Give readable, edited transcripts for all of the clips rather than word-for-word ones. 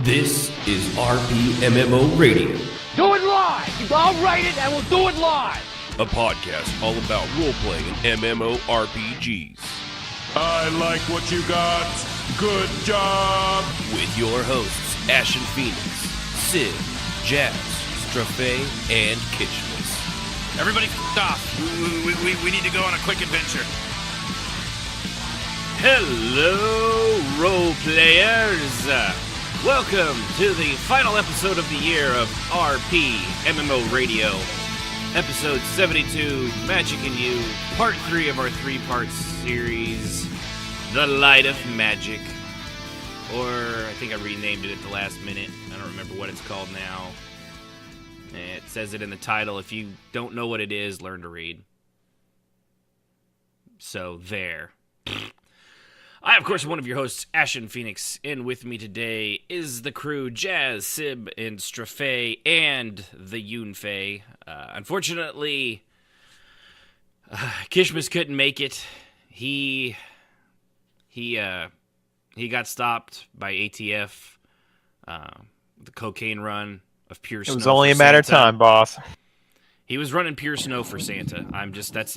This is RPMMO Radio. Do it live! I'll write it and we'll do it live! A podcast all about role-playing and MMORPGs. I like what you got. Good job! With your hosts, Ashen Phoenix, Sid, Jazz, Strafe, and Kitchmas. Everybody off. We need to go on a quick adventure. Hello, role players. Welcome to the final episode of the year of RP MMO Radio. Episode 72, Magic and You, part 3 of our 3-part series, The Light of Magic. Or, I think I renamed it at the last minute. I don't remember what it's called now. It says it in the title. If you don't know what it is, learn to read. So, there. I, of course, am one of your hosts, Ashen Phoenix, and with me today is the crew, Jazz, Sib, and Strafe, and the Yunfei. Unfortunately, Kishmas couldn't make it. He got stopped by ATF, the cocaine run of pure snow. It was only a matter of time, boss. He was running pure snow for Santa.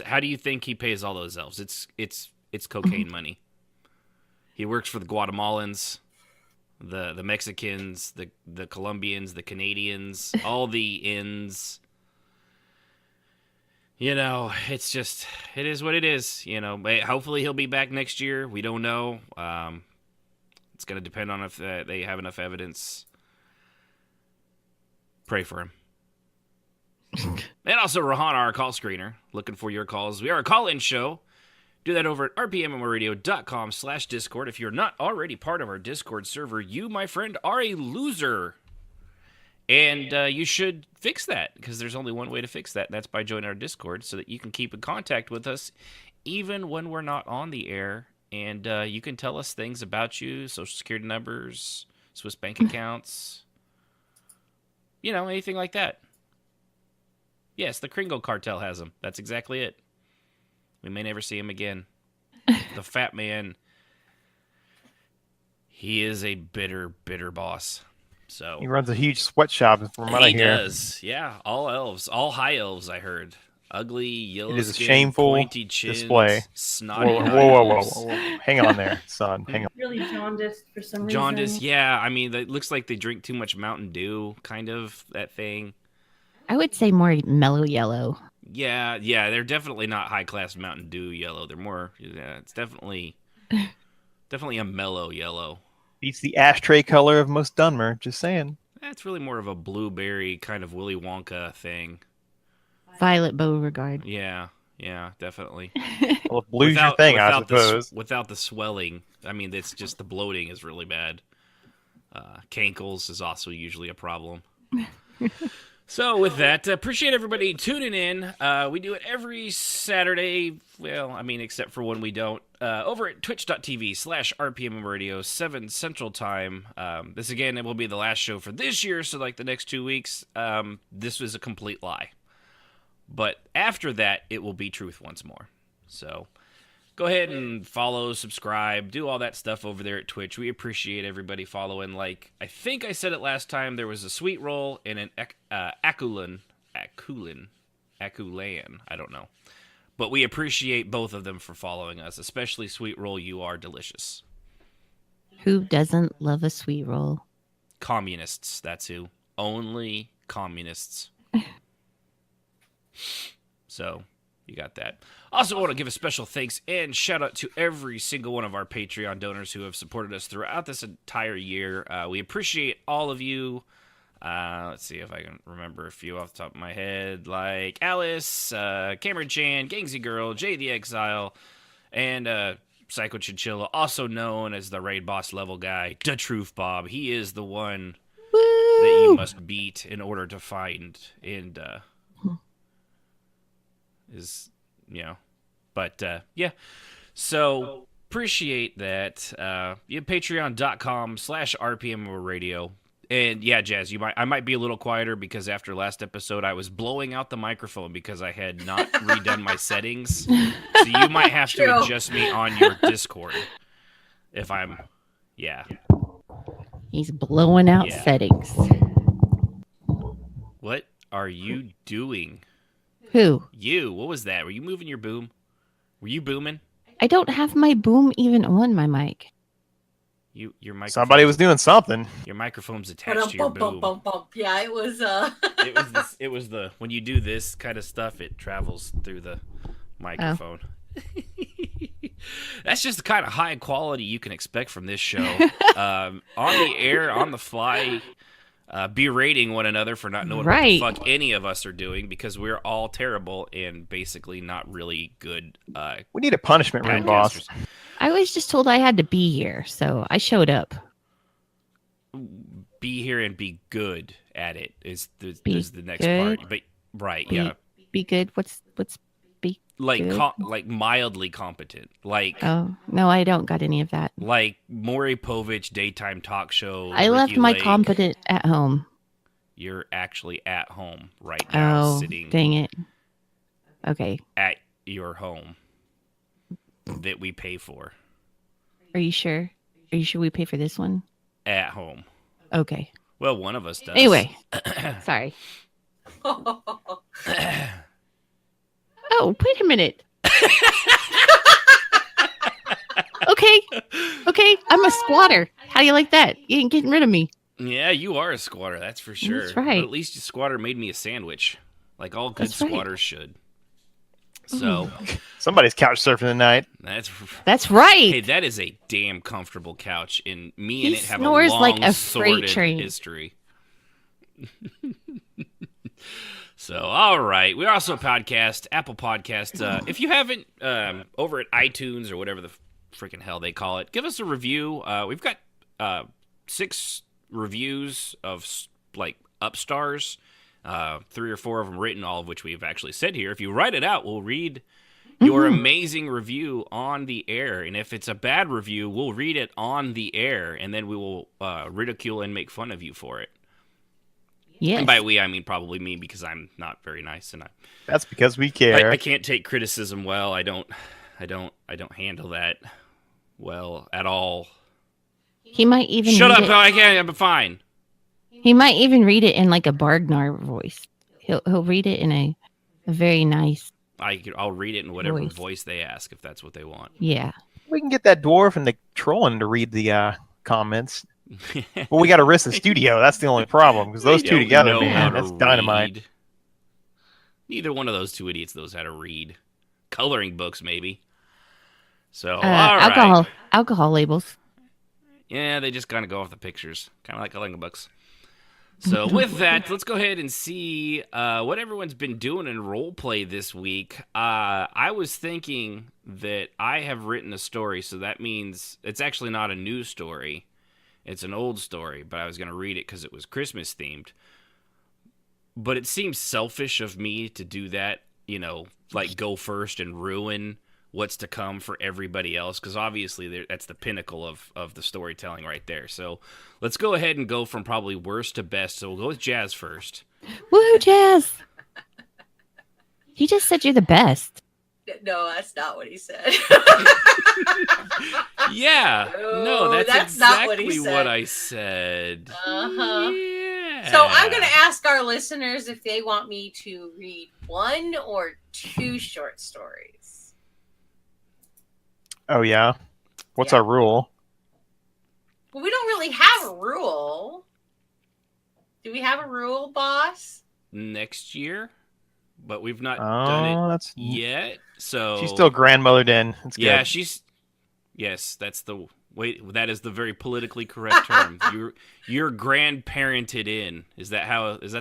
How do you think he pays all those elves? It's cocaine money. He works for the Guatemalans, the Mexicans, the Colombians, the Canadians, all the inns. You know, it is what it is. You know, hopefully he'll be back next year. We don't know. It's going to depend on if they have enough evidence. Pray for him. And also Rahana, our call screener, looking for your calls. We are a call-in show. Do that over at rpmmoradio.com/Discord. If you're not already part of our Discord server, you, my friend, are a loser. And you should fix that, because there's only one way to fix that, and that's by joining our Discord, so that you can keep in contact with us even when we're not on the air. And you can tell us things about you, social security numbers, Swiss bank accounts, you know, anything like that. Yes, the Kringle cartel has them. That's exactly it. We may never see him again. The fat man, he is a bitter, bitter boss. So he runs a huge sweatshop from what I hear. He does, yeah. All elves, all high elves, I heard. Ugly, yellow skin, it is a shameful pointy chins, display. Snotty whoa. Hang on there, son. Hang on. Really jaundiced for some reason. Jaundiced, yeah. I mean, it looks like they drink too much Mountain Dew, kind of, that thing. I would say more mellow yellow. Yeah, they're definitely not high-class Mountain Dew yellow. They're more, it's definitely a mellow yellow. Beats the ashtray color of most Dunmer, just saying. That's really more of a blueberry kind of Willy Wonka thing. Violet Beauregard. Yeah, definitely. Well, if blue's your thing, I suppose. Without the swelling, I mean, it's just the bloating is really bad. Cankles is also usually a problem. So with that, appreciate everybody tuning in. We do it every Saturday, well, I mean, except for when we don't, over at twitch.tv/RPMMradio, 7 Central Time. This, again, it will be the last show for this year, so like the next 2 weeks, this was a complete lie. But after that, it will be truth once more. So go ahead and follow, subscribe, do all that stuff over there at Twitch. We appreciate everybody following. Like, I think I said it last time, there was a sweet roll and an Akulan, I don't know. But we appreciate both of them for following us, especially Sweet Roll. You are delicious. Who doesn't love a sweet roll? Communists, that's who. Only communists. So, you got that. Also, I want to give a special thanks and shout out to every single one of our Patreon donors who have supported us throughout this entire year. We appreciate all of you. Let's see if I can remember a few off the top of my head, like Alice, Cameron Chan, Gangsy Girl, Jay the Exile, and Psycho Chinchilla, also known as the Raid Boss level guy, the Truth Bob. He is the one that you must beat in order to find and is, you know, but yeah, so appreciate that. You have patreon.com/RPMRadio. And yeah, Jazz, I might be a little quieter because after last episode I was blowing out the microphone because I had not redone my settings. So you might have to adjust me on your Discord if I'm, yeah. He's blowing out Yeah. settings. What are you doing? Who? You. What was that? Were you moving your boom? Were you booming? I don't have my boom even on my mic. Your microphone. Somebody was doing something. Your microphone's attached to your boom. Yeah, it was. It was the when you do this kind of stuff, it travels through the microphone. That's just the kind of high quality you can expect from this show. On the air, on the fly, berating one another for not knowing what the fuck any of us are doing because we're all terrible and basically not really good. We need a punishment room, boss. I was just told I had to be here, so I showed up. Be here and be good at it is the next good? part. But right, yeah. Be good. What's be like good? like mildly competent. Like Oh no, I don't got any of that. Like Maury Povich daytime talk show. I left Ricky my Lake. competent at home. You're actually at home right now, Oh, sitting dang it. Okay. at your home that we pay for. Are you sure? Are you sure we pay for this one? At home. Okay. Well, one of us does. Anyway. Sorry. Oh, wait a minute. Okay. I'm a squatter. How do you like that? You ain't getting rid of me. Yeah, you are a squatter, that's for sure. That's right. But at least your squatter made me a sandwich, like all good That's right. squatters should. So Somebody's couch surfing tonight. That's right. Hey, that is a damn comfortable couch, and me He and it have a snores long, like a freight sordid train. history. So, all right. We're also a podcast, Apple Podcast. If you haven't, over at iTunes or whatever the freaking hell they call it, give us a review. We've got 6 reviews of like upstars, 3 or 4 of them written, all of which we've actually said here. If you write it out, we'll read your amazing review on the air. And if it's a bad review, we'll read it on the air, and then we will ridicule and make fun of you for it. Yes. And by we, I mean probably me, because I'm not very nice, and That's because we care. I can't take criticism well. I don't handle that well at all. He might even Shut read up! it- I can't. I'm fine. He might even read it in like a Bargnar voice. He'll read it in a very nice. I'll read it in whatever Voice. voice they ask if that's what they want. Yeah. We can get that dwarf and the trolling to read the comments. But we got to risk the studio. That's the only problem, because those They two don't together, know how man, to that's dynamite. read. Neither one of those two idiots knows how to read. Coloring books, maybe. So, all right. Alcohol labels. Yeah, they just kind of go off the pictures, kind of like coloring books. So with that, let's go ahead and see what everyone's been doing in roleplay this week. I was thinking that I have written a story, so that means it's actually not a new story. It's an old story, but I was going to read it because it was Christmas themed. But it seems selfish of me to do that, like go first and ruin what's to come for everybody else, because obviously that's the pinnacle of the storytelling right there. So let's go ahead and go from probably worst to best. So we'll go with Jazz first. Woo, Jazz! He just said you're the best. No, that's not what he said. Yeah. No, that's not what exactly he said. what I said. Uh-huh. Yeah. So I'm going to ask our listeners if they want me to read 1 or 2 short stories. Oh, yeah? What's Yeah. our rule? Well, we don't really have a rule. Do we have a rule, boss? Next year, but we've not done it That's yet. So she's still grandmothered in. It's yeah, good. yes, that's the wait. That is the very politically correct term. You're grandparented in. Is that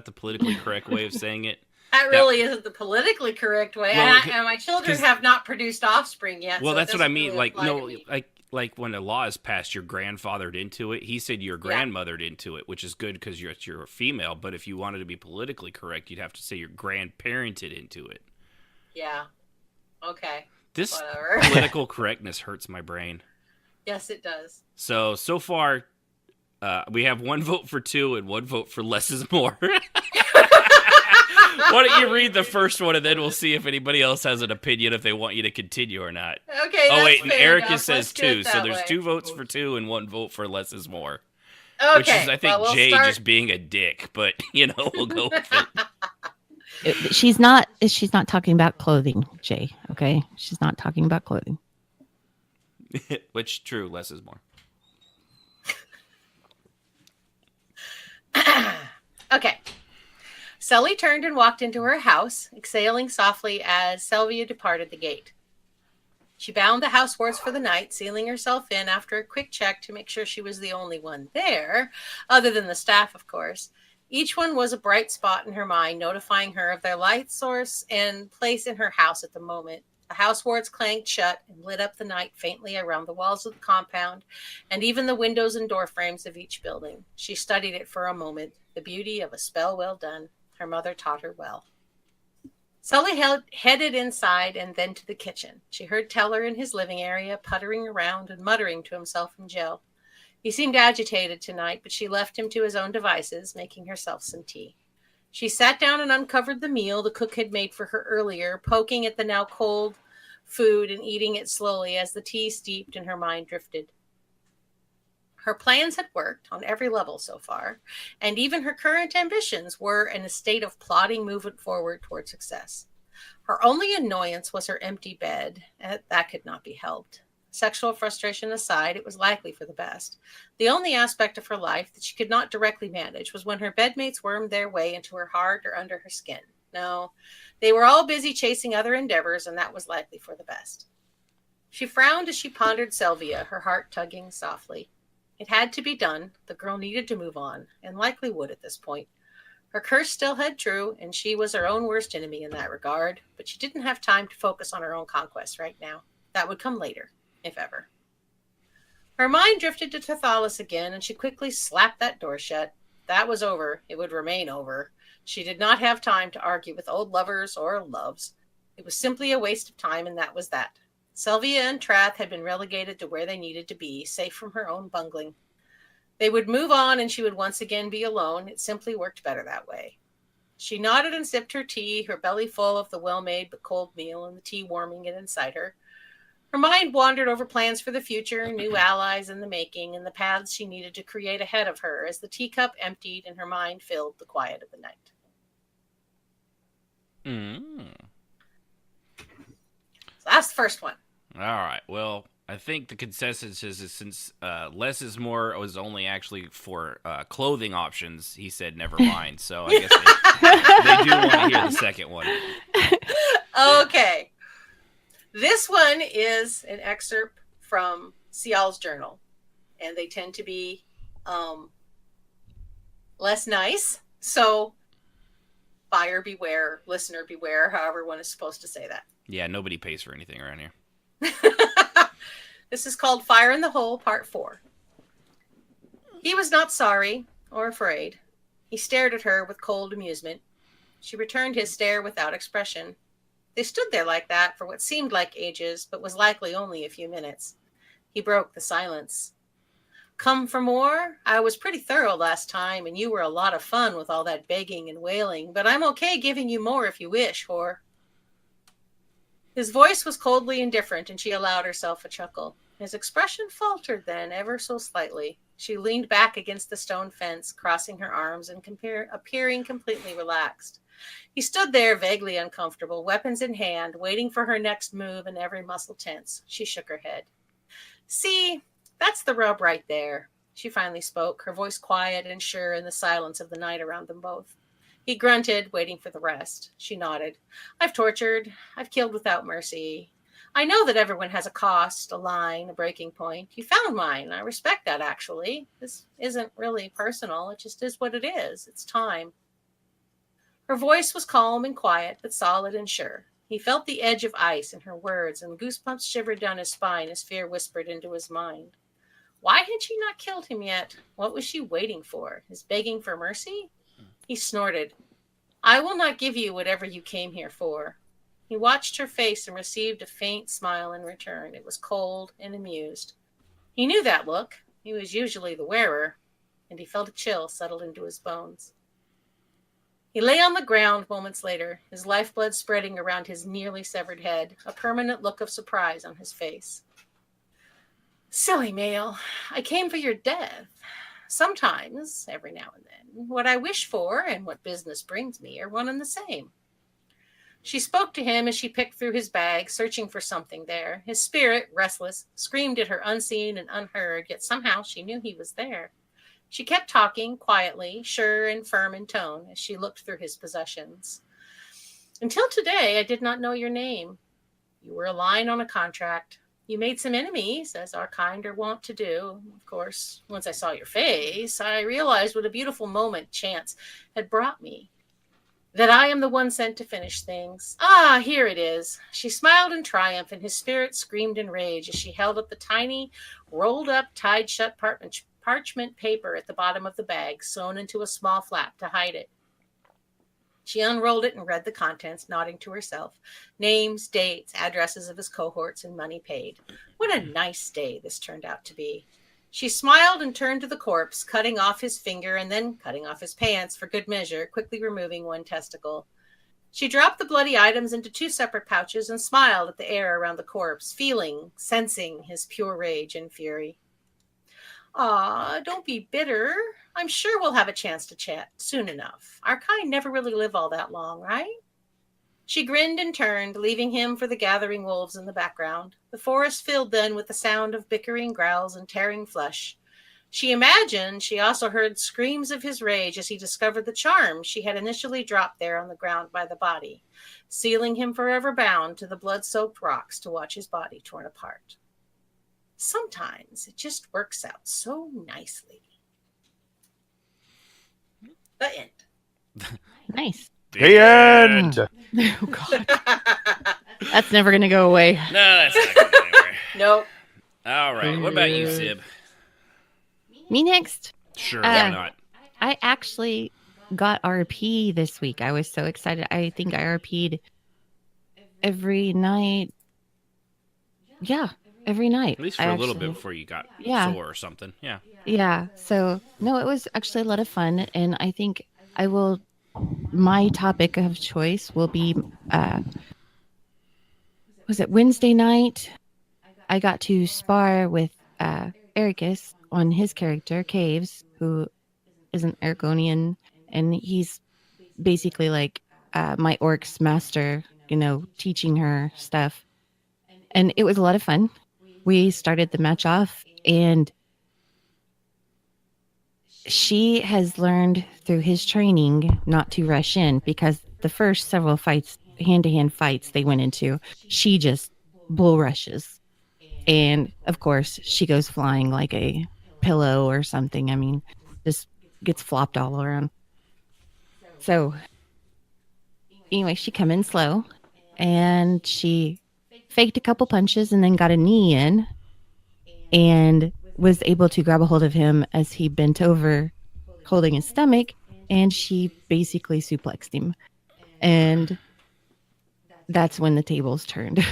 the politically correct way of saying it? That really isn't the politically correct way. Well, and my children have not produced offspring yet. Well, so that's it what I doesn't mean. really Like apply to no, me. like when a law is passed, you're grandfathered into it. He said you're grandmothered into it, which is good because you're a female. But if you wanted to be politically correct, you'd have to say you're grandparented into it. Yeah. Okay. This Whatever. political correctness hurts my brain. Yes, it does. So far, we have 1 vote for 2 and 1 vote for less is more. Why don't you read the first one, and then we'll see if anybody else has an opinion, if they want you to continue or not. Okay. Oh, that's wait, and fair Erica enough. says Let's do it 2, so that there's way. 2 votes for 2 and 1 vote for less is more. Okay. Which is, I think, well, we'll Jay start... just being a dick, but, we'll go with it. She's not talking about clothing, Jay. Okay, she's not talking about clothing. Which, true, less is more. Okay. Sully turned and walked into her house, exhaling softly as Sylvia departed the gate. She bound the housewards for the night, sealing herself in after a quick check to make sure she was the only one there, other than the staff, of course. Each one was a bright spot in her mind, notifying her of their light source and place in her house at the moment. The housewards clanged shut and lit up the night faintly around the walls of the compound and even the windows and door frames of each building. She studied it for a moment, the beauty of a spell well done. Her mother taught her well. Sully headed inside and then to the kitchen. She heard Teller in his living area puttering around and muttering to himself in jail. He seemed agitated tonight, but she left him to his own devices, making herself some tea. She sat down and uncovered the meal the cook had made for her earlier, poking at the now cold food and eating it slowly as the tea steeped and her mind drifted. Her plans had worked on every level so far, and even her current ambitions were in a state of plodding movement forward toward success. Her only annoyance was her empty bed, and that could not be helped. Sexual frustration aside, it was likely for the best. The only aspect of her life that she could not directly manage was when her bedmates wormed their way into her heart or under her skin. No, they were all busy chasing other endeavors, and that was likely for the best. She frowned as she pondered Sylvia, her heart tugging softly. It had to be done. The girl needed to move on, and likely would at this point. Her curse still held true, and she was her own worst enemy in that regard, but she didn't have time to focus on her own conquest right now. That would come later, if ever. Her mind drifted to Tathalis again, and she quickly slapped that door shut. That was over. It would remain over. She did not have time to argue with old lovers or loves. It was simply a waste of time, and that was that. Sylvia and Trath had been relegated to where they needed to be, safe from her own bungling. They would move on, and she would once again be alone. It simply worked better that way. She nodded and sipped her tea, her belly full of the well-made but cold meal and the tea warming it inside her. Her mind wandered over plans for the future, new allies in the making, and the paths she needed to create ahead of her as the teacup emptied and her mind filled the quiet of the night. So that's the first one. All right. Well, I think the consensus is since less is more was only actually for clothing options, he said never mind. So I guess they do want to hear the second one. Okay. This one is an excerpt from Sial's journal, and they tend to be less nice. So buyer beware, listener beware, however one is supposed to say that. Yeah, nobody pays for anything around here. This is called Fire in the Hole, Part 4. He was not sorry or afraid. He stared at her with cold amusement. She returned his stare without expression. They stood there like that for what seemed like ages, but was likely only a few minutes. He broke the silence. Come for more? I was pretty thorough last time, and you were a lot of fun with all that begging and wailing, but I'm okay giving you more if you wish, whore. His voice was coldly indifferent, and she allowed herself a chuckle. His expression faltered then, ever so slightly. She leaned back against the stone fence, crossing her arms and appearing completely relaxed. He stood there, vaguely uncomfortable, weapons in hand, waiting for her next move and every muscle tense. She shook her head. See, that's the rub right there. She finally spoke, her voice quiet and sure in the silence of the night around them both. He grunted, waiting for the rest. She nodded. I've tortured. I've killed without mercy. I know that everyone has a cost, a line, a breaking point. You found mine. I respect that, actually. This isn't really personal. It just is what it is. It's time. Her voice was calm and quiet, but solid and sure. He felt the edge of ice in her words, and goosebumps shivered down his spine as fear whispered into his mind. Why had she not killed him yet? What was she waiting for? His begging for mercy? He snorted. I will not give you whatever you came here for. He watched her face and received a faint smile in return. It was cold and amused. He knew that look. He was usually the wearer, and he felt a chill settle into his bones. He lay on the ground moments later, his lifeblood spreading around his nearly severed head, a permanent look of surprise on his face. Silly male, I came for your death. Sometimes, every now and then, what I wish for and what business brings me are one and the same. She spoke to him as she picked through his bag, searching for something there. His spirit, restless, screamed at her unseen and unheard, yet somehow she knew he was there. She kept talking quietly, sure and firm in tone, as she looked through his possessions. Until today, I did not know your name. You were a line on a contract. You made some enemies, as our kind are wont to do. Of course, once I saw your face, I realized what a beautiful moment chance had brought me. That I am the one sent to finish things. Ah, here it is. She smiled in triumph, and his spirit screamed in rage as she held up the tiny, rolled-up, tied-shut parchment paper at the bottom of the bag, sewn into a small flap to hide it. She unrolled it and read the contents, nodding to herself. Names, dates, addresses of his cohorts, and money paid. What a nice day this turned out to be. She smiled and turned to the corpse, cutting off his finger and then cutting off his pants for good measure, quickly removing one testicle. She dropped the bloody items into 2 separate pouches and smiled at the air around the corpse, feeling, sensing his pure rage and fury. Ah, don't be bitter. I'm sure we'll have a chance to chat soon enough. Our kind never really live all that long, right? She grinned and turned, leaving him for the gathering wolves in the background. The forest filled then with the sound of bickering growls and tearing flesh. She imagined she also heard screams of his rage as he discovered the charm she had initially dropped there on the ground by the body, sealing him forever bound to the blood-soaked rocks to watch his body torn apart. Sometimes it just works out so nicely. The end. Nice. The end. Oh God, that's never gonna go away. No, that's not going anywhere. Nope. All right. What about you, Sib? Me next. Sure, why not? I actually got RP this week. I was so excited. I think I RP'd every night. Yeah, every night. At least for a little bit before you got sore or something. Yeah. Yeah. So, no, it was actually a lot of fun. And I think my topic of choice will be, was it Wednesday night? I got to spar with Ericus on his character, Caves, who is an Argonian. And he's basically like my orc's master, teaching her stuff. And it was a lot of fun. We started the match off, and she has learned through his training not to rush in, because the first several fights, hand-to-hand fights they went into, she just bull rushes. And of course, she goes flying like a pillow or something. I mean, just gets flopped all around. So anyway, she come in slow, and she faked a couple punches and then got a knee in and was able to grab a hold of him as he bent over holding his stomach, and she basically suplexed him. And that's when the tables turned.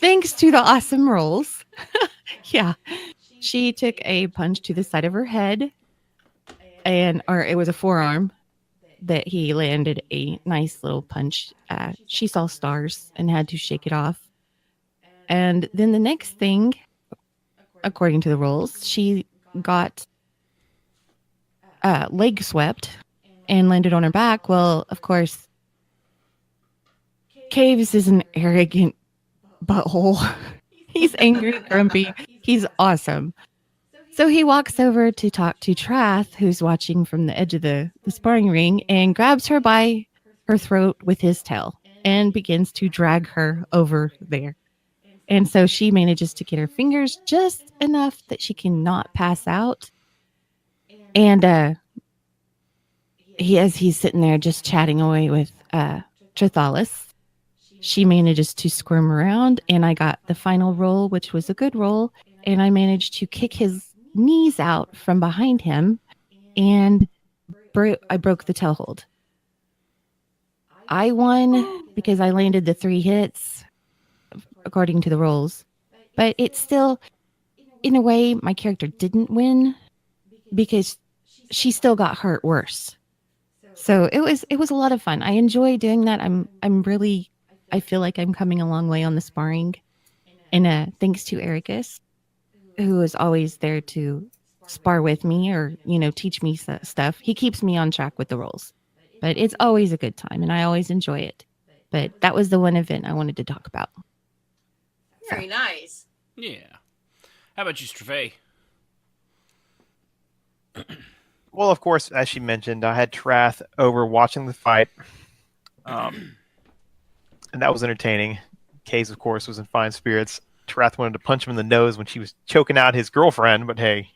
Thanks to the awesome rolls. Yeah. She took a punch to the side of her head, or it was a forearm that he landed a nice little punch. She saw stars and had to shake it off. And then the next thing, according to the rules, she got leg swept and landed on her back. Well, of course, Caves is an arrogant butthole. He's angry, grumpy. He's awesome. So he walks over to talk to Trath, who's watching from the edge of the sparring ring, and grabs her by her throat with his tail and begins to drag her over there. And so she manages to get her fingers just enough that she cannot pass out. And as he's sitting there just chatting away with Trithalis, she manages to squirm around, and I got the final roll, which was a good roll, and I managed to kick his knees out from behind him, and I broke the tail hold. I won because I landed the 3 hits according to the rolls, but it's still, in a way, my character didn't win because she still got hurt worse. So it was a lot of fun. I enjoy doing that. I feel like I'm coming a long way on the sparring, and thanks to Ericus, who is always there to spar with me or, teach me stuff. He keeps me on track with the roles. But it's always a good time and I always enjoy it. But that was the one event I wanted to talk about. Very nice. Yeah. How about you, Strafay? Well, of course, as she mentioned, I had Trath over watching the fight. And that was entertaining. Kays, of course, was in fine spirits. Trath wanted to punch him in the nose when she was choking out his girlfriend, but hey,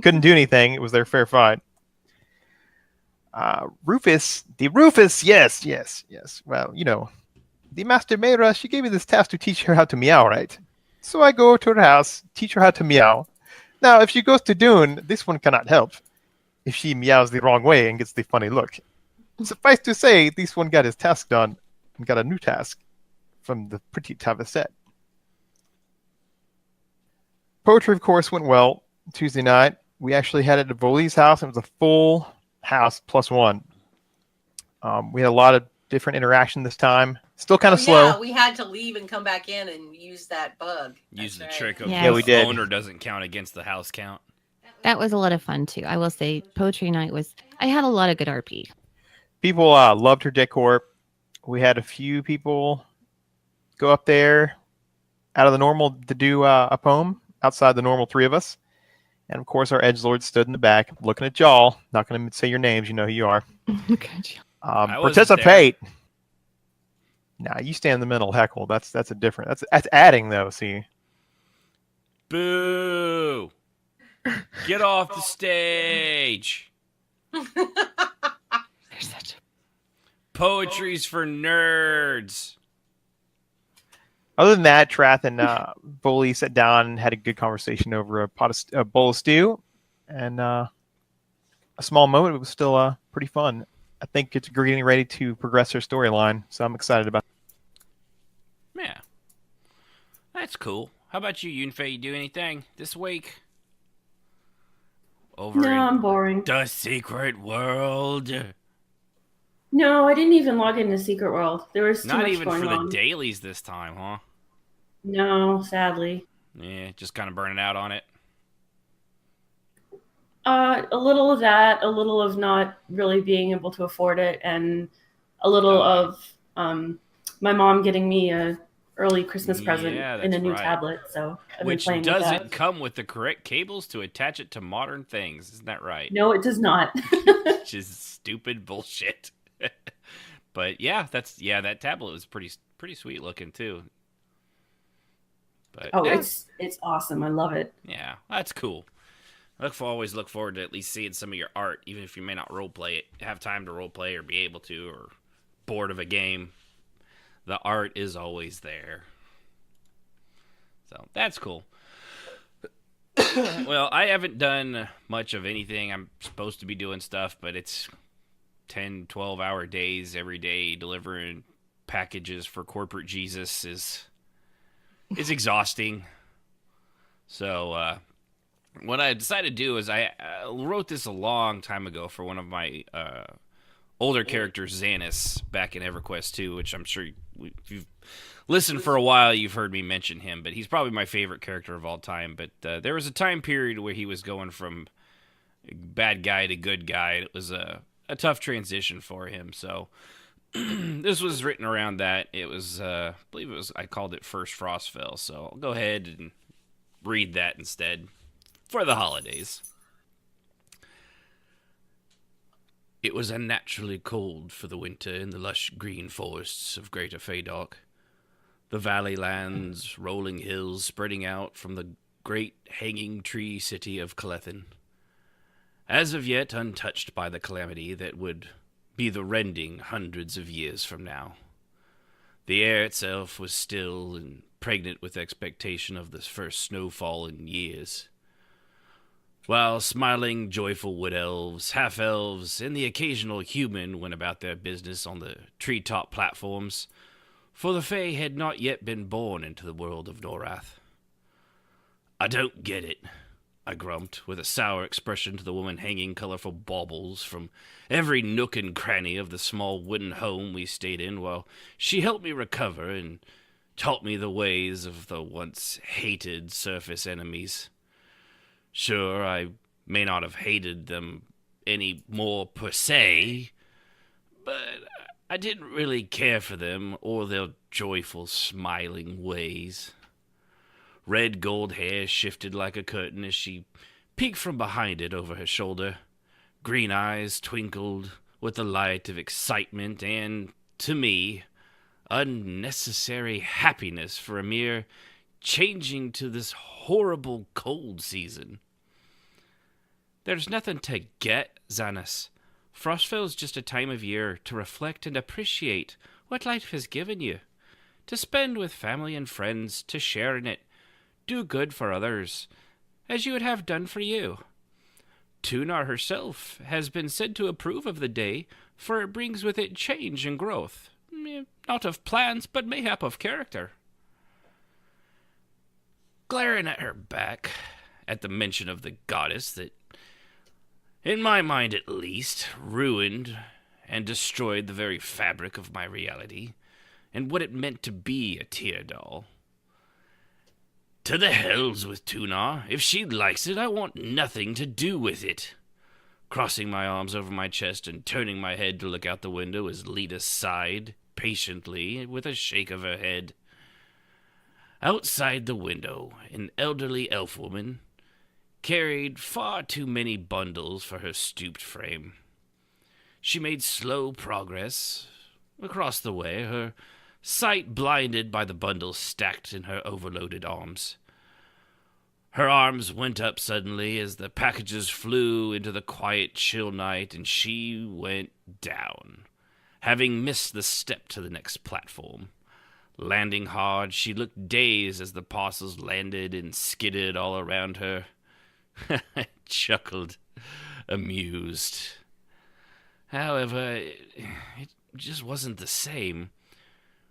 couldn't do anything. It was their fair fight. Rufus, yes. Well, the Master Mayra, she gave me this task to teach her how to meow, right? So I go to her house, teach her how to meow. Now, if she goes to Dune, this one cannot help. If she meows the wrong way and gets the funny look. Suffice to say, this one got his task done and got a new task from the pretty Taviset. Poetry, of course, went well. Tuesday night, we actually had it at Voli's house. It was a full house plus one. We had a lot of different interaction this time. Still kind of slow. Yeah, we had to leave and come back in and use that bug. Use the That's trick of Yeah, we did. owner doesn't count against the house count. That was a lot of fun too. I will say poetry night I had a lot of good RP. People loved her decor. We had a few people go up there out of the normal to do a poem outside the normal three of us. And of course, our edgelord stood in the back looking at y'all. Not going to say your names. You know who you are. Participate. Nah, you stand in the middle, heckle. That's a different. That's adding though. See. Boo! Get off the stage. Poetry's for nerds. Other than that, Trath and Bully sat down and had a good conversation over a bowl of stew, and a small moment. It was still pretty fun. I think it's getting ready to progress their storyline, so I'm excited about it. Yeah, that's cool. How about you, Yunfei? You do anything this week? Over in I'm boring. the secret world. No, I didn't even log into Secret World. There was too Not much even going for on. the dailies this time, huh? No, sadly. Yeah, just kind of burning out on it. A little of that, a little of not really being able to afford it, and a little of my mom getting me a early Christmas present in a new tablet. So I've Which been playing with doesn't that. come with the correct cables to attach it to modern things. Isn't that right? No, it does not. Which is stupid bullshit. But yeah, that tablet was pretty sweet looking too. But it's awesome. I love it. yeah, that's cool. Always look forward to at least seeing some of your art, even if you may not role play it, have time to role play or be able to, or bored of a game. The art is always there. So that's cool. Well, I haven't done much of anything. I'm supposed to be doing stuff, but it's 10, 12-hour days every day delivering packages for corporate Jesus is exhausting. So what I decided to do is I wrote this a long time ago for one of my older characters, Xanis, back in EverQuest 2, which I'm sure if you've listened for a while, you've heard me mention him, but he's probably my favorite character of all time. But there was a time period where he was going from bad guy to good guy. It was a tough transition for him, so this was written around that. It was, I believe I called it First Frostfell, so I'll go ahead and read that instead for the holidays. It was unnaturally cold for the winter in the lush green forests of Greater Fadok. The valley lands, rolling hills spreading out from the great hanging tree city of Calethin. As of yet untouched by the calamity that would be the rending hundreds of years from now. The air itself was still and pregnant with expectation of this first snowfall in years. While smiling, joyful wood elves, half-elves, and the occasional human went about their business on the treetop platforms, for the Fae had not yet been born into the world of Norath. "I don't get it," I grumped, with a sour expression to the woman hanging colorful baubles from every nook and cranny of the small wooden home we stayed in while she helped me recover and taught me the ways of the once hated surface enemies. Sure, I may not have hated them any more per se, but I didn't really care for them or their joyful, smiling ways. Red gold hair shifted like a curtain as she peeked from behind it over her shoulder. Green eyes twinkled with the light of excitement and, to me, unnecessary happiness for a mere changing to this horrible cold season. There's nothing to get, Xanas. Frostville's just a time of year to reflect and appreciate what life has given you, to spend with family and friends, to share in it, do good for others, as you would have done for you. Tunar herself has been said to approve of the day, for it brings with it change and growth, not of plans, but mayhap of character. Glaring at her back, at the mention of the goddess that, in my mind at least, ruined and destroyed the very fabric of my reality, and what it meant to be a tear doll. To the hells with Tunar. If she likes it, I want nothing to do with it. Crossing my arms over my chest and turning my head to look out the window as Lita sighed, patiently, with a shake of her head. Outside the window, an elderly elf woman carried far too many bundles for her stooped frame. She made slow progress across the way, her sight blinded by the bundles stacked in her overloaded arms. Her arms went up suddenly as the packages flew into the quiet, chill night, and she went down, having missed the step to the next platform. Landing hard, she looked dazed as the parcels landed and skidded all around her. I chuckled, amused. However, it just wasn't the same.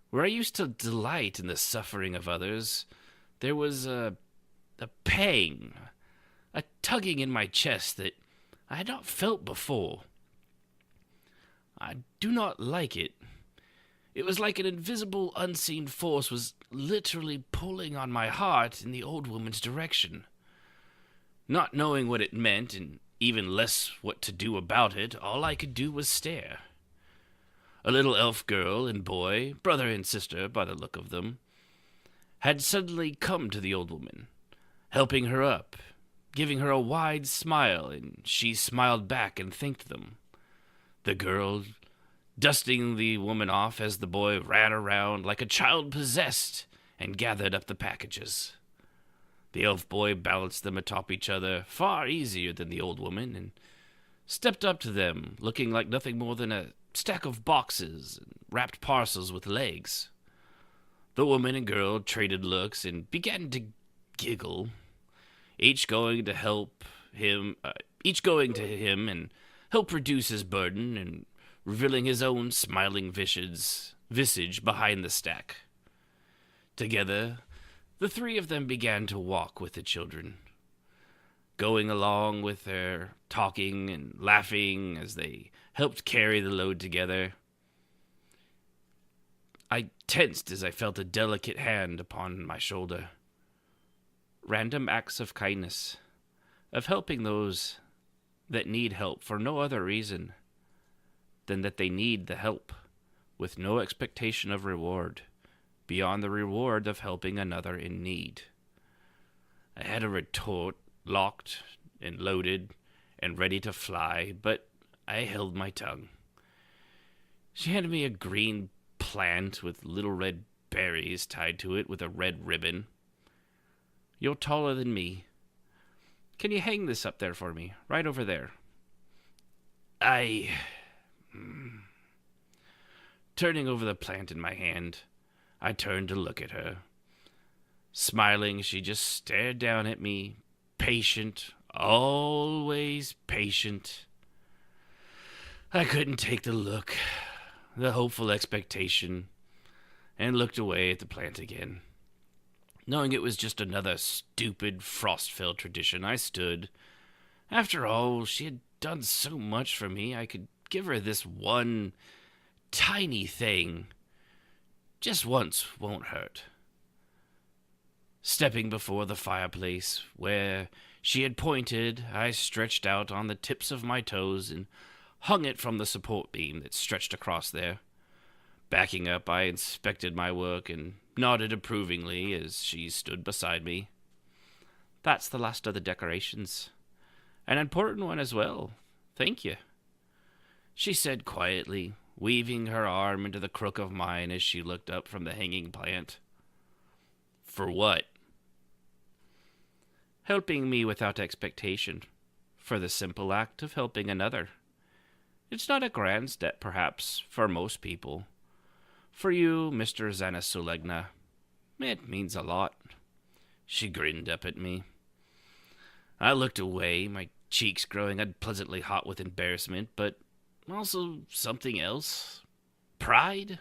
Where I used to delight in the suffering of others, there was a pang, a tugging in my chest that I had not felt before. I do not like it. It was like an invisible, unseen force was literally pulling on my heart in the old woman's direction. Not knowing what it meant, and even less what to do about it, all I could do was stare. A little elf girl and boy, brother and sister by the look of them, had suddenly come to the old woman, helping her up, giving her a wide smile, and she smiled back and thanked them. The girl dusting the woman off as the boy ran around like a child possessed and gathered up the packages. The elf boy balanced them atop each other far easier than the old woman and stepped up to them, looking like nothing more than a stack of boxes and wrapped parcels with legs. The woman and girl traded looks and began to giggle, each going to him and help reduce his burden and revealing his own smiling visage behind the stack. Together, the three of them began to walk with the children, going along with their talking and laughing as they helped carry the load together. I tensed as I felt a delicate hand upon my shoulder. Random acts of kindness, of helping those that need help for no other reason than that they need the help, with no expectation of reward, beyond the reward of helping another in need. I had a retort locked and loaded and ready to fly, but I held my tongue. She handed me a green plant with little red berries tied to it with a red ribbon. You're taller than me. Can you hang this up there for me, right over there? Turning over the plant in my hand, I turned to look at her. Smiling, she just stared down at me, patient, always patient. I couldn't take the look, the hopeful expectation, and looked away at the plant again. Knowing it was just another stupid Frostville tradition, I stood. After all, she had done so much for me, I could give her this one tiny thing. Just once won't hurt. Stepping before the fireplace where she had pointed, I stretched out on the tips of my toes and hung it from the support beam that stretched across there. Backing up, I inspected my work and nodded approvingly as she stood beside me. That's the last of the decorations. An important one as well. Thank you, she said quietly, weaving her arm into the crook of mine as she looked up from the hanging plant. For what? Helping me without expectation, for the simple act of helping another. It's not a grand step, perhaps, for most people. For you, Mr. Xanasolegna, it means a lot. She grinned up at me. I looked away, my cheeks growing unpleasantly hot with embarrassment, but also something else. Pride?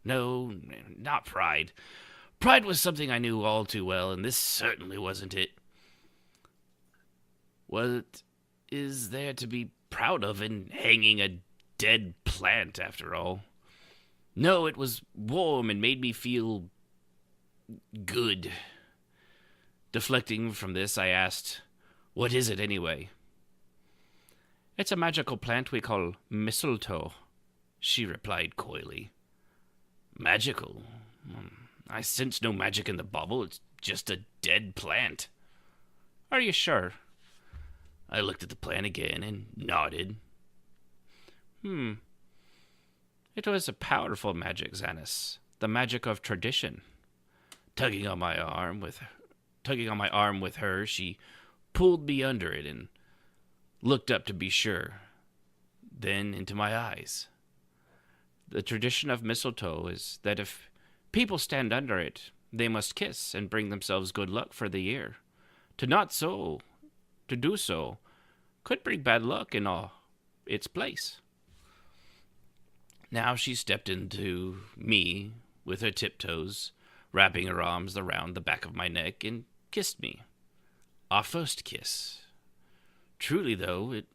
No, not pride. Pride was something I knew all too well, and this certainly wasn't it. What is there to be proud of in hanging a dead plant, after all? No, it was warm and made me feel good. Deflecting from this, I asked, "What is it, anyway?" "It's a magical plant we call mistletoe," she replied coyly. Magical? I sense no magic in the bauble. It's just a dead plant. Are you sure? I looked at the plant again and nodded. It was a powerful magic, Xanis. The magic of tradition. Tugging on my arm with her, she pulled me under it and looked up to be sure, then into my eyes. The tradition of mistletoe is that if people stand under it, they must kiss and bring themselves good luck for the year. To do so, could bring bad luck in its place. Now she stepped into me with her tiptoes, wrapping her arms around the back of my neck, and kissed me. Our first kiss. Truly, though, it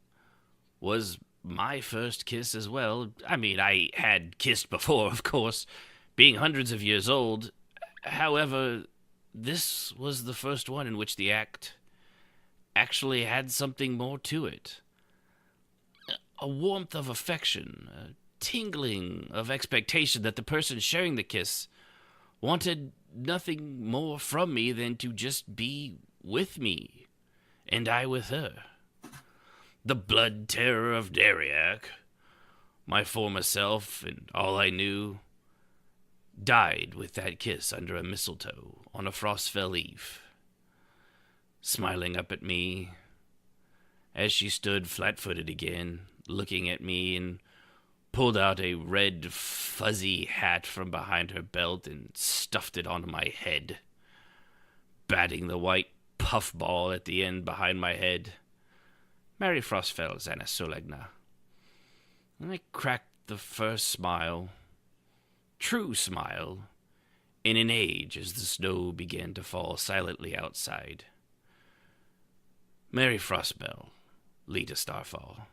was my first kiss as well. I mean, I had kissed before, of course, being hundreds of years old. However, this was the first one in which the act actually had something more to it. A warmth of affection, a tingling of expectation that the person sharing the kiss wanted nothing more from me than to just be with me, and I with her. The blood terror of Dariac, my former self and all I knew, died with that kiss under a mistletoe on a Frostfell eve. Smiling up at me as she stood flat-footed again, looking at me, and pulled out a red fuzzy hat from behind her belt and stuffed it onto my head, batting the white puffball at the end behind my head. Merry Frostfell, Xanasolegna. I cracked the first smile, true smile, in an age as the snow began to fall silently outside. Merry Frostbell, Lita Starfall.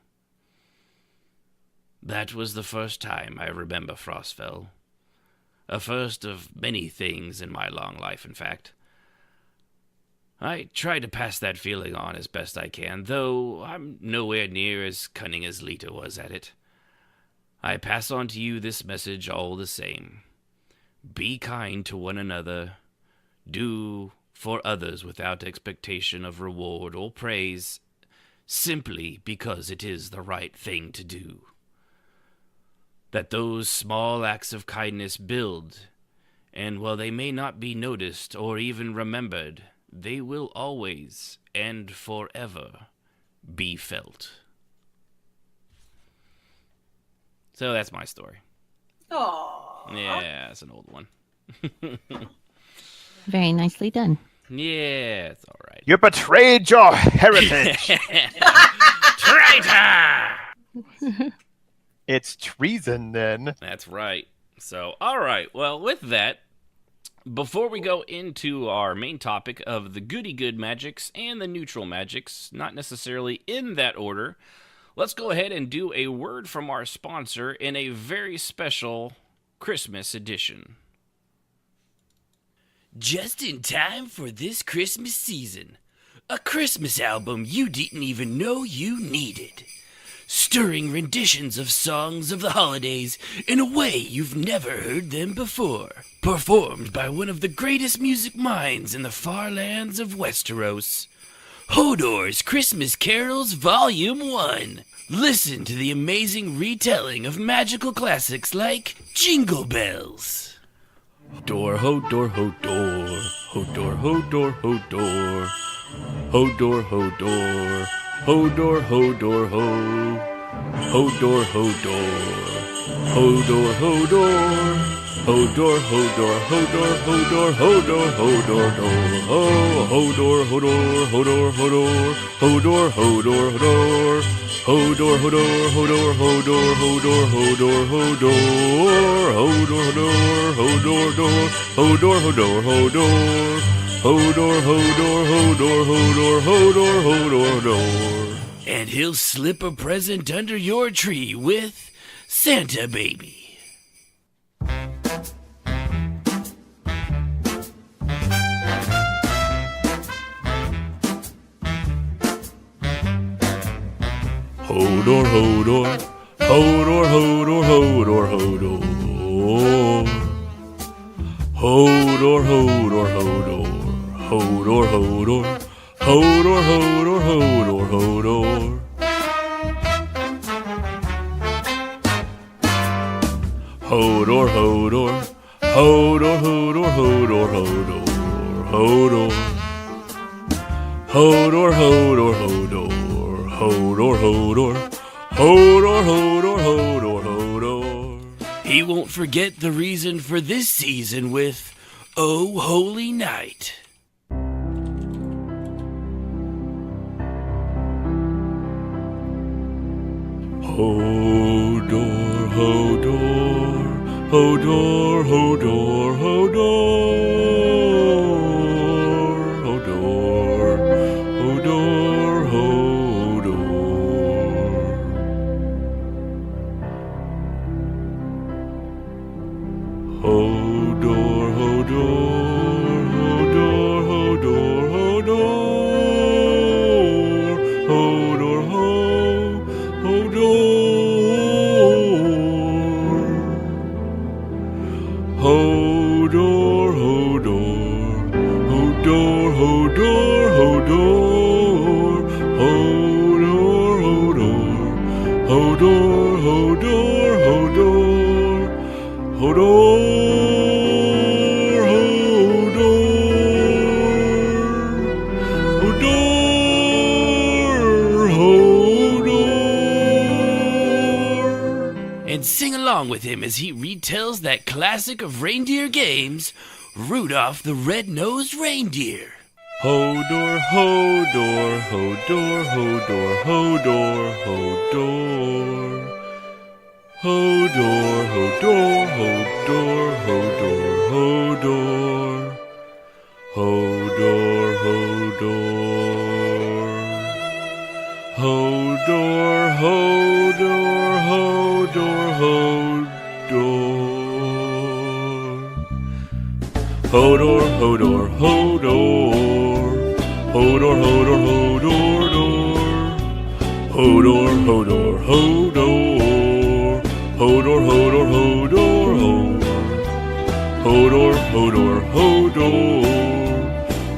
That was the first time I remember Frostfell. A first of many things in my long life, in fact. I try to pass that feeling on as best I can, though I'm nowhere near as cunning as Lita was at it. I pass on to you this message all the same. Be kind to one another. Do for others without expectation of reward or praise, simply because it is the right thing to do. That those small acts of kindness build, and while they may not be noticed or even remembered, they will always and forever be felt. So that's my story. Aww. Yeah, it's an old one. Very nicely done. Yeah, it's all right. You betrayed your heritage. Traitor! It's treason, then. That's right. So, all right. Well, with that, before we go into our main topic of the goody-good magics and the neutral magics, not necessarily in that order, let's go ahead and do a word from our sponsor in a very special Christmas edition. just in time for this Christmas season. A Christmas album you didn't even know you needed. Stirring renditions of songs of the holidays in a way you've never heard them before. Performed by one of the greatest music minds in the far lands of Westeros. Hodor's Christmas Carols Volume 1. Listen to the amazing retelling of magical classics like Jingle Bells. Hodor, Hodor, Hodor. Hodor, Hodor, Hodor. Hodor, Hodor. Hodor, Hodor, Ho. Hodor, Hodor. Hodor, Hodor. Hodor, Hodor, Hodor, Hodor, Hodor, Hodor, Hodor, Hodor, Hodor, Hodor, Hodor, Hodor, Hodor, Hodor. Hodor, Hodor, Hodor, Hodor, Hodor, Hodor, Hodor, Hodor, Hodor, Hodor, Hodor, Hodor, Hodor, Hodor, Hodor, Hodor, Hodor, Hodor, Hodor. And he'll slip a present under your tree with Santa Baby. Hodor, Hodor, Hodor, Hodor, Hodor, Hodor. Hodor, Hodor, Hodor, Hodor, Hodor, Hodor, Hodor, Hodor, Hodor. Hodor, Hodor, Hodor, Hodor, Hodor, Hodor, Hodor. Hodor, Hodor, Hodor. Hodor, Hodor, Hodor, Hodor, Hodor, Hodor. He won't forget the reason for this season with Oh Holy Night. Hodor, Hodor, Hodor, Hodor, Hodor. And sing along with him as he retells that classic of reindeer games, Rudolph the Red-Nosed Reindeer. Hodor, Hodor, Hodor, Hodor, Hodor, Hodor. Hodor, Hodor, Hodor, Hodor, Hodor. Hodor, Hodor. Hodor, Hodor, Hodor, Hodor. Hodor, Hodor, Hodor. Hodor, Hodor, Hodor, Hodor. Hodor, Hodor, Hodor. Hodor, Hodor, Hodor, Hodor. Hodor, Hodor, Hodor.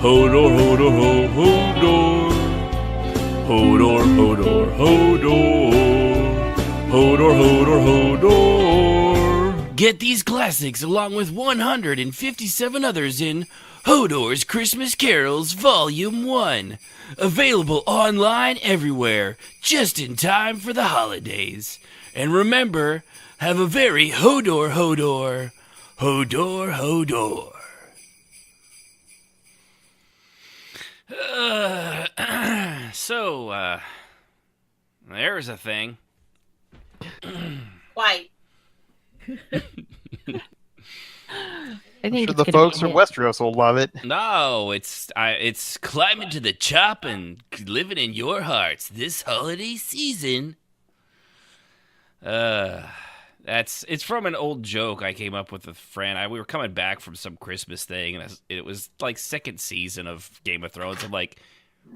Hodor, Hodor, Hodor. Hodor, Hodor, Hodor. Hodor, Hodor, Hodor. Get these classics along with 157 others in Hodor's Christmas Carols Volume 1. Available online everywhere, just in time for the holidays. And remember, have a very Hodor, Hodor, Hodor, Hodor. So, there's a thing. White. I think sure the folks from Westeros will love it. No, it's climbing to the top and living in your hearts this holiday season. It's from an old joke I came up with a friend. We were coming back from some Christmas thing, and it was like second season of Game of Thrones. I'm like,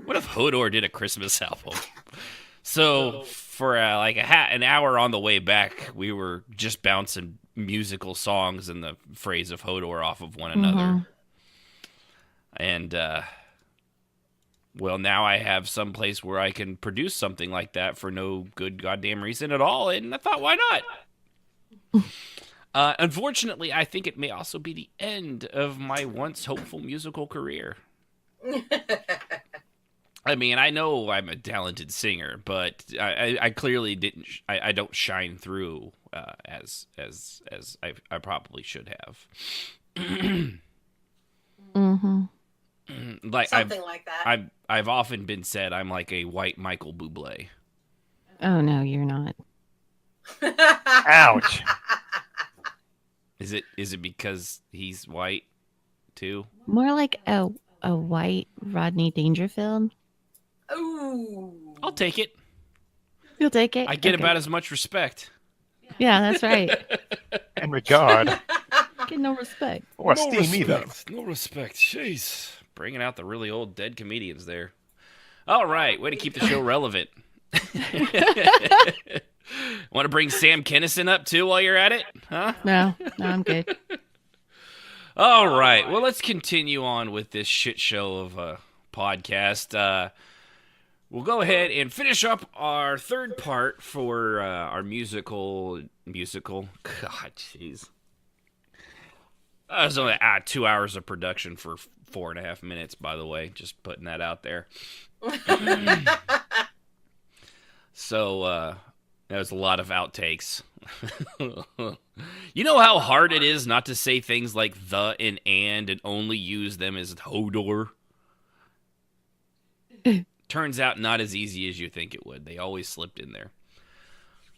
what if Hodor did a Christmas album? So for like an hour on the way back, we were just bouncing musical songs and the phrase of Hodor off of one another. And well, now I have some place where I can produce something like that for no good goddamn reason at all, and I thought, why not? Unfortunately, I think it may also be the end of my once hopeful musical career. I mean, I know I'm a talented singer, but I clearly didn't. I don't shine through as I probably should have. Like something like that. I've often been said I'm like a white Michael Bublé. Oh no, you're not. Ouch. Is it because he's white too? More like a white Rodney Dangerfield. Ooh. I'll take it. You'll take it? I get Okay. about as much respect. Yeah, that's right. And regard. Get no respect. Or esteem either. No respect. Jeez. Bringing out the really old dead comedians there. All right. Way to keep the show relevant. Want to bring Sam Kinison up too while you're at it? Huh? No, I'm good. All right. Well, let's continue on with this shit show of a podcast. We'll go ahead and finish up our third part for our musical. God, jeez. That was only 2 hours of production for 4.5 minutes, by the way. Just putting that out there. So, that was a lot of outtakes. You know how hard it is not to say things like the and only use them as Hodor? Turns out not as easy as you think it would. They always slipped in there.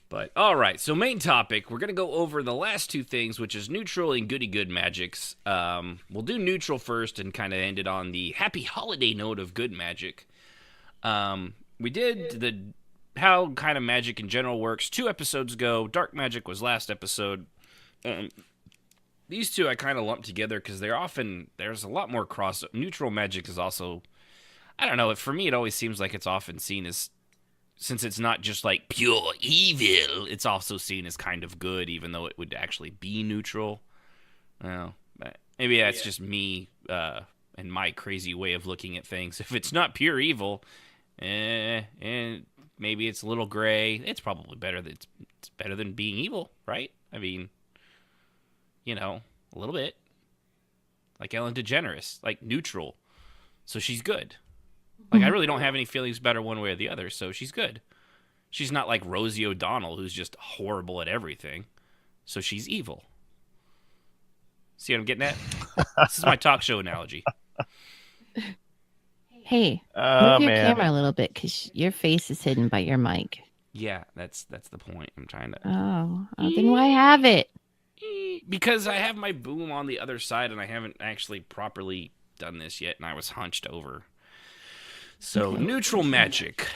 But, all right, so main topic. We're going to go over the last two things, which is neutral and goody-good magics. We'll do neutral first and kind of end it on the happy holiday note of good magic. We did how kind of magic in general works 2 episodes ago. Dark magic was last episode. These two I kind of lumped together because there's a lot more cross. Neutral magic is also, I don't know, for me it always seems like it's often seen as, since it's not just like pure evil, it's also seen as kind of good, even though it would actually be neutral. Well, maybe that's just me and my crazy way of looking at things. If it's not pure evil, and maybe it's a little gray. It's probably better. It's better than being evil, right? I mean, you know, a little bit. Like Ellen DeGeneres, like neutral, so she's good. Like, I really don't have any feelings about her one way or the other, so she's good. She's not like Rosie O'Donnell, who's just horrible at everything, so she's evil. See what I'm getting at? This is my talk show analogy. Hey, move your camera a little bit because your face is hidden by your mic. Yeah, that's the point. I'm trying to... Oh, then why have it? Because I have my boom on the other side, and I haven't actually properly done this yet, and I was hunched over. So, okay. Neutral magic.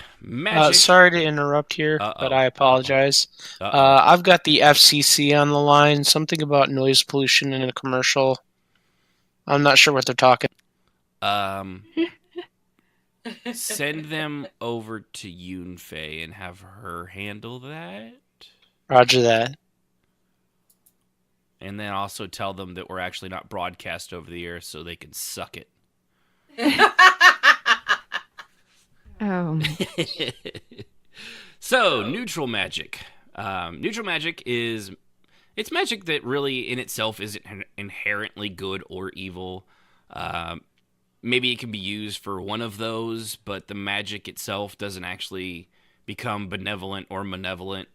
Sorry to interrupt here, but I apologize. I've got the FCC on the line. Something about noise pollution in a commercial. I'm not sure what they're talking. Send them over to Yunfei and have her handle that. Roger that. And then also tell them that we're actually not broadcast over the air so they can suck it. Oh. So, neutral magic. Neutral magic is... It's magic that really in itself isn't inherently good or evil. Maybe it can be used for one of those, but the magic itself doesn't actually become benevolent or malevolent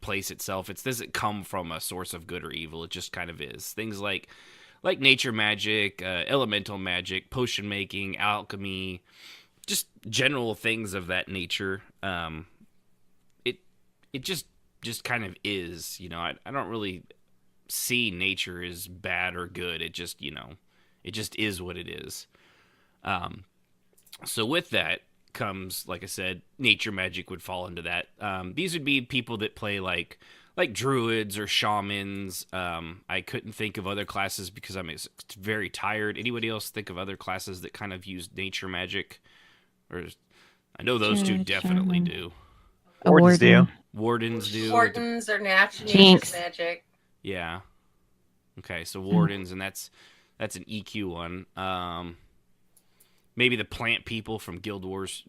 place itself. It doesn't come from a source of good or evil. It just kind of is. Things like nature magic, elemental magic, potion making, alchemy, just general things of that nature. It just kind of is. You know, I don't really see nature as bad or good. It just, you know, it just is what it is. So with that comes, like I said, nature magic would fall into that. These would be people that play like like druids or shamans. I couldn't think of other classes because I'm very tired. Anybody else think of other classes that kind of use nature magic? Or I know those two definitely do. Wardens do. Wardens do. Wardens are nature's magic. Yeah. Okay, so wardens, and that's an EQ one. Maybe the plant people from Guild Wars,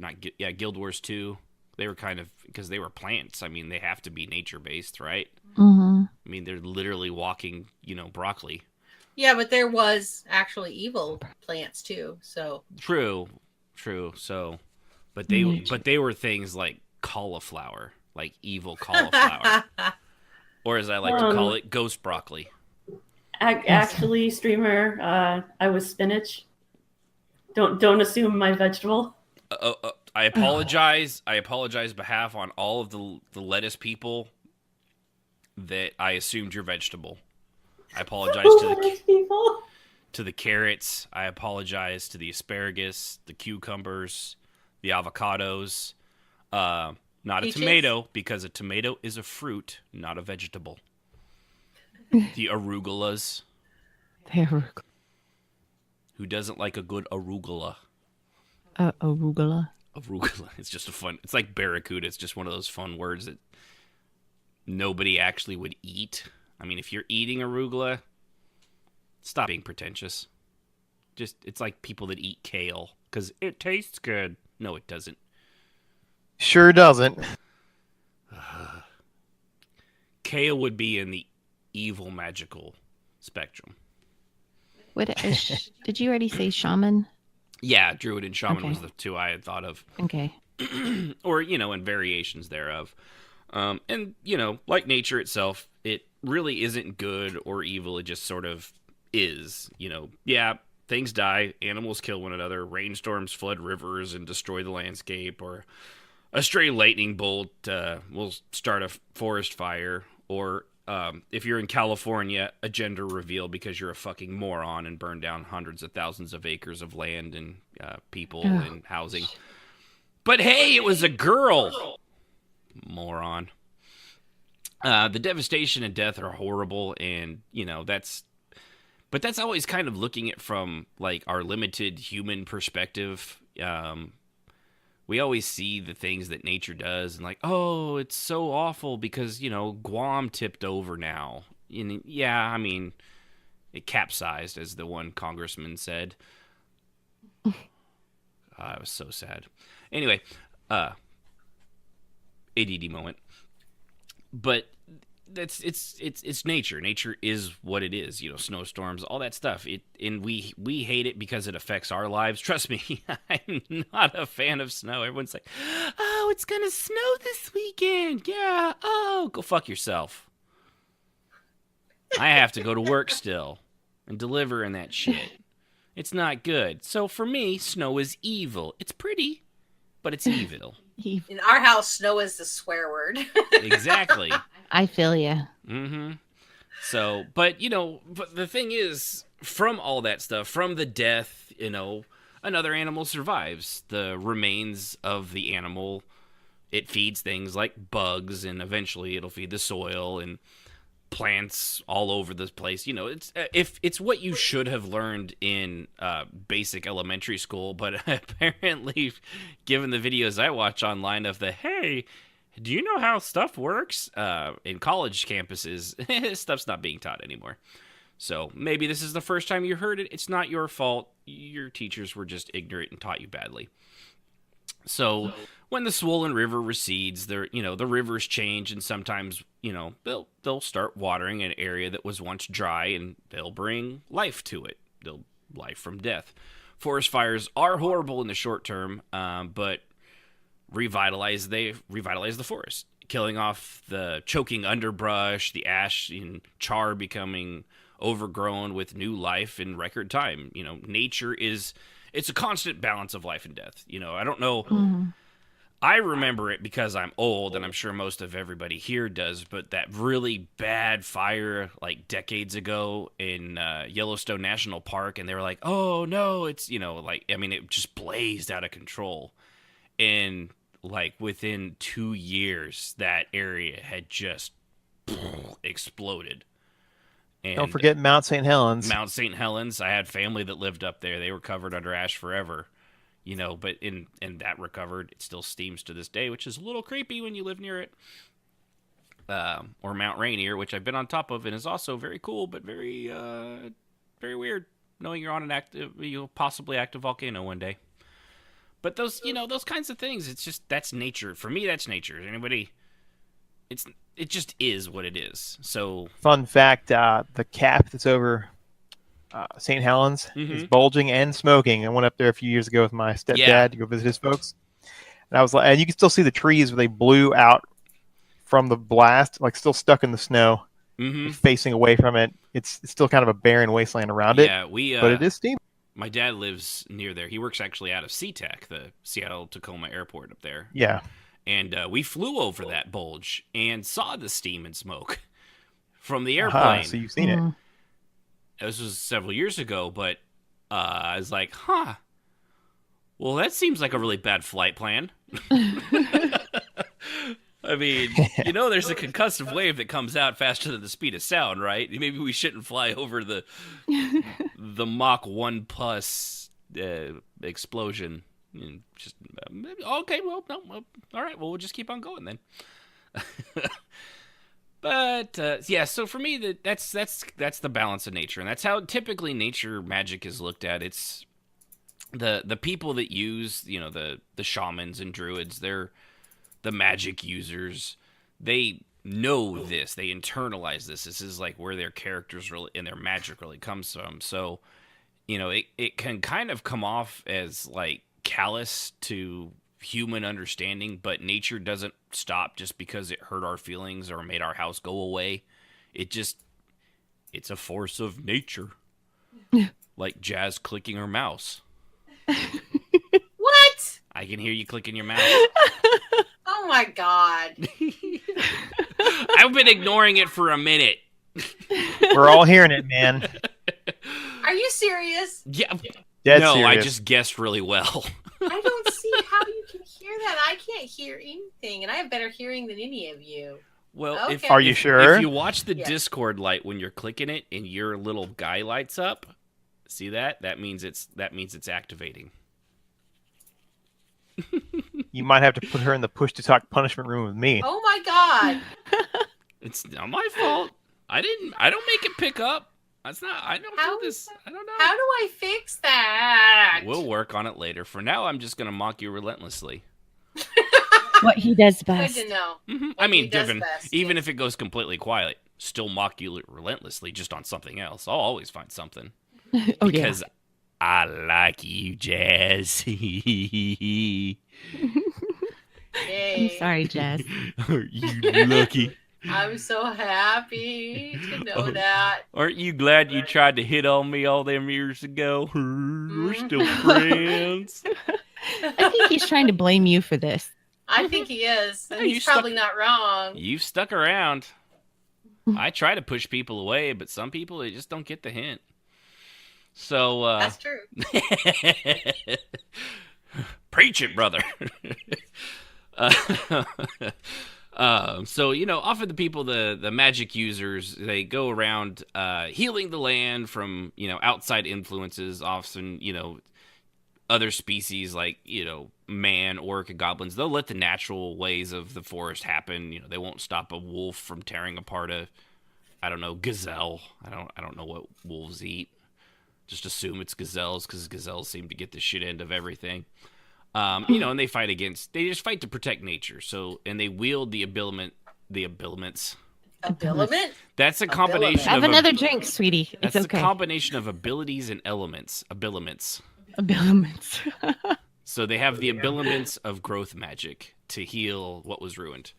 Guild Wars 2. They were kind of, because they were plants. I mean, they have to be nature-based, right? Mm-hmm. I mean, they're literally walking, broccoli. Yeah, but there was actually evil plants too. So True. So, but they were things like cauliflower, like evil cauliflower, or as I like to call it, ghost broccoli. Actually, streamer, I was spinach. Don't assume my vegetable. I apologize. I apologize behalf on all of the lettuce people that I assumed your vegetable. I apologize to the carrots. I apologize to the asparagus, the cucumbers, the avocados. Not Peaches? A tomato, because a tomato is a fruit, not a vegetable. The arugulas. Who doesn't like a good arugula? Arugula. Arugula. It's just it's like barracuda. It's just one of those fun words that nobody actually would eat. I mean, if you're eating arugula, stop being pretentious. It's like people that eat kale because it tastes good. No, it doesn't. Sure doesn't. Kale would be in the evil magical spectrum. Did you already say shaman? Yeah, druid and shaman was the two I had thought of. Okay. Or, and variations thereof. And, like nature itself, it really isn't good or evil. It just sort of is. Yeah, things die, animals kill one another, rainstorms flood rivers and destroy the landscape, or a stray lightning bolt will start a forest fire, or if you're in California, a gender reveal because you're a fucking moron and burn down hundreds of thousands of acres of land and people and housing. But hey, it was a girl! Moron. The devastation and death are horrible, and, But that's always kind of looking at from, like, our limited human perspective. We always see the things that nature does and like, oh, it's so awful because, Guam tipped over now. And yeah, I mean, it capsized, as the one congressman said. It was so sad. Anyway, ADD moment. But it's nature. Nature is what it is. Snowstorms, all that stuff. And we hate it because it affects our lives. Trust me, I'm not a fan of snow. Everyone's like, "Oh, it's gonna snow this weekend." Yeah. Oh, go fuck yourself. I have to go to work still and deliver and that shit. It's not good. So for me, snow is evil. It's pretty, but it's evil. In our house, snow is the swear word. Exactly. I feel you. Mm-hmm. So, but the thing is, from all that stuff, from the death, another animal survives. The remains of the animal, it feeds things like bugs, and eventually it'll feed the soil and plants all over this place. It's what you should have learned in basic elementary school, but apparently, given the videos I watch online of hey, do you know how stuff works? In college campuses, stuff's not being taught anymore. So maybe this is the first time you heard it. It's not your fault. Your teachers were just ignorant and taught you badly. So when the swollen river recedes, the rivers change, and sometimes, they'll start watering an area that was once dry, and they'll bring life to it. They'll life from death. Forest fires are horrible in the short term, but revitalize the forest, killing off the choking underbrush, the ash and char becoming overgrown with new life in record time. Nature it's a constant balance of life and death. I don't know. Mm-hmm. I remember it because I'm old, and I'm sure most of everybody here does, but that really bad fire like decades ago in Yellowstone National Park, and they were like, oh no, it's, it just blazed out of control. And like within 2 years, that area had just exploded. And don't forget Mount St. Helens. Mount St. Helens. I had family that lived up there. They were covered under ash forever. But in that recovered, it still steams to this day, which is a little creepy when you live near it. Or Mount Rainier, which I've been on top of, and is also very cool, but very, very weird, knowing you're on an possibly active volcano one day. But those kinds of things, it's just, that's nature. For me, that's nature. It just is what it is. So, fun fact: the cap that's over St. Helens is bulging and smoking. I went up there a few years ago with my stepdad to go visit his folks, and I was like, and you can still see the trees where they blew out from the blast, like still stuck in the snow, facing away from it. It's still kind of a barren wasteland around it. Yeah, but it is steam. My dad lives near there. He works actually out of SeaTac, the Seattle-Tacoma Airport up there. Yeah. And we flew over that bulge and saw the steam and smoke from the airplane. So you've seen it. This was several years ago, but I was like, well, that seems like a really bad flight plan. I mean, there's a concussive wave that comes out faster than the speed of sound, right? Maybe we shouldn't fly over the Mach 1 plus explosion. Just okay, well, no, all right, well, we'll just keep on going then. But so for me, that's the balance of nature, and that's how typically nature magic is looked at. It's the people that use, the shamans and druids, they're the magic users. They know this, they internalize this. This is like where their characters really and their magic really comes from. So, it can kind of come off as like callous to human understanding, but nature doesn't stop just because it hurt our feelings or made our house go away. It's a force of nature. Like Jazz clicking her mouse. What? I can hear you clicking your mouse. Oh my god. I've been ignoring it for a minute. We're all hearing it, man. Are you serious? Yeah. Dead no, serious. I just guessed really well. I don't see how you can hear that. I can't hear anything, and I have better hearing than any of you. Well, okay. Are you sure? If you watch the Discord light when you're clicking it and your little guy lights up, see that? That means it's activating. You might have to put her in the push-to-talk punishment room with me. Oh my god. It's not my fault. I don't make it pick up. That's not. I don't do this. I don't know. How do I fix that? We'll work on it later. For now, I'm just gonna mock you relentlessly. What he does best. Good to know. I mean, even if it goes completely quiet, still mock you relentlessly just on something else. I'll always find something. Because I like you, Jazz. I'm sorry, Jazz. Are you lucky? I'm so happy to know that. Aren't you glad you tried to hit on me all them years ago? We're still friends. I think he's trying to blame you for this. I think he is. And he's probably not wrong. You've stuck around. I try to push people away, but some people, they just don't get the hint. So, that's true. Preach it, brother. So, off of the people, the magic users, they go around healing the land from, outside influences, often, other species like, man, orc, and goblins. They'll let the natural ways of the forest happen. They won't stop a wolf from tearing apart a, gazelle. I don't know what wolves eat. Just assume it's gazelles because gazelles seem to get the shit end of everything. And they just fight to protect nature. So, and they wield the abiliments. Abiliment? That's a combination Have another drink, sweetie. It's that's okay. a combination of abilities and elements. Abiliments. So they have the abiliments of growth magic to heal what was ruined.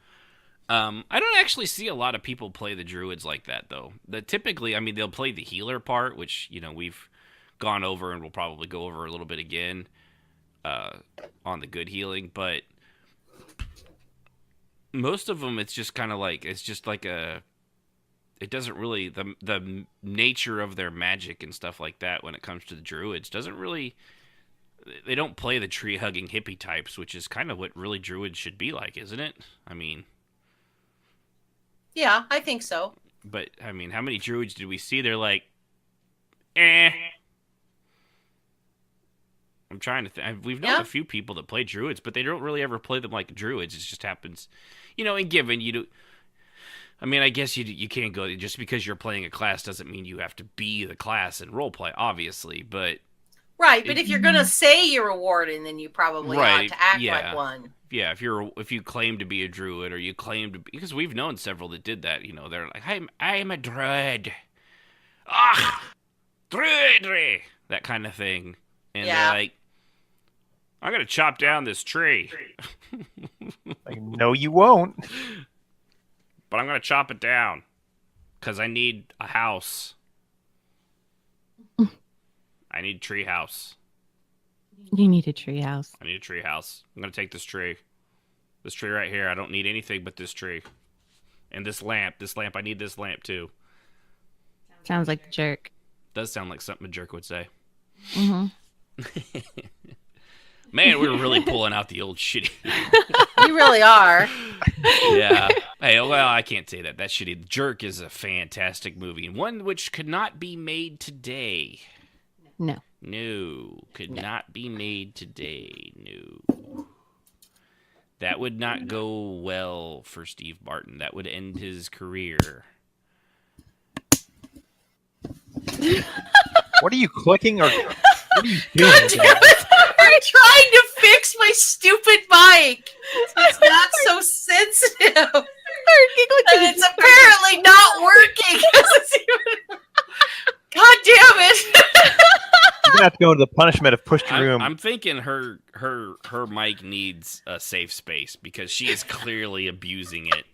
I don't actually see a lot of people play the druids like that, though. Typically, they'll play the healer part, which, we've gone over and we'll probably go over a little bit again on the good healing, but most of them, it's just kind of like, it doesn't really, the nature of their magic and stuff like that when it comes to the druids doesn't really, they don't play the tree-hugging hippie types, which is kind of what really druids should be like, isn't it? Yeah, I think so. But, I mean, how many druids did we see? They're like, eh. I'm trying to think. We've known a few people that play druids, but they don't really ever play them like druids. It just happens, and given you do. I mean, I guess you can't go just because you're playing a class doesn't mean you have to be the class and roleplay, obviously. But right, but if you're gonna say you're a warden, then you probably ought to act like one. Yeah, if you claim to be a druid or you claim to be, because we've known several that did that. They're like, I'm a druid. Druid, that kind of thing, and they're like, I'm gonna chop down this tree. Like, no, you won't. But I'm gonna chop it down because I need a house. I need a tree house. You need a tree house. I need a tree house. I'm gonna take this tree right here. I don't need anything but this tree, and this lamp. I need this lamp too. Sounds like a jerk. Does sound like something a jerk would say. Mm-hmm. Man, we're really pulling out the old shitty. You really are. Yeah. Hey, well, I can't say that. That's shitty. Jerk is a fantastic movie, and one which could not be made today. No. No, could not be made today. No. That would not go well for Steve Martin. That would end his career. What are you clicking or what are you doing? God damn it! I'm trying to fix my stupid mic. It's not so sensitive. And it's apparently not working. God damn it! You're gonna have to go into the punishment of push to room. I'm thinking her mic needs a safe space because she is clearly abusing it.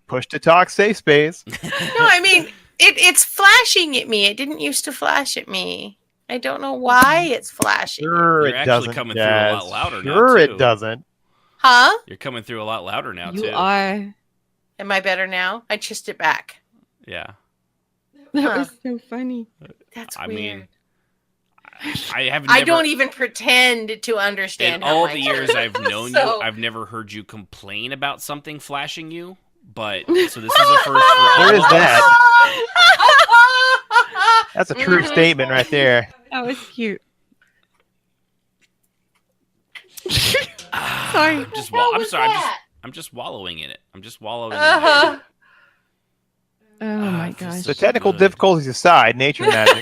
Push to talk, safe space. No, I mean it's flashing at me. It didn't used to flash at me. I don't know why it's flashing. Sure, You're it actually doesn't. coming through a lot louder now. Sure, too. it doesn't. Huh? You're coming through a lot louder now too. You are. Am I better now? I just it back. Yeah. That was so funny. That's I weird. mean, I have. I don't even pretend to understand. In all the mics years work. I've known So- you, I've never heard you complain about something flashing you. But so this is a first for all. There is of us. that. That's a true statement right there. That was cute. Sorry. I'm sorry. I'm just wallowing in it. I'm just wallowing in it. Oh my gosh. The technical difficulties aside, nature magic.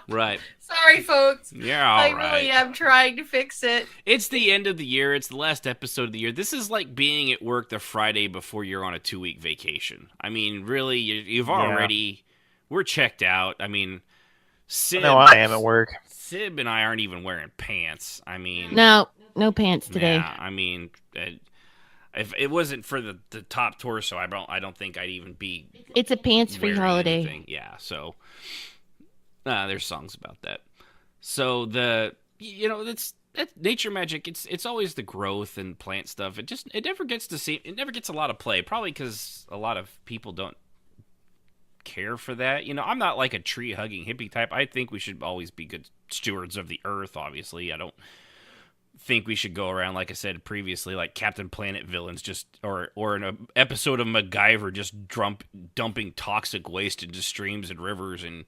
Right. Sorry, folks. Yeah, all I right. really am trying to fix it. It's the end of the year. It's the last episode of the year. This is like being at work the Friday before you're on a 2-week vacation. I mean, really, you've already... We're checked out. I mean, Sib... No, I am at work. Sib and I aren't even wearing pants. I mean... No pants today. Yeah, I mean... if it wasn't for the top torso, I don't think I'd even be... It's a pants-free wearing holiday. anything. Yeah, so... there's songs about that. So it's nature magic. It's always the growth and plant stuff. It never gets a lot of play. Probably because a lot of people don't care for that. I'm not like a tree hugging hippie type. I think we should always be good stewards of the earth. Obviously, I don't think we should go around, like I said previously, like Captain Planet villains, or in an episode of MacGyver, just dumping toxic waste into streams and rivers and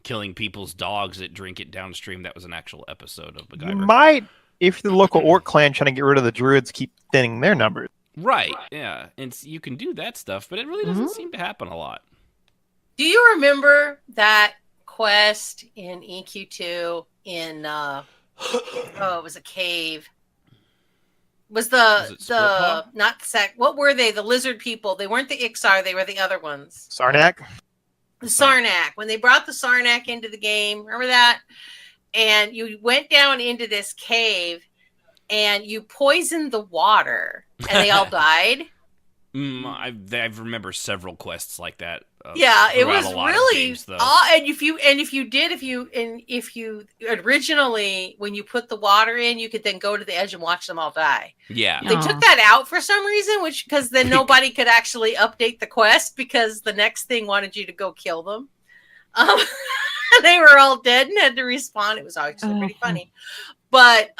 killing people's dogs that drink it downstream. That was an actual episode of MacGyver. You might, if the local orc clan trying to get rid of the druids, keep thinning their numbers. Right, yeah. And you can do that stuff, but it really doesn't seem to happen a lot. Do you remember that quest in EQ2 in it was a cave? Was what were they? The lizard people. They weren't the Ixar, they were the other ones. Sarnak? The Sarnak. When they brought the Sarnak into the game, remember that? And you went down into this cave and you poisoned the water and they all died. I remember several quests like that. Yeah, it was really games, and if you originally, when you put the water in, you could then go to the edge and watch them all die. Yeah, they took that out for some reason, because then nobody could actually update the quest because the next thing wanted you to go kill them. They were all dead and had to respawn. It was actually pretty funny. But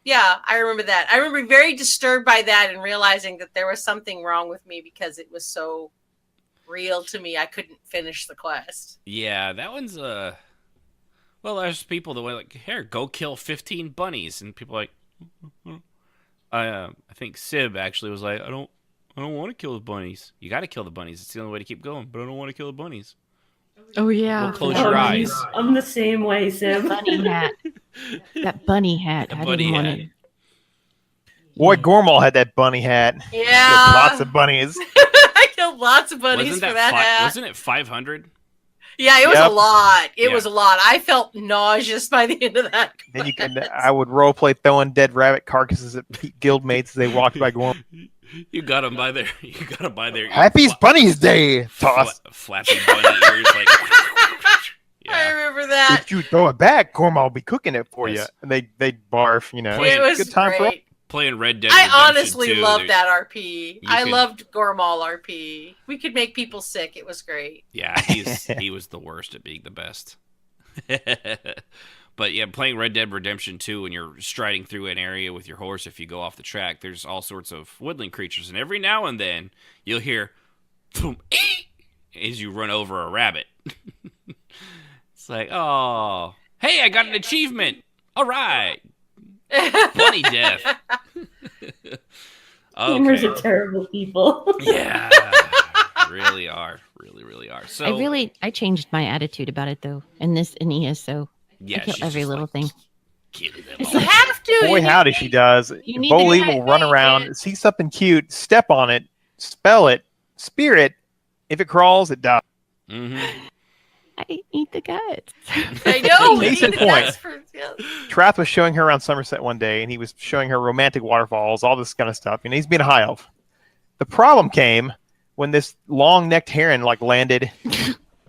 yeah, I remember that. I remember being very disturbed by that and realizing that there was something wrong with me because it was so real to me. I couldn't finish the quest. Yeah, that one's well, there's people that were like, "Here, go kill 15 bunnies," and people are like, I think Sib actually was like, "I don't want to kill the bunnies. You got to kill the bunnies. It's the only way to keep going. But I don't want to kill the bunnies." Oh yeah. Well, close your eyes. I'm the same way, Sim. Bunny hat. That bunny hat. I didn't want it. Boy, Gormal had that bunny hat. Yeah. Lots of bunnies. I killed lots of bunnies Wasn't for that hat. Wasn't it 500? Yeah, it was a lot. It was a lot. I felt nauseous by the end of that. Then you can. I would roleplay throwing dead rabbit carcasses at guildmates as they walked by Gormal. You got them by their. Happy Bunny's Day. Toss. Flappy bunny ears like. Yeah. I remember that. If you throw it back, Gormal will be cooking it for you, and they barf. You know, it was good time great. For playing Red Dead. I honestly loved that RP. I loved Gormal RP. We could make people sick. It was great. Yeah, he was the worst at being the best. But yeah, playing Red Dead Redemption 2 when you're striding through an area with your horse, if you go off the track, there's all sorts of woodland creatures, and every now and then you'll hear boom, as you run over a rabbit. It's like, oh, hey, I got an achievement. All right. Bunny death. Gamers are terrible people. Yeah. Really are. Really are. So I changed my attitude about it though. In ESO. Yeah, I kill every little thing. Kill them all. You have to. Boy, howdy, she does. Bully will run around, see something cute, step on it, spell it, spear it. If it crawls, it dies. Mm-hmm. I eat the guts. I know. Case in point. Trath was showing her around Somerset one day, and he was showing her romantic waterfalls, all this kind of stuff. And he's being a high elf. The problem came when this long-necked heron landed.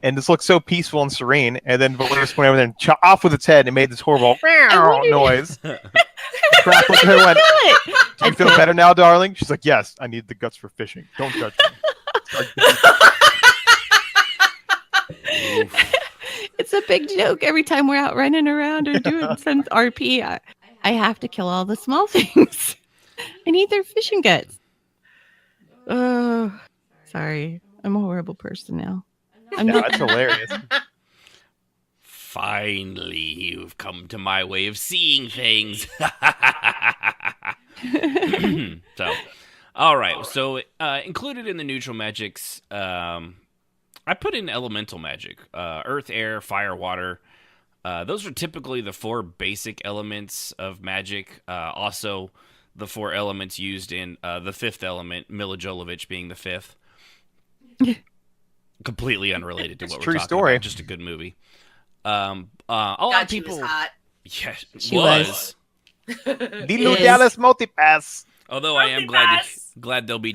And this looked so peaceful and serene, and then Valerius went over there and chopped off with its head and made this horrible noise. Trath looked at her and went, "Do you feel better now, darling?" She's like, "Yes, I need the guts for fishing. Don't judge me." It's a big joke every time we're out running around or doing some RP. I have to kill all the small things. I need their fishing guts. Oh, sorry. I'm a horrible person now. That's hilarious. Finally, you've come to my way of seeing things. So, all right. So, included in the neutral magics, I put in elemental magic: earth, air, fire, water. Those are typically the 4 basic elements of magic. Also, the 4 elements used in the 5th element, Mila Jovovich being the 5th. Completely unrelated to what we're talking about. Just a good movie. A lot of people. She was hot. Yeah, she was. Dino Dallas Multipass. Although I am glad they'll be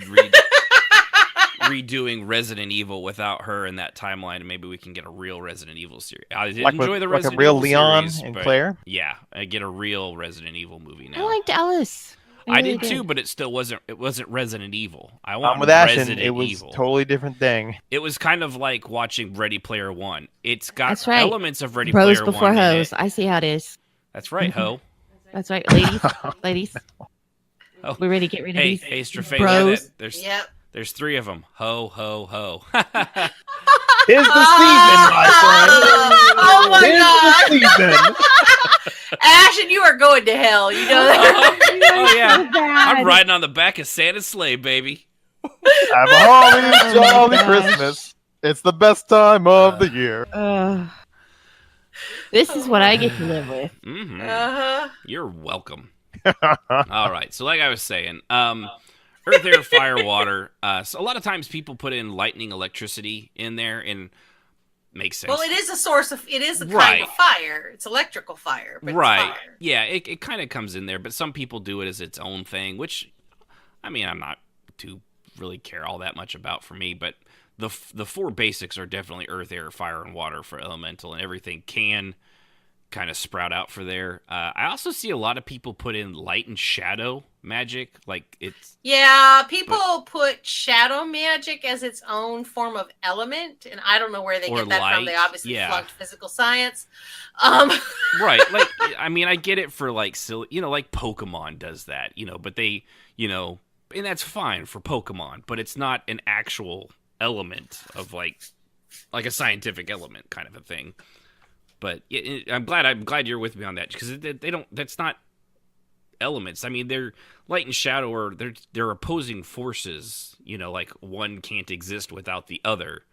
redoing Resident Evil without her in that timeline, and maybe we can get a real Resident Evil series. I did enjoy the Resident Evil series, a real Leon and Claire. Yeah, I get a real Resident Evil movie now. I liked Alice. I did too, but it still wasn't. It wasn't Resident Evil. I want with Ashen, Resident it was Evil. Totally different thing. It was kind of like watching Ready Player One. It's got That's right. elements of Ready Rose Player before One. hose. I see how it is. That's right, ho. That's right, ladies. Oh. We're ready to get rid of these. Hey, Strafay, bros. There's 3 of them. Ho, ho, ho. Tis the season, my friend. Oh my God. Tis the season. Ashen, you are going to hell. You know that? Oh yeah. I'm riding on the back of Santa's sleigh, baby. Have a holly jolly Christmas. It's the best time of the year. This is what I get to live with. Mm-hmm. You're welcome. All right. So like I was saying, earth, air, fire, water. So a lot of times people put in lightning, electricity in there, and makes sense. Well, it is a source of. It is a kind of fire. It's electrical fire. But right. It's fire. Yeah. It kind of comes in there, but some people do it as its own thing, which, I mean, I'm not too really care all that much about for me, but the 4 basics are definitely earth, air, fire, and water for elemental, and everything can kind of sprout out for there. I also see a lot of people put in light and shadow magic. Like it's people put shadow magic as its own form of element, and I don't know where they get that from. They obviously flunked physical science. Right. Like, I mean, I get it for like silly, like Pokemon does that, but they, and that's fine for Pokemon, but it's not an actual element of like a scientific element kind of a thing. But I'm glad you're with me on that, because that's not elements. I mean, they're light and shadow, or they're opposing forces, like one can't exist without the other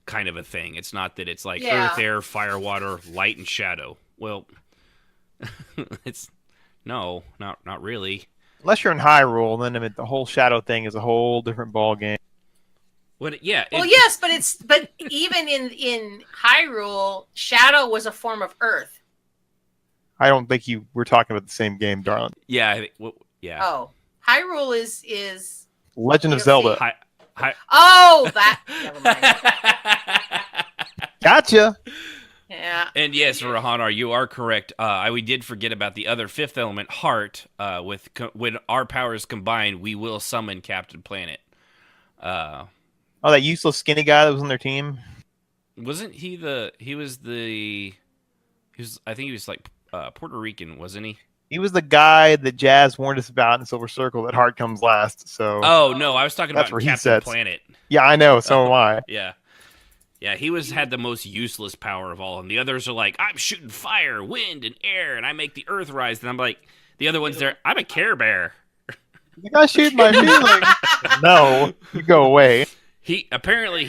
kind of a thing. It's not that it's like earth, air, fire, water, light and shadow. Well, it's not really. Unless you're in Hyrule, then the whole shadow thing is a whole different ball game. Yes, but even in Hyrule, shadow was a form of earth. I don't think we're talking about the same game, darling. Yeah, Oh, Hyrule is Legend of Zelda. Never mind. Gotcha. Yeah. And yes, Rahana, you are correct. We did forget about the other fifth element, heart. When our powers combine, we will summon Captain Planet. That useless skinny guy that was on their team. Wasn't he I think he was like Puerto Rican, wasn't he? He was the guy that Jazz warned us about in Silver Circle that heart comes last. So. Oh no, I was talking about Captain Planet. Yeah, I know. So am I. Yeah. Yeah, he had the most useless power of all, and the others are like, I'm shooting fire, wind, and air, and I make the earth rise. And I'm like, the other one's there, I'm a Care Bear. You guys shoot my feelings. No, you go away. He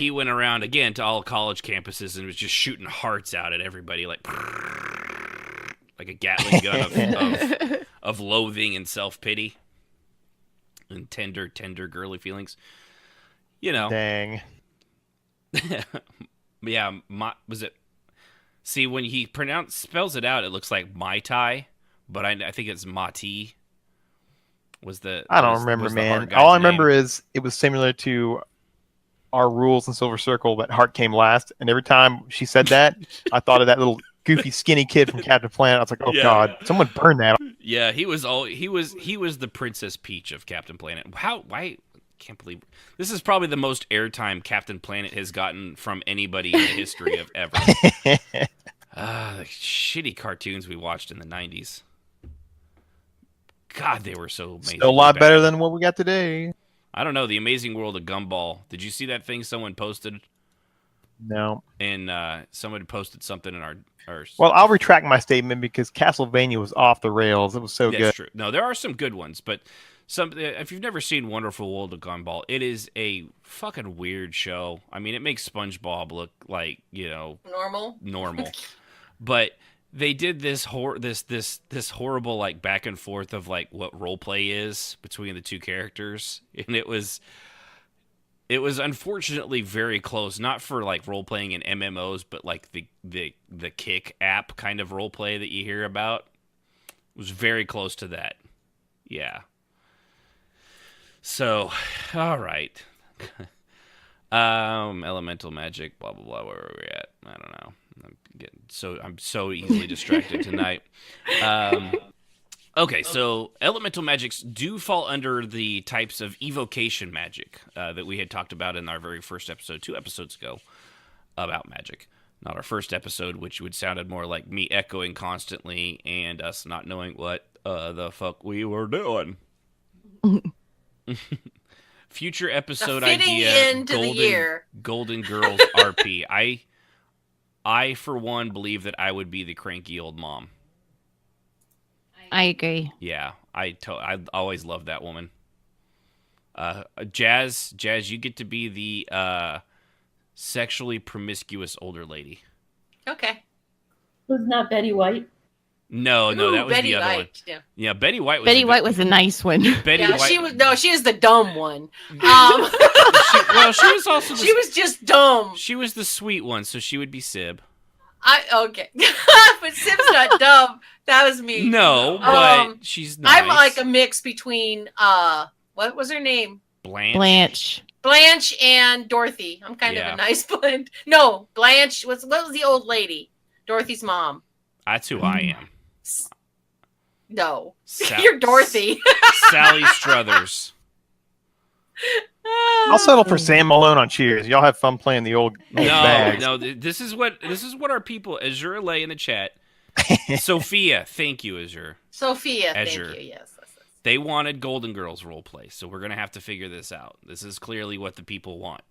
went around again to all college campuses and was just shooting hearts out at everybody, like a Gatling gun of loathing and self-pity and tender girly feelings. Dang. Yeah, was it? See, when he spells it out, it looks like Mai Tai, but I think it's Mati. I don't remember, man. All I remember is it was similar to our rules in Silver Circle, but heart came last, and every time she said that, I thought of that little goofy skinny kid from Captain Planet. I was like, oh god, someone burn that. Yeah, he was the Princess Peach of Captain Planet. Why? Can't believe this is probably the most airtime Captain Planet has gotten from anybody in the history of ever. The shitty cartoons we watched in the 90s. God, they were so amazing. Still a lot better than what we got today. I don't know. The Amazing World of Gumball. Did you see that thing someone posted? No. And someone posted something in our. Well, I'll retract my statement because Castlevania was off the rails. It was so good. That's true. No, there are some good ones, but. If you've never seen Wonderful World of Gumball, it is a fucking weird show. I mean, it makes SpongeBob look like, normal. But they did this horrible like back and forth of like what role play is between the two characters, and it was unfortunately very close. Not for like role playing in MMOs, but like the Kick app kind of role play that you hear about. It was very close to that. Yeah. So, all right. Elemental magic, blah blah blah. Where are we at? I don't know. I'm so easily distracted tonight. Okay, so elemental magics do fall under the types of evocation magic that we had talked about in our very first episode, 2 episodes ago, about magic. Not our first episode, which would sounded more like me echoing constantly and us not knowing what the fuck we were doing. Future episode idea: Golden Girls RP. I for one believe that I would be the cranky old mom. I agree. Yeah, I always loved that woman. Jazz, you get to be the sexually promiscuous older lady. Okay. Wasn't that Betty White? No, that was Betty the other White. one. Yeah, Betty White was. Betty White was a nice one. Betty White. She was the dumb one. She was also. She was just dumb. She was the sweet one, so she would be Sib. Okay, but Sib's not dumb. That was me. No, but she's nice. I'm like a mix between what was her name? Blanche and Dorothy. I'm kind of a nice blend. No, Blanche was what was the old lady? Dorothy's mom. That's who I am. No. You're Dorothy. Sally Struthers. I'll settle for Sam Malone on Cheers. Y'all have fun playing the old bags. No. This is what our people, Azure lay in the chat. Sophia, thank you, Azure. Sophia, thank you. Yes. They wanted Golden Girls roleplay, so we're gonna have to figure this out. This is clearly what the people want.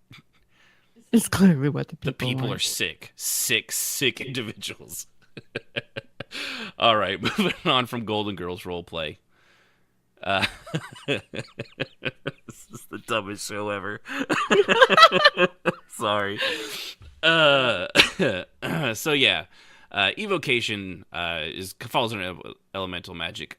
It's clearly what the people want. are sick individuals. All right, moving on from Golden Girls roleplay. This is the dumbest show ever. Sorry. So yeah, evocation falls under elemental magic.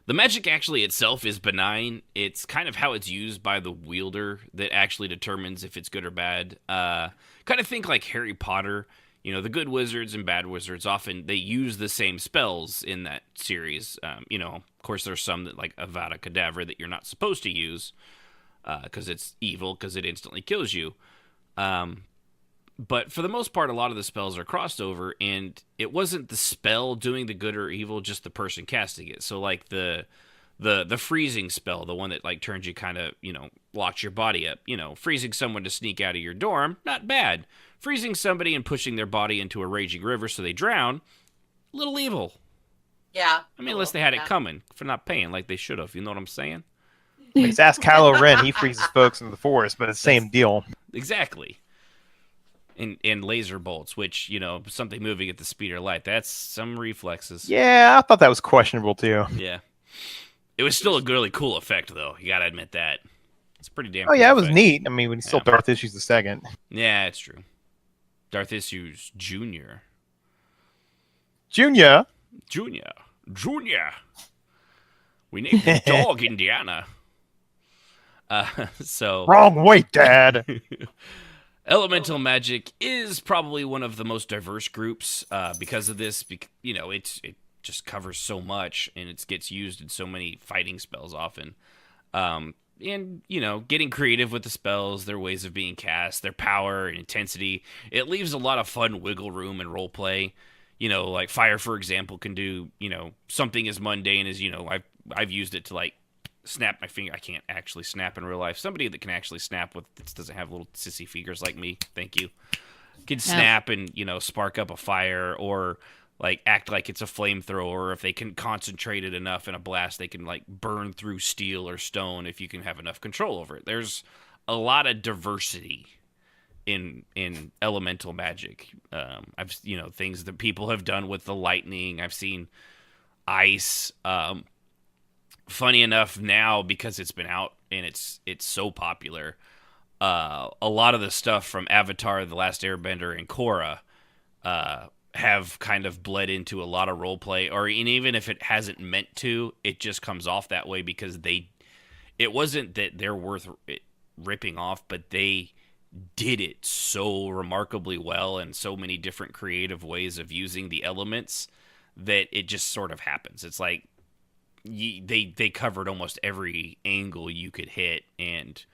The magic actually itself is benign. It's kind of how it's used by the wielder that actually determines if it's good or bad. Kind of think like Harry Potter. You know, the good wizards and bad wizards, often they use the same spells in that series. You know, of course, there's some that like Avada Kedavra that you're not supposed to use because it's evil, because it instantly kills you. But for the most part, a lot of the spells are crossed over, and it wasn't the spell doing the good or evil, just the person casting it. So like the freezing spell, the one that like turns you kind of, you know, locks your body up. You know, freezing someone to sneak out of your dorm, not bad. Freezing somebody and pushing their body into a raging river so they drown, a little evil. Yeah. I mean, unless they had it coming for not paying like they should have. You know what I'm saying? Just ask Kylo Ren. He freezes folks in the forest, but it's the same deal. Exactly. And laser bolts, which, you know, something moving at the speed of light, that's some reflexes. Yeah, I thought that was questionable too. Yeah. It was still a really cool effect, though. You gotta admit that. It's pretty damn cool. Oh, yeah, it was neat. I mean, we still Darth Issues the second. Yeah, it's true. Darth Issues Jr. Junior. We named the dog Indiana. So wrong way, Dad. Elemental magic is probably one of the most diverse groups because of this. You know, it just covers so much, and it gets used in so many fighting spells often. And, you know, getting creative with the spells, their ways of being cast, their power and intensity, it leaves a lot of fun wiggle room and role play. You know, like fire, for example, can do, you know, something as mundane as, you know, I've used it to, like, snap my finger. I can't actually snap in real life. Somebody that can actually snap with this doesn't have little sissy fingers like me. Thank you. Can snap and, you know, spark up a fire, or like act like it's a flamethrower. If they can concentrate it enough in a blast, they can like burn through steel or stone if you can have enough control over it. There's a lot of diversity in elemental magic. I've, you know, things that people have done with the lightning. I've seen ice. Funny enough, now because it's been out and it's so popular, a lot of the stuff from Avatar: The Last Airbender and Korra have kind of bled into a lot of role play, or even if it hasn't meant to, it just comes off that way because it wasn't that they're worth ripping off, but they did it so remarkably well and so many different creative ways of using the elements that it just sort of happens. It's like they covered almost every angle you could hit, and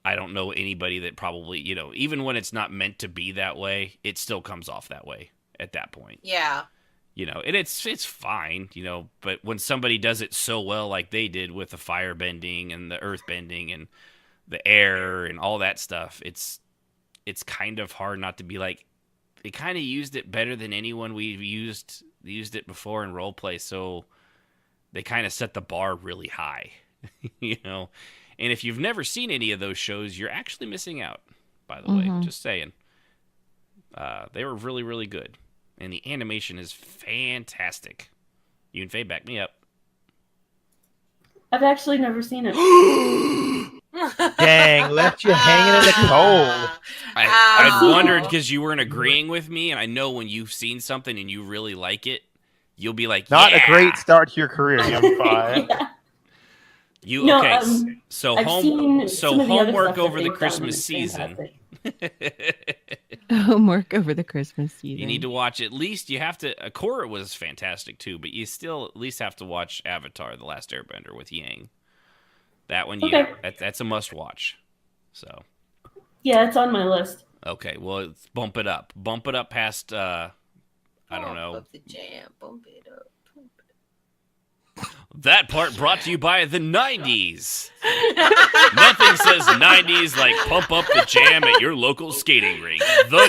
I don't know anybody that probably, you know, even when it's not meant to be that way, it still comes off that way at that point. Yeah. You know, and it's fine, you know, but when somebody does it so well like they did with the fire bending and the earth bending and the air and all that stuff, it's kind of hard not to be like, they kind of used it better than anyone we've used it before in roleplay, so they kind of set the bar really high, you know. And if you've never seen any of those shows, you're actually missing out, by the way. Just saying. They were really, really good. And the animation is fantastic. You and Faye, back me up. I've actually never seen it. Dang, left you hanging in the cold. I wondered because you weren't agreeing with me, and I know when you've seen something and you really like it, you'll be like, Not yeah! a great start to your career, young fire. So I've seen some of the other homework stuff that over the they've done, Christmas it's season. Homework over the Christmas season. You need to watch, at least you have to. Korra was fantastic too, but you still at least have to watch Avatar: The Last Airbender with Yang. That one, that's a must watch. So. Yeah, it's on my list. Okay, well, bump it up. Bump it up past I don't know. Up the jam, bump it up. That part brought to you by the 90s. Nothing says 90s like pump up the jam at your local skating rink. The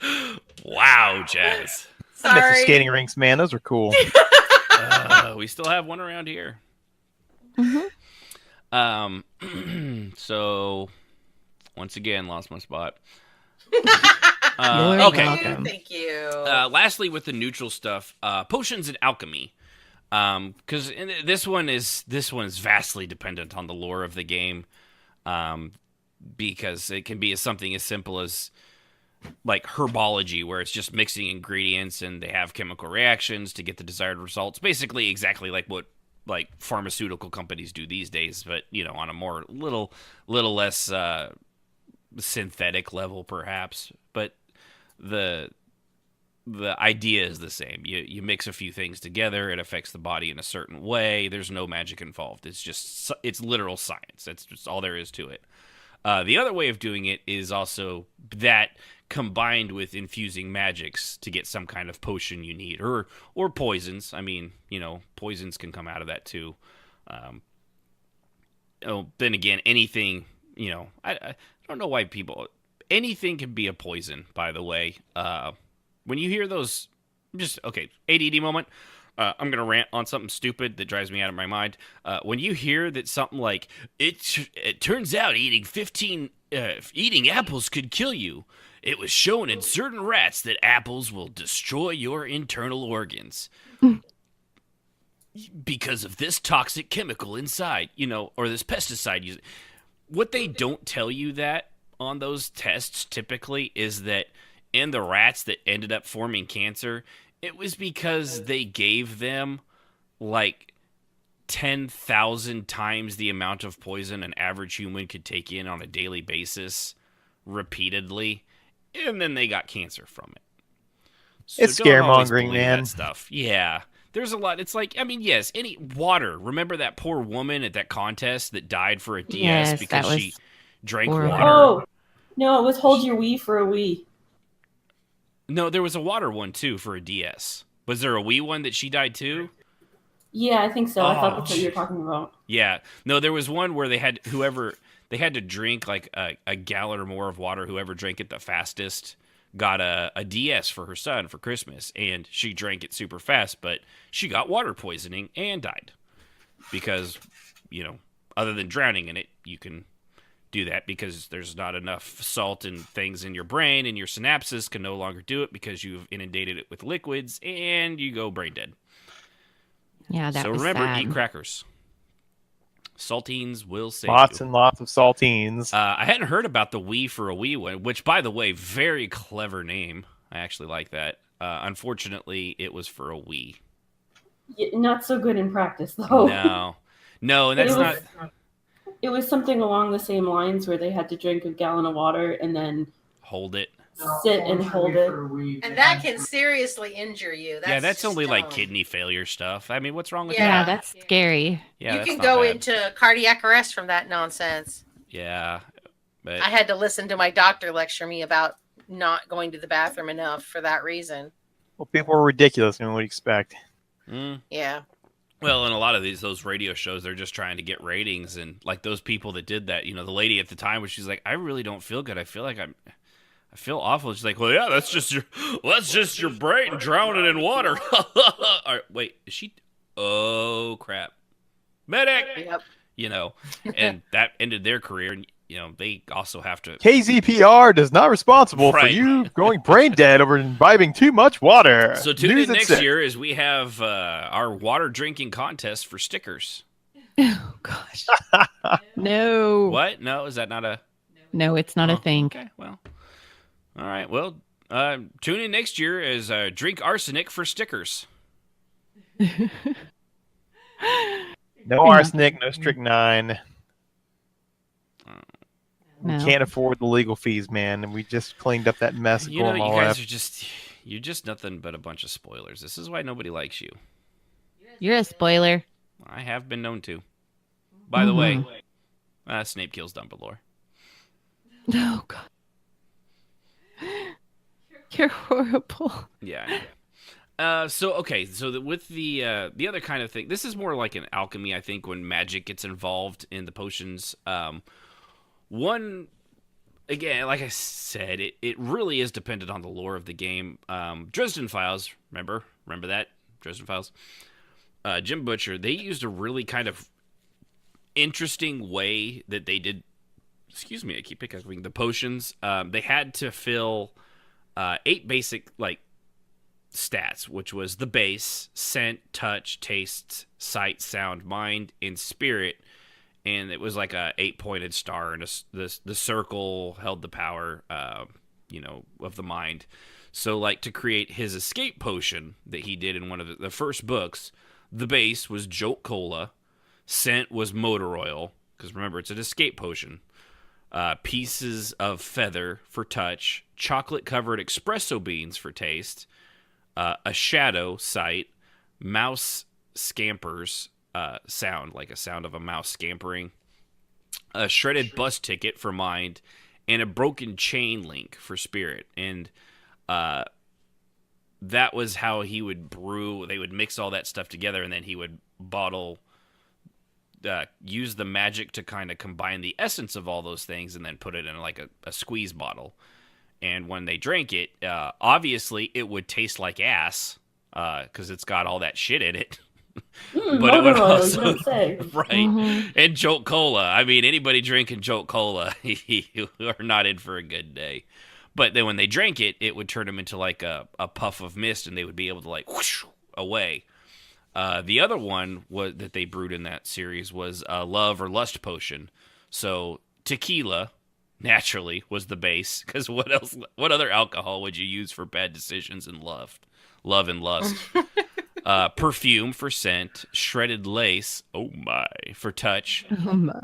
90s. Wow, Jazz. I miss the skating rinks, man. Those are cool. We still have one around here. So, once again, lost my spot. Okay. Welcome. Thank you. Lastly, with the neutral stuff, potions and alchemy, because this one is vastly dependent on the lore of the game, because it can be something as simple as like herbology, where it's just mixing ingredients and they have chemical reactions to get the desired results. Basically, exactly like what like pharmaceutical companies do these days, but on a more little less synthetic level, perhaps. But the idea is the same. You mix a few things together, it affects the body in a certain way. There's no magic involved. It's literal science. That's just all there is to it. The other way of doing it is also that combined with infusing magics to get some kind of potion you need, or poisons. I mean, poisons can come out of that too. Then again, anything, I don't know why anything can be a poison, by the way. When you hear those, ADD moment, I'm going to rant on something stupid that drives me out of my mind. When you hear that something like, it turns out eating apples could kill you. It was shown in certain rats that apples will destroy your internal organs. Because of this toxic chemical inside, or this pesticide. What they don't tell you that on those tests typically is that in the rats that ended up forming cancer, it was because they gave them like 10,000 times the amount of poison an average human could take in on a daily basis repeatedly, and then they got cancer from it. So it's scaremongering, man. That stuff. Yeah. There's a lot. It's like, yes, any water. Remember that poor woman at that contest that died for a DS because she drank water? Oh, no, it was hold your Wii for a Wii. No, there was a water one, too, for a DS. Was there a Wii one that she died, too? Yeah, I think so. I thought that's what you were talking about. Yeah. No, there was one where they had to drink like a gallon or more of water. Whoever drank it the fastest got a DS for her son for Christmas, and she drank it super fast, but she got water poisoning and died. Because, other than drowning in it, you can do that because there's not enough salt and things in your brain, and your synapses can no longer do it because you've inundated it with liquids, and you go brain dead. Yeah, that was remember, sad. eat crackers. Saltines will save Lots you. and lots of saltines. I hadn't heard about the Wii for a Wii one, which, by the way, very clever name. I actually like that. Unfortunately, it was for a Wii. Yeah, not so good in practice, though. No, and that's not... It was something along the same lines where they had to drink a gallon of water and then... Hold it. Sit and hold it. And that can seriously injure you. That's only like kidney failure stuff. I mean, what's wrong with that? Yeah, that's scary. Yeah, you that's can not go bad. into cardiac arrest from that nonsense. Yeah. But... I had to listen to my doctor lecture me about not going to the bathroom enough for that reason. Well, people are ridiculous, and what do you expect? Yeah. Well, in a lot of those radio shows, they're just trying to get ratings, and like those people that did that, the lady at the time, where she's like, I really don't feel good. I feel awful. She's like, well, yeah, that's just your brain drowning in water. Wait, is she? Oh crap, medic. Yep. And that ended their career. And they also have to. KZPR does not responsible for you going brain dead over imbibing too much water. So tune in next year as we have our water drinking contest for stickers. Oh gosh. No. What? No, is that not a? No, it's not a thing. Okay, well. All right, well, tune in next year as drink arsenic for stickers. No arsenic, no strychnine. No. We can't afford the legal fees, man, and we just cleaned up that mess. You guys you're just nothing but a bunch of spoilers. This is why nobody likes you. You're a spoiler. I have been known to. By the way, Snape kills Dumbledore. Oh God. You're horrible. Yeah. So with the other kind of thing, this is more like an alchemy, I think, when magic gets involved in the potions. One, again, like I said, it really is dependent on the lore of the game. Dresden Files, remember that? Dresden Files? Jim Butcher, they used a really kind of interesting way that they did, excuse me, I keep hiccuping, the potions. They had to fill 8 basic, like, stats, which was the base, scent, touch, taste, sight, sound, mind, and spirit. And it was like a 8-pointed star, and the circle held the power, of the mind. So, like, to create his escape potion that he did in one of the first books, the base was Jolt Cola, scent was motor oil, because remember, it's an escape potion. Pieces of feather for touch, chocolate-covered espresso beans for taste, a shadow, sight, mouse scampers, sound, like a sound of a mouse scampering, a shredded bus ticket for mind, and a broken chain link for spirit. And that was how he would brew. They would mix all that stuff together, and then he would use the magic to kind of combine the essence of all those things and then put it in like a squeeze bottle. And when they drank it, obviously it would taste like ass because it's got all that shit in it. But it would also, right? Mm-hmm. And Jolt Cola. I mean, anybody drinking Jolt Cola, you are not in for a good day. But then when they drank it, it would turn them into like a puff of mist, and they would be able to like whoosh away. The other one that they brewed in that series was a love or lust potion. So tequila, naturally, was the base, because what other alcohol would you use for bad decisions and love and lust? Perfume for scent, shredded lace, oh my, for touch,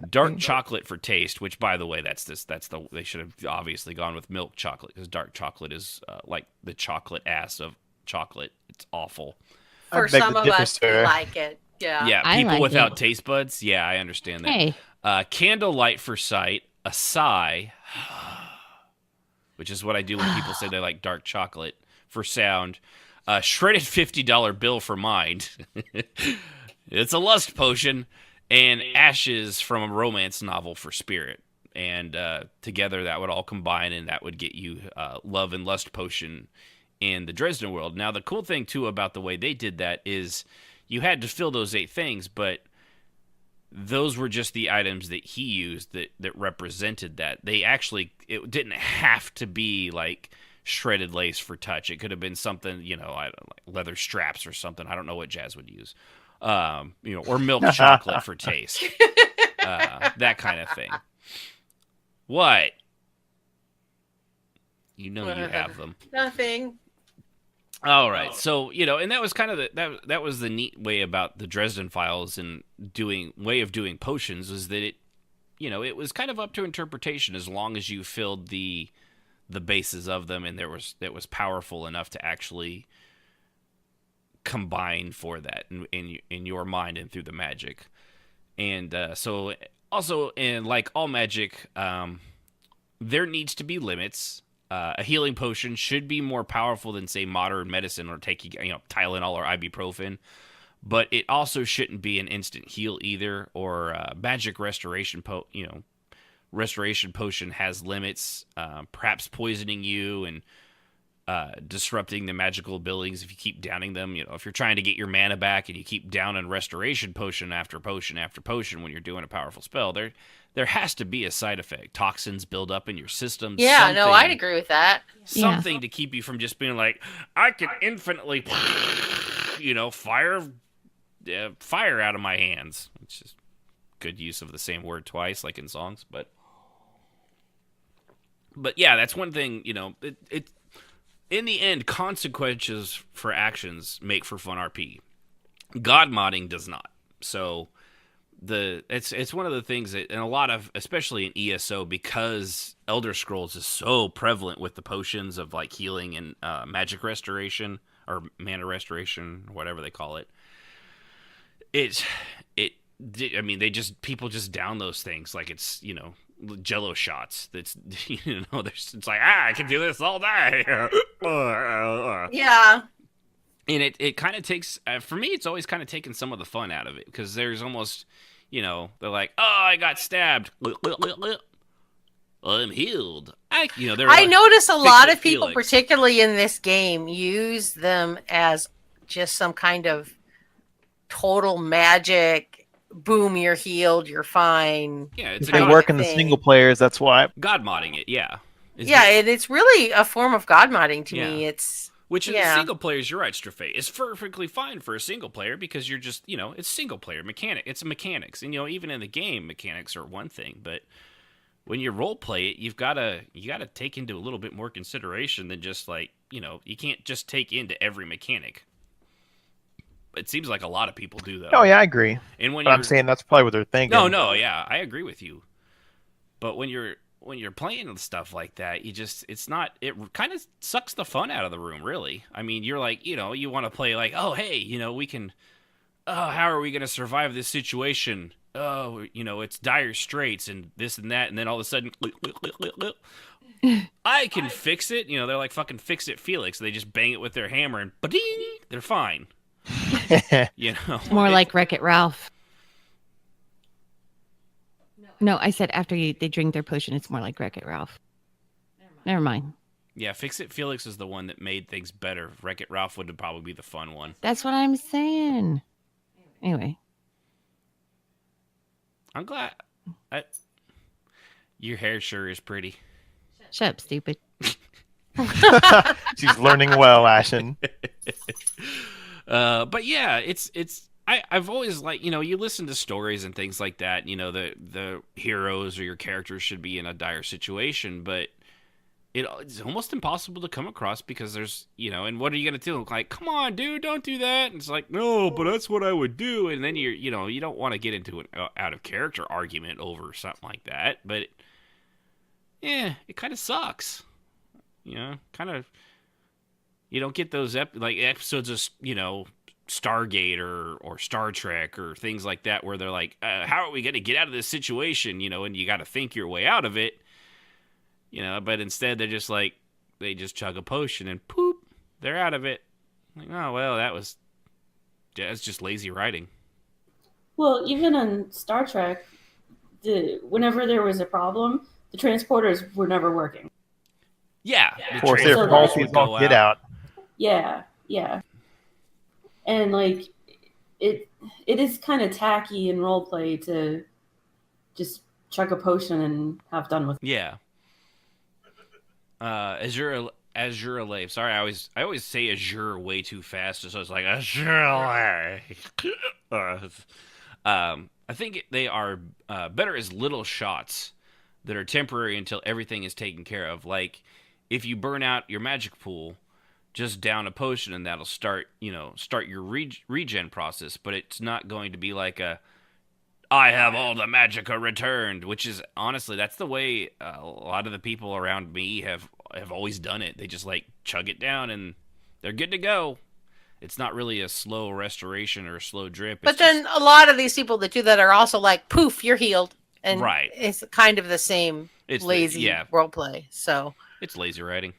dark chocolate for taste. Which, by the way, they should have obviously gone with milk chocolate, because dark chocolate is like the chocolate ass of chocolate. It's awful. For some of us, we like it. Yeah. Yeah, people without taste buds. Yeah, I understand that. Hey. Candlelight for sight, a sigh, which is what I do when people say they like dark chocolate, for sound. Shredded $50 bill for mind. It's a lust potion. And ashes from a romance novel for spirit. And together that would all combine, and that would get you love and lust potion in the Dresden world. Now, the cool thing, too, about the way they did that is you had to fill those 8 things, but those were just the items that he used that represented that. It didn't have to be like shredded lace for touch. It could have been something, like leather straps or something. I don't know what Jazz would use. Or milk chocolate for taste. That kind of thing. What? You have them. Nothing. All right, so and that was kind of that was the neat way about the Dresden Files and way of doing potions, was that it was kind of up to interpretation, as long as you filled the bases of them, and that was powerful enough to actually combine for that in your mind and through the magic. And so also, in like all magic, there needs to be limits. A healing potion should be more powerful than, say, modern medicine or taking Tylenol or ibuprofen, but it also shouldn't be an instant heal either. Or magic restoration restoration potion has limits, perhaps poisoning you and disrupting the magical abilities if you keep downing them. If you're trying to get your mana back and you keep downing restoration potion after potion after potion when you're doing a powerful spell, there has to be a side effect. Toxins build up in your system. Yeah, no, I'd agree with that. Something to keep you from just being like, I can infinitely, fire out of my hands. It's just good use of the same word twice, like in songs. But yeah, that's one thing. It in the end, consequences for actions make for fun RP. God modding does not. So it's one of the things that, and a lot of, especially in ESO, because Elder Scrolls is so prevalent with the potions of like healing and magic restoration or mana restoration, or whatever they call it. People just down those things like it's Jello shots. That's it's like I can do this all day. Yeah. And it kind of takes for me. It's always kind of taken some of the fun out of it because there's almost they're like, oh, I got stabbed. I'm healed. I notice a lot of people, particularly in this game, use them as just some kind of total magic. Boom, you're healed. You're fine. Yeah, it's they work in the single players. That's why God modding it. Yeah, and it's really a form of God modding to me. It's which in the single players, you're right, Straffe. It's perfectly fine for a single player because you're just it's single player mechanic. It's mechanics, and even in the game, mechanics are one thing, but when you role play it, you gotta take into a little bit more consideration than just like you can't just take into every mechanic. It seems like a lot of people do, though. Oh yeah, I agree. And when I'm saying that's probably what they're thinking. No, yeah, I agree with you. But when you're playing stuff like that, it kind of sucks the fun out of the room, really. I mean, you're like, you want to play like, oh hey, we can. Oh, how are we gonna survive this situation? Oh, it's dire straits and this and that, and then all of a sudden, I can fix it. They're like fucking fix it, Felix. They just bang it with their hammer and ba-ding, they're fine. It's more like Wreck-It Ralph. No, I said after they drink their potion, it's more like Wreck-It Ralph. Never mind. Yeah, Fix It Felix is the one that made things better. Wreck-It Ralph would probably be the fun one. That's what I'm saying. Anyway. I'm glad. Your hair sure is pretty. Shut up, stupid. She's learning well, Ashen. But yeah, I've always you listen to stories and things like that. The heroes or your characters should be in a dire situation, but it's almost impossible to come across because there's and what are you gonna do? Like, come on, dude, don't do that. And it's like, no, but that's what I would do. And then you don't want to get into an out of character argument over something like that. But it kind of sucks. Kind of. You don't get those episodes of Stargate or Star Trek or things like that where they're like, how are we going to get out of this situation? And you got to think your way out of it. But instead they're just like, they just chug a potion and poop, they're out of it. Like, oh, well, that's just lazy writing. Well, even on Star Trek, whenever there was a problem, the transporters were never working. Yeah. Of course, they're faulty as all get out. Yeah. And like, it is kind of tacky in roleplay to just chuck a potion and have done with it. Yeah. Azure Allay. Sorry, I always say Azure way too fast, so it's like Azure Allay. I think they are better as little shots that are temporary until everything is taken care of. Like, if you burn out your magic pool, just down a potion and that'll start your regen process, but it's not going to be like I have all the magicka returned, which is honestly, that's the way a lot of the people around me have always done it. They just like chug it down and they're good to go. It's not really a slow restoration or a slow drip. But then a lot of these people that do that are also like, poof, you're healed. And right. It's kind of the same lazy role play. So it's lazy writing.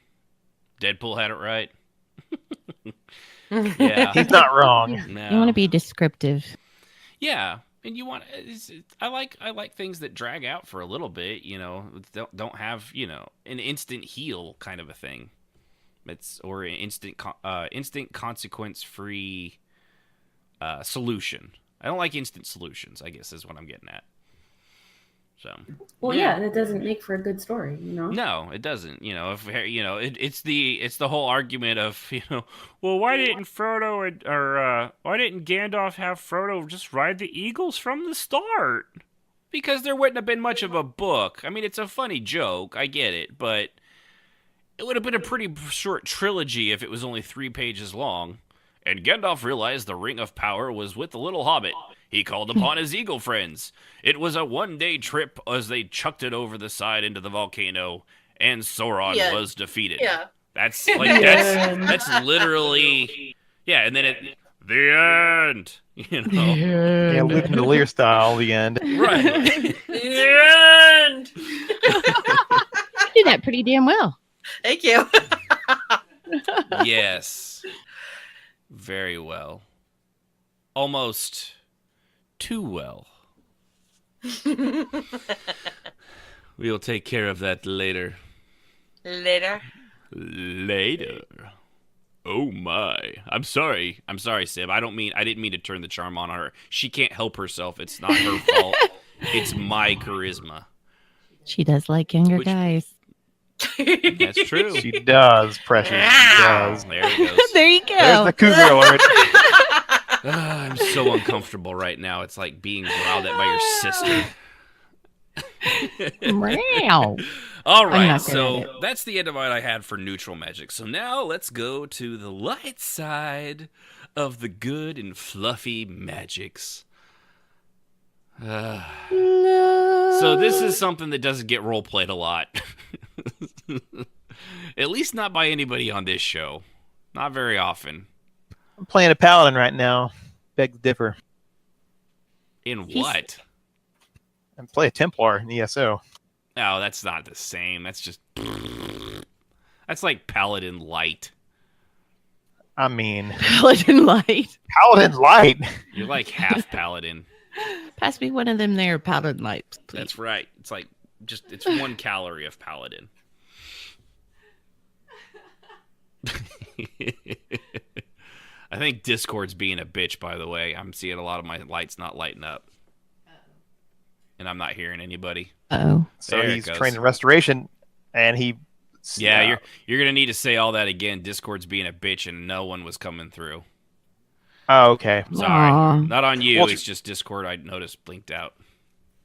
Deadpool had it right. Yeah, he's not wrong. No. You want to be descriptive. Yeah, and you want. I like things that drag out for a little bit. Don't have an instant heal kind of a thing. Or an instant consequence free solution. I don't like instant solutions, I guess is what I'm getting at. So well, yeah, and it doesn't make for a good story, No, it doesn't. It's the whole argument of well, why didn't Frodo or why didn't Gandalf have Frodo just ride the eagles from the start? Because there wouldn't have been much of a book. I mean, it's a funny joke, I get it, but it would have been a pretty short trilogy if it was only 3 pages long. And Gandalf realized the Ring of Power was with the little hobbit. He called upon his eagle friends. It was a one-day trip as they chucked it over the side into the volcano, and Sauron was defeated. Yeah. That's that's literally and then the end. Yeah, Luke and the Lear style, the end. Right. The end. that pretty damn well. Thank you. Yes. Very well. Almost too well. We'll take care of that later. Later. Oh my. I'm sorry, Sib. I didn't mean to turn the charm on her. She can't help herself. It's not her fault. It's my charisma. She does like younger guys. That's true. She does, Precious. She does. There it goes. There you go. There's the cougar alert. I'm so uncomfortable right now. It's like being growled at by your sister. Meow. All right, so that's the end of what I had for neutral magic. So now let's go to the light side of the good and fluffy magics. So this is something that doesn't get role played a lot. At least not by anybody on this show. Not very often. I'm playing a paladin right now. Beg to differ. In what? I play a Templar in ESO. No, that's not the same. That's just... That's like Paladin Light. I mean... Paladin Light. Paladin Light? You're like half Paladin. Pass me one of them there Paladin Lights, please. That's right. It's like, it's 1 calorie of Paladin. I think Discord's being a bitch, by the way. I'm seeing a lot of my lights not lighting up. And I'm not hearing anybody. Uh-oh. So he's trained in restoration, and he... Yeah, you're going to need to say all that again. Discord's being a bitch, and no one was coming through. Oh, okay. Sorry. Aww. Not on you. Well, it's just Discord, I noticed, blinked out.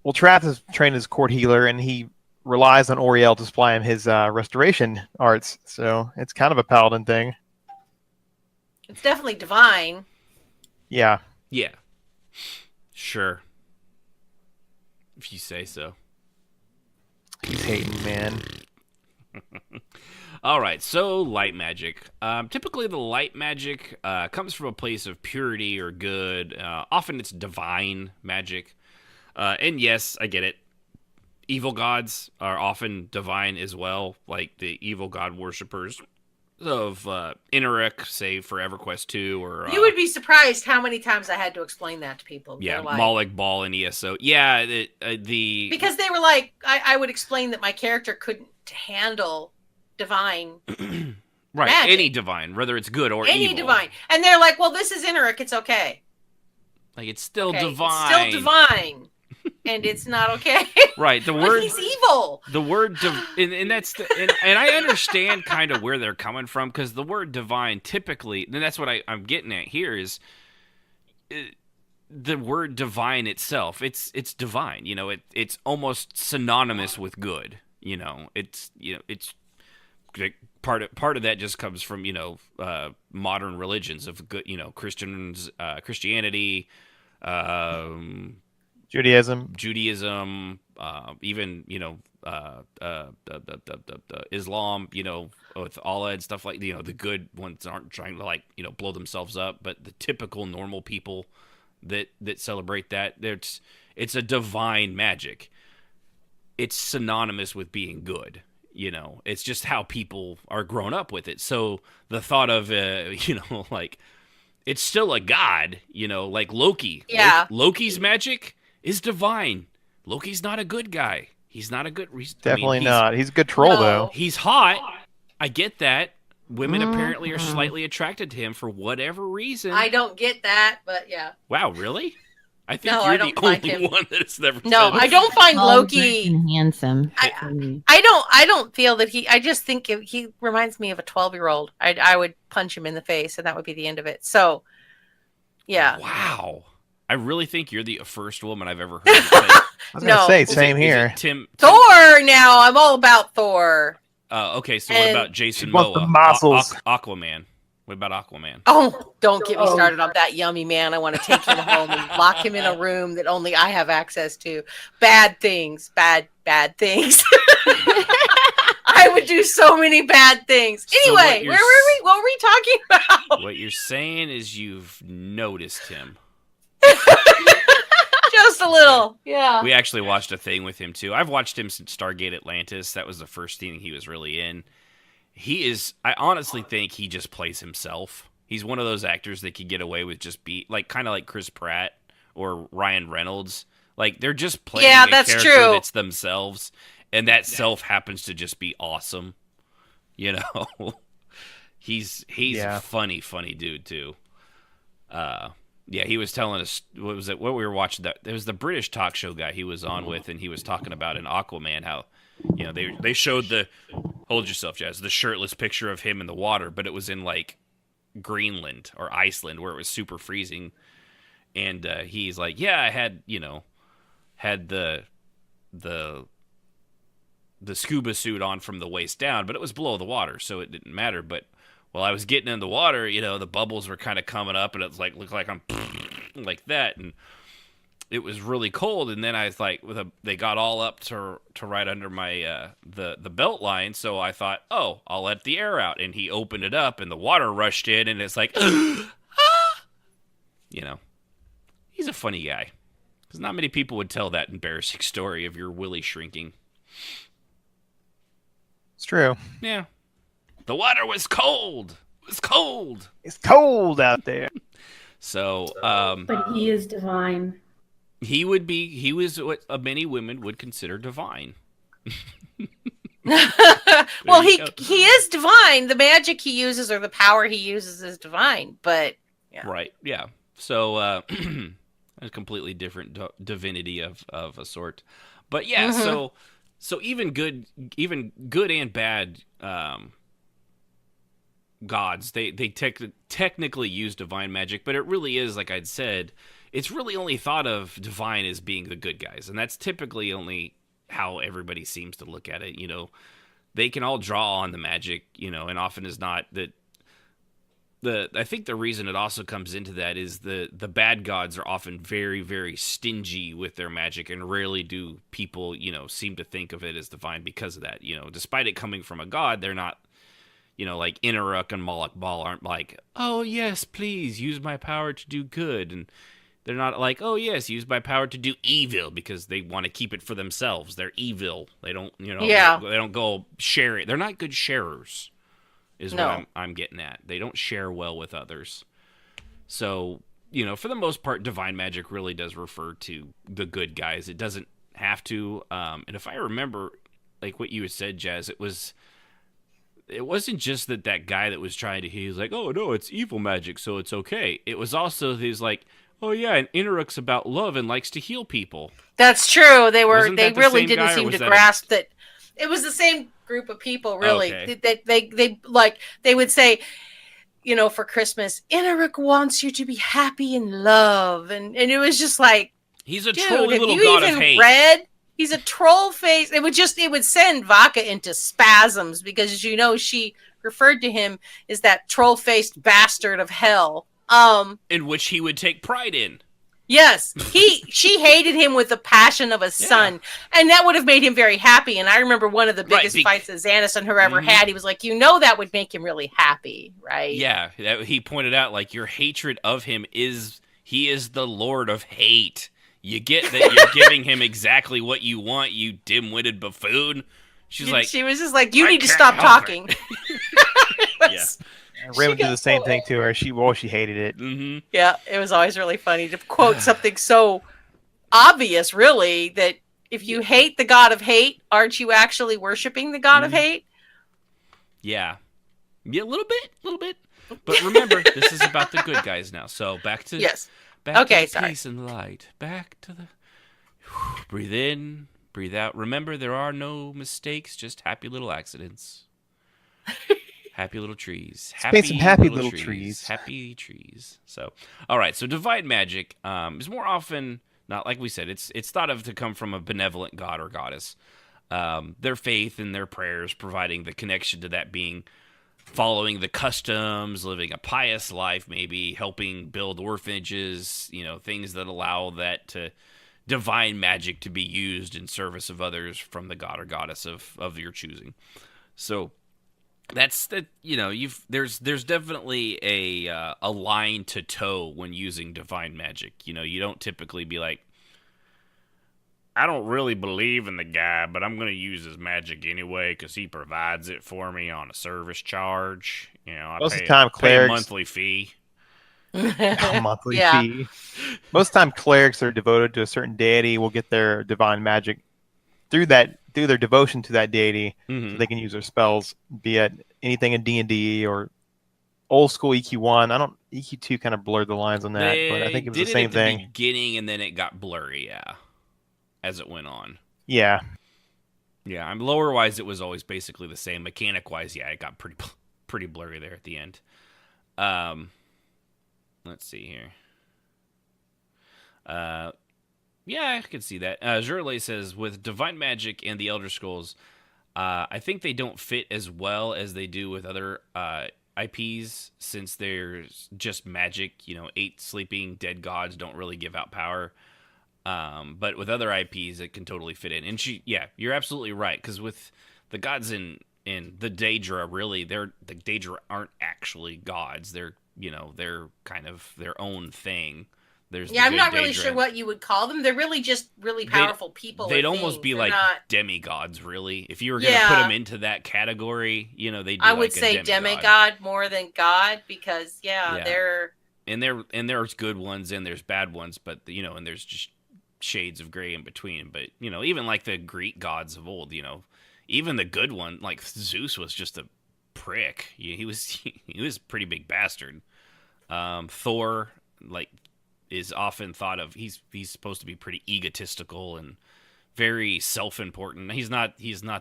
Well, Trath is trained as court healer, and he relies on Oriel to supply him his restoration arts. So it's kind of a paladin thing. It's definitely divine. Yeah. Yeah. Sure. If you say so. He's hating, man. All right, so light magic. Typically, the light magic comes from a place of purity or good. Often it's divine magic. And yes, I get it. Evil gods are often divine as well, like the evil god worshippers of Inarek, say, for EverQuest 2. Or, you would be surprised how many times I had to explain that to people. Yeah, like, Moloch Ball in ESO. Yeah, because they were like, I would explain that my character couldn't handle divine right, magic. any divine, whether it's good or any evil. divine. And they're like, well, this is Inarek, it's okay. Like, it's still okay, divine. It's still divine. And it's not okay. Right, the word... he's evil. The word... and that's... and I understand kind of where they're coming from, because the word divine typically... And that's what I'm getting at here is... the word divine itself, it's divine. You know, it's almost synonymous with good. You know, it's part of that just comes from, modern religions of good, Christianity, Judaism, even, Islam, with Allah and stuff like, the good ones aren't trying to blow themselves up, but the typical normal people that celebrate that, it's a divine magic. It's synonymous with being good. It's just how people are grown up with it. So the thought of, it's still a god, like Loki. Yeah. Loki's magic is divine. Loki's not a good guy. He's not a good... Definitely not. He's a good troll, though. He's hot. I get that. Women apparently are slightly attracted to him for whatever reason. I don't get that, but yeah. Wow, really? I think no, you're I don't the find only him. one that has never No, said I don't find Loki handsome. I don't feel that I just think he reminds me of a 12-year-old. I would punch him in the face and that would be the end of it. So, yeah. Wow. I really think you're the first woman I've ever heard say. I was going to say, same here. Thor now. I'm all about Thor. Okay, so what about Jason wants Momoa? the muscles. Aquaman. What about Aquaman? Oh, don't get me started on that yummy man. I want to take him home and lock him in a room that only I have access to. Bad things. Bad things. I would do so many bad things. Anyway, where were we? What were we talking about? What you're saying is you've noticed him. Just a little, yeah. We actually watched a thing with him too. I've watched him since Stargate Atlantis. That was the first thing he was really in. I honestly think he just plays himself. He's one of those actors that can get away with just kind of like Chris Pratt or Ryan Reynolds. Like, they're just playing a character that's themselves, and that self happens to just be awesome. You know? He's a funny dude too. Yeah, he was telling us, what we were watching, that it was the British talk show guy he was on with, and he was talking about in Aquaman how, you know, they showed hold yourself, Jazz, the shirtless picture of him in the water, but it was in like Greenland or Iceland where it was super freezing, and he's like, yeah, I had the scuba suit on from the waist down, but it was below the water, so it didn't matter. But while I was getting in the water, you know, the bubbles were kind of coming up, and it was like, looked like I'm like that, and it was really cold. And then I was like, they got all up to right under my the belt line, so I thought, oh, I'll let the air out. And he opened it up, and the water rushed in, and it's like, you know, he's a funny guy. Because not many people would tell that embarrassing story of your willy shrinking. It's true. Yeah. The water was cold. It was cold. It's cold out there. So, but he is divine. He was what many women would consider divine. Well, he is divine. The magic he uses or the power he uses is divine, but yeah. Right. Yeah. So, a completely different divinity of a sort. But yeah, so even good and bad gods, they technically use divine magic, but it really is, like I'd said, it's really only thought of divine as being the good guys, and that's typically only how everybody seems to look at it. You know, they can all draw on the magic, you know, and often is not that. I think the reason it also comes into that is the bad gods are often very, very stingy with their magic, and rarely do people, you know, seem to think of it as divine because of that. You know, despite it coming from a god, they're not, you know, like Inaruk and Moloch Baal aren't like, oh yes, please use my power to do good, and they're not like, oh yes, use my power to do evil, because they want to keep it for themselves. They're evil. They don't, you know, they don't go share it. They're not good sharers. Is what I'm getting at. They don't share well with others. So, you know, for the most part, divine magic really does refer to the good guys. It doesn't have to. And if I remember, like what you had said, Jazz, it wasn't just that guy that was trying to, he's like, oh no, it's evil magic, so it's okay. It was also, he's like, oh yeah, and Inaruk's about love and likes to heal people. That's true. They really didn't seem to grasp that. It was the same group of people, really. Okay. They would say, you know, for Christmas, Inaruk wants you to be happy in love, and it was just like, he's a trolly little god of hate. He's a troll face. It would send Vaka into spasms, because, you know, she referred to him as that troll faced bastard of hell. In which he would take pride in. Yes, she hated him with the passion of a son, and that would have made him very happy. And I remember one of the biggest fights that Xanis and her ever had. He was like, you know, that would make him really happy, right? Yeah, he pointed out, like, your hatred of him he is the Lord of Hate. You get that you're giving him exactly what you want, you dim-witted buffoon. She was just like, you need to stop talking. Yeah. Raymond did the same thing to her. She hated it. Mm-hmm. Yeah, it was always really funny to quote something so obvious, really, that if you hate the god of hate, aren't you actually worshiping the god of hate? Yeah. Yeah, a little bit. But remember, this is about the good guys now. So back to peace and light. Back to the breathe in, breathe out. Remember, there are no mistakes, just happy little accidents. Happy little trees. Happy little trees. Happy trees. So, all right. So, divine magic is more often, not like we said, it's thought of to come from a benevolent god or goddess. Their faith and their prayers providing the connection to that being, following the customs, living a pious life, maybe helping build orphanages, you know, things that allow that divine magic to be used in service of others from the god or goddess of your choosing. So, that's the, you know, there's definitely a line to toe when using divine magic. You know, you don't typically be like, I don't really believe in the guy, but I'm gonna use his magic anyway because he provides it for me on a service charge. You know, Most of the time, pay a clerics monthly fee. a monthly Yeah. fee. Most of the time, clerics are devoted to a certain deity. Will get their divine magic through their devotion to that deity, so they can use their spells. Be it anything in D&D or old school EQ1. I don't EQ2 kind of blurred the lines on that, but I think it was the same thing. At the beginning, and then it got blurry. Yeah, as it went on. Yeah. Yeah, I'm lower wise. It was always basically the same. Mechanic wise, yeah, it got pretty blurry there at the end. Let's see here. Yeah, I can see that. Zurle says, with Divine Magic and the Elder Scrolls, I think they don't fit as well as they do with other IPs, since there's just magic. 8 sleeping dead gods don't really give out power. But with other IPs, it can totally fit in. And you're absolutely right, because with the gods in the Daedra, really, the Daedra aren't actually gods. They're kind of their own thing. I'm not really sure what you would call them. They're really just really powerful people. They'd almost be like demigods, really. If you were going to put them into that category, they'd be I would say demigod more than god, because they're and there's good ones and there's bad ones, but and there's just shades of gray in between. But even like the Greek gods of old, even the good one, like Zeus, was just a prick. He was a pretty big bastard. Thor, is often thought of, he's supposed to be pretty egotistical and very self-important. He's not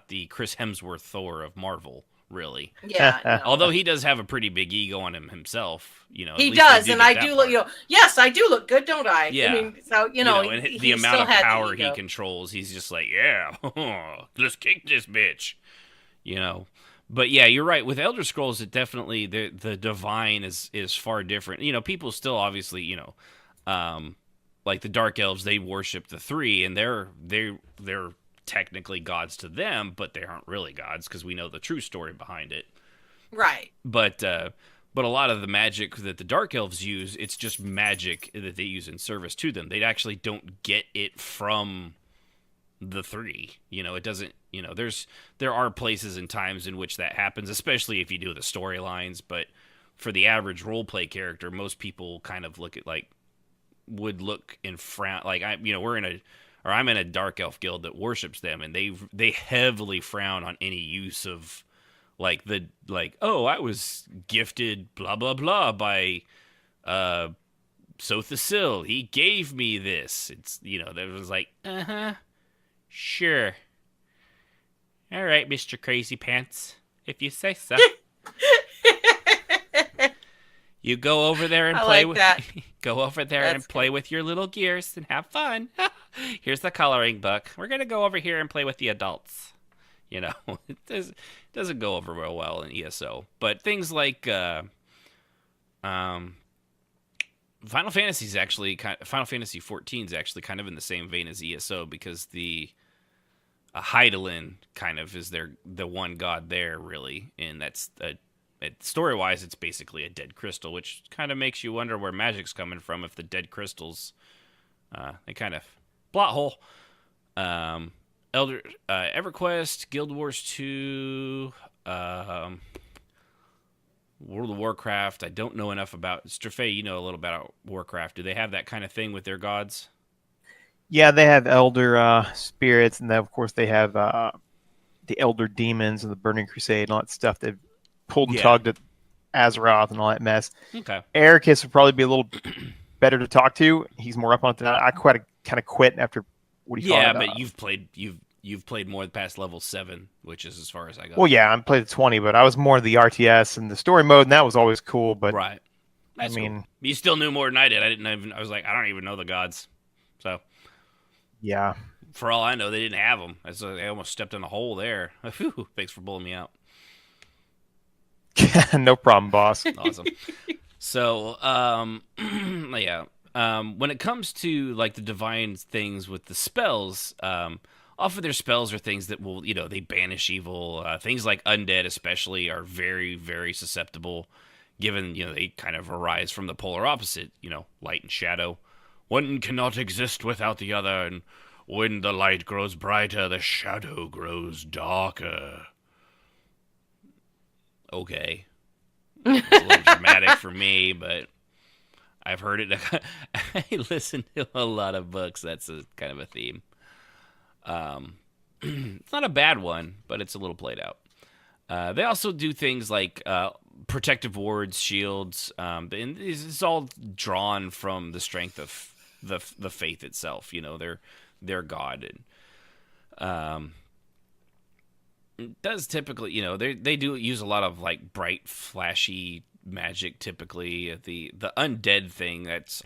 the Chris Hemsworth Thor of Marvel, really. Yeah. No. Although he does have a pretty big ego on him himself. He does, and I do look. Yes, I do look good, don't I? Yeah. I mean, so and the amount of power he controls, he's just like, yeah, let's kick this bitch. But yeah, you're right. With Elder Scrolls, it definitely the divine is far different. People still obviously like the Dark Elves, they worship the three, and they're technically gods to them, but they aren't really gods because we know the true story behind it. Right. But a lot of the magic that the Dark Elves use, it's just magic that they use in service to them. They actually don't get it from the three. It doesn't. There are places and times in which that happens, especially if you do the storylines. But for the average roleplay character, most people kind of would look and frown. I'm in a Dark Elf guild that worships them, and they heavily frown on any use of I was gifted blah blah blah by Sothasil. He gave me this. It's that was like, sure. All right, Mr. Crazy Pants, if you say so. You go over there and play with go over there and play with your little gears and have fun. Here's the coloring book. We're gonna go over here and play with the adults. It doesn't go over real well in ESO. But things like Final Fantasy is actually Final Fantasy 14 is actually kind of in the same vein as ESO, because the Hydaelyn kind of is the one god there, really, and that's story-wise, it's basically a dead crystal, which kind of makes you wonder where magic's coming from if the dead crystals, they kind of plot hole. EverQuest, Guild Wars 2, World of Warcraft. I don't know enough about. Strafei, you know a little about Warcraft. Do they have that kind of thing with their gods? Yeah, they have elder spirits, and then of course they have the elder demons and the Burning Crusade and all that stuff. They've pulled and tugged at Azeroth and all that mess. Okay. Ericus would probably be a little better to talk to. He's more up on that. I kind of quit after what he called it. Yeah, but you've played more past level 7, which is as far as I got. Well, yeah, I played 20, but I was more the RTS and the story mode, and that was always cool. But right. That's cool. You still knew more than I did. I was like, I don't even know the gods. So yeah. For all I know, they didn't have them. I almost stepped in a hole there. Whew, thanks for pulling me out. No problem, boss. Awesome. So, yeah. When it comes to the divine things with the spells, often their spells are things that will, they banish evil. Things like undead, especially, are very, very susceptible, given they kind of arise from the polar opposite. Light and shadow. One cannot exist without the other, and When the light grows brighter, the shadow grows darker. Okay. It's a little dramatic for me, but I've heard it. I listen to a lot of books. That's kind of a theme. It's not a bad one, but it's a little played out. They also do things like protective wards, shields, and it's all drawn from the strength of the faith itself. You know, their god. And it does typically, you know, they do use a lot of like bright, flashy magic. Typically, the undead thing. That's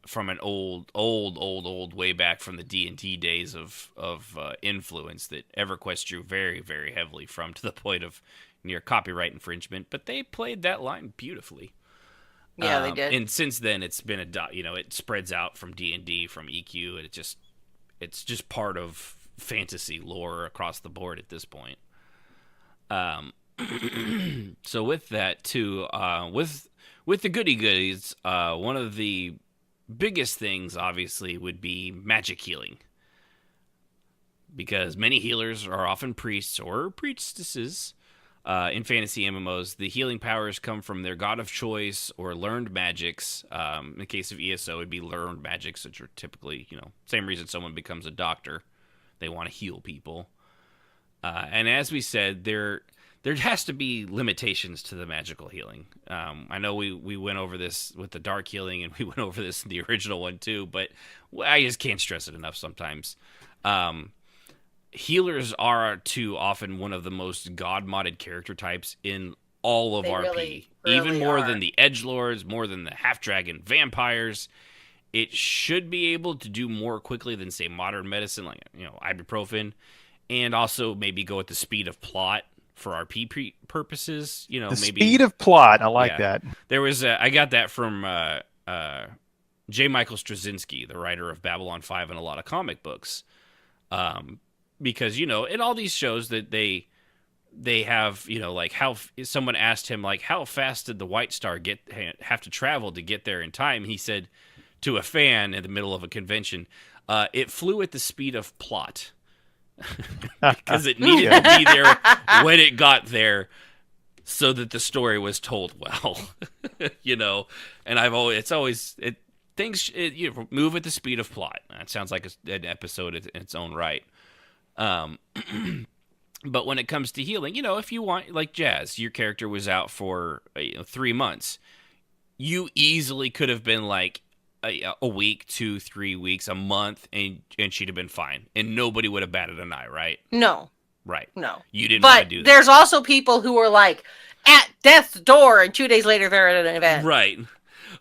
from an old way back from the D&D days of influence that EverQuest drew very, very heavily from, to the point of near copyright infringement. But they played that line beautifully. Yeah, they did. And since then, it's been it spreads out from D&D, from EQ, and it's just part of fantasy lore across the board at this point. So with that too, with the goodies, one of the biggest things obviously would be magic healing, because many healers are often priests or priestesses. In fantasy MMOs, the healing powers come from their god of choice or learned magics. In the case of ESO, it'd be learned magics, which are typically, same reason someone becomes a doctor. They want to heal people. And as we said, there has to be limitations to the magical healing. I know we went over this with the dark healing, and we went over this in the original one too, but I just can't stress it enough sometimes. Healers are too often one of the most god-modded character types in all of RP. Really Even more are. than the edgelords, more than the half-dragon vampires. It should be able to do more quickly than, say, modern medicine, like, ibuprofen, and also maybe go at the speed of plot for RP purposes. Maybe speed of plot. I like that. There was I got that from J. Michael Straczynski, the writer of Babylon 5 and a lot of comic books. Because, in all these shows that they have, like how someone asked him, like, how fast did the White Star have to travel to get there in time? He said to a fan in the middle of a convention, it flew at the speed of plot. Because it needed to be there when it got there so that the story was told well. And things move at the speed of plot. That sounds like an episode in its own right. But when it comes to healing, if you want, like Jazz, your character was out for 3 months, you easily could have been like a week, 2-3 weeks, a month, and she'd have been fine, and nobody would have batted an eye, right? No. Right. No. You didn't want to do that. But there's also people who are like at death's door, and 2 days later they're at an event. Right.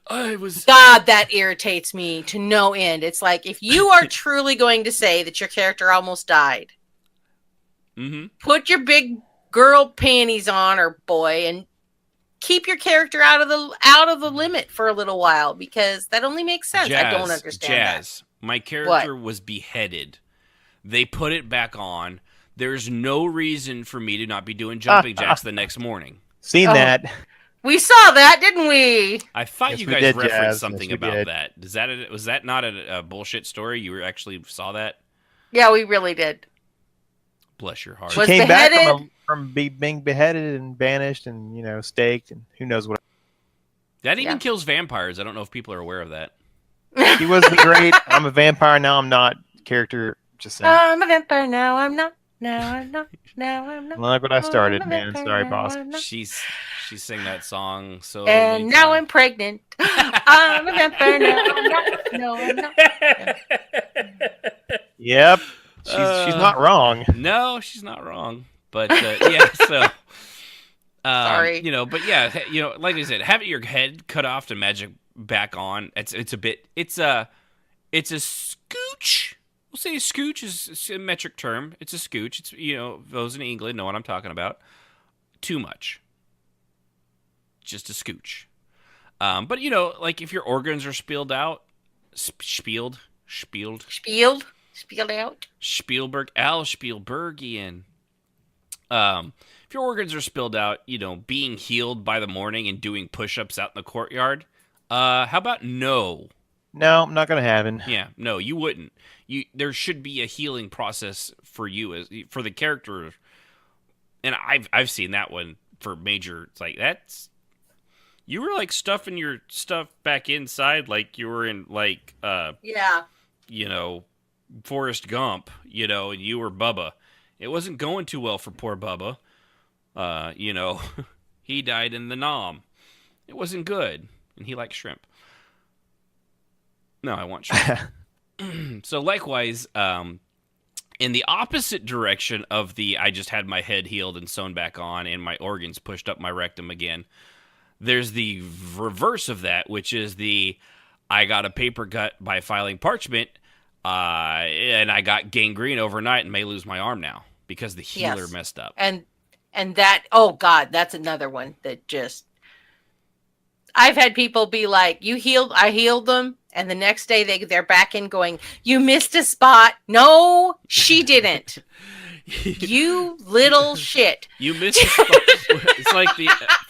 God, that irritates me to no end. It's like, if you are truly going to say that your character almost died, put your big girl panties on, or boy, and keep your character out of the limit for a little while, because that only makes sense. I don't understand that. My character was beheaded. They put it back on. There's no reason for me to not be doing jumping jacks the next morning. Seen that. We saw that, didn't we? I thought you guys referenced something about that. Was that not a bullshit story? You actually saw that? Yeah, we really did. Bless your heart. She came back from being beheaded and banished and, staked and who knows what. That even kills vampires. I don't know if people are aware of that. He was the great, I'm a vampire, now I'm not character. Just saying. I'm a vampire, now I'm not. Now I'm not. Now I'm not. Look what I started, man. Sorry, boss. She's sang that song so. And now I'm pregnant. I'm a vampire, now I'm not. No, I'm not. Yep. She's not wrong. No, she's not wrong. But yeah, so sorry. But yeah, like I said, having your head cut off to magic back on, it's a scooch. We'll say a scooch is a metric term. It's a scooch. It's those in England know what I'm talking about. Too much. Just a scooch. But like if your organs are spilled out, spilled out. Spielberg, Al Spielbergian. If your organs are spilled out, being healed by the morning and doing push-ups out in the courtyard, how about no? No, I'm not gonna happen. Yeah, no, you wouldn't. There should be a healing process for you for the character, and I've seen that one for major. It's like that's you were like stuffing your stuff back inside, like you were in like Forrest Gump, and you were Bubba. It wasn't going too well for poor Bubba. He died in the Nom. It wasn't good, and he liked shrimp. No, I want shrimp. So likewise, in the opposite direction of the I just had my head healed and sewn back on and my organs pushed up my rectum again, there's the reverse of that, which is the I got a paper cut by filing parchment, and I got gangrene overnight and may lose my arm now because the healer messed up. And that, oh God, that's another one that just, I've had people be like, I healed them. And the next day they're back in going, you missed a spot. No, she didn't. You little shit. You missed a spot. It's like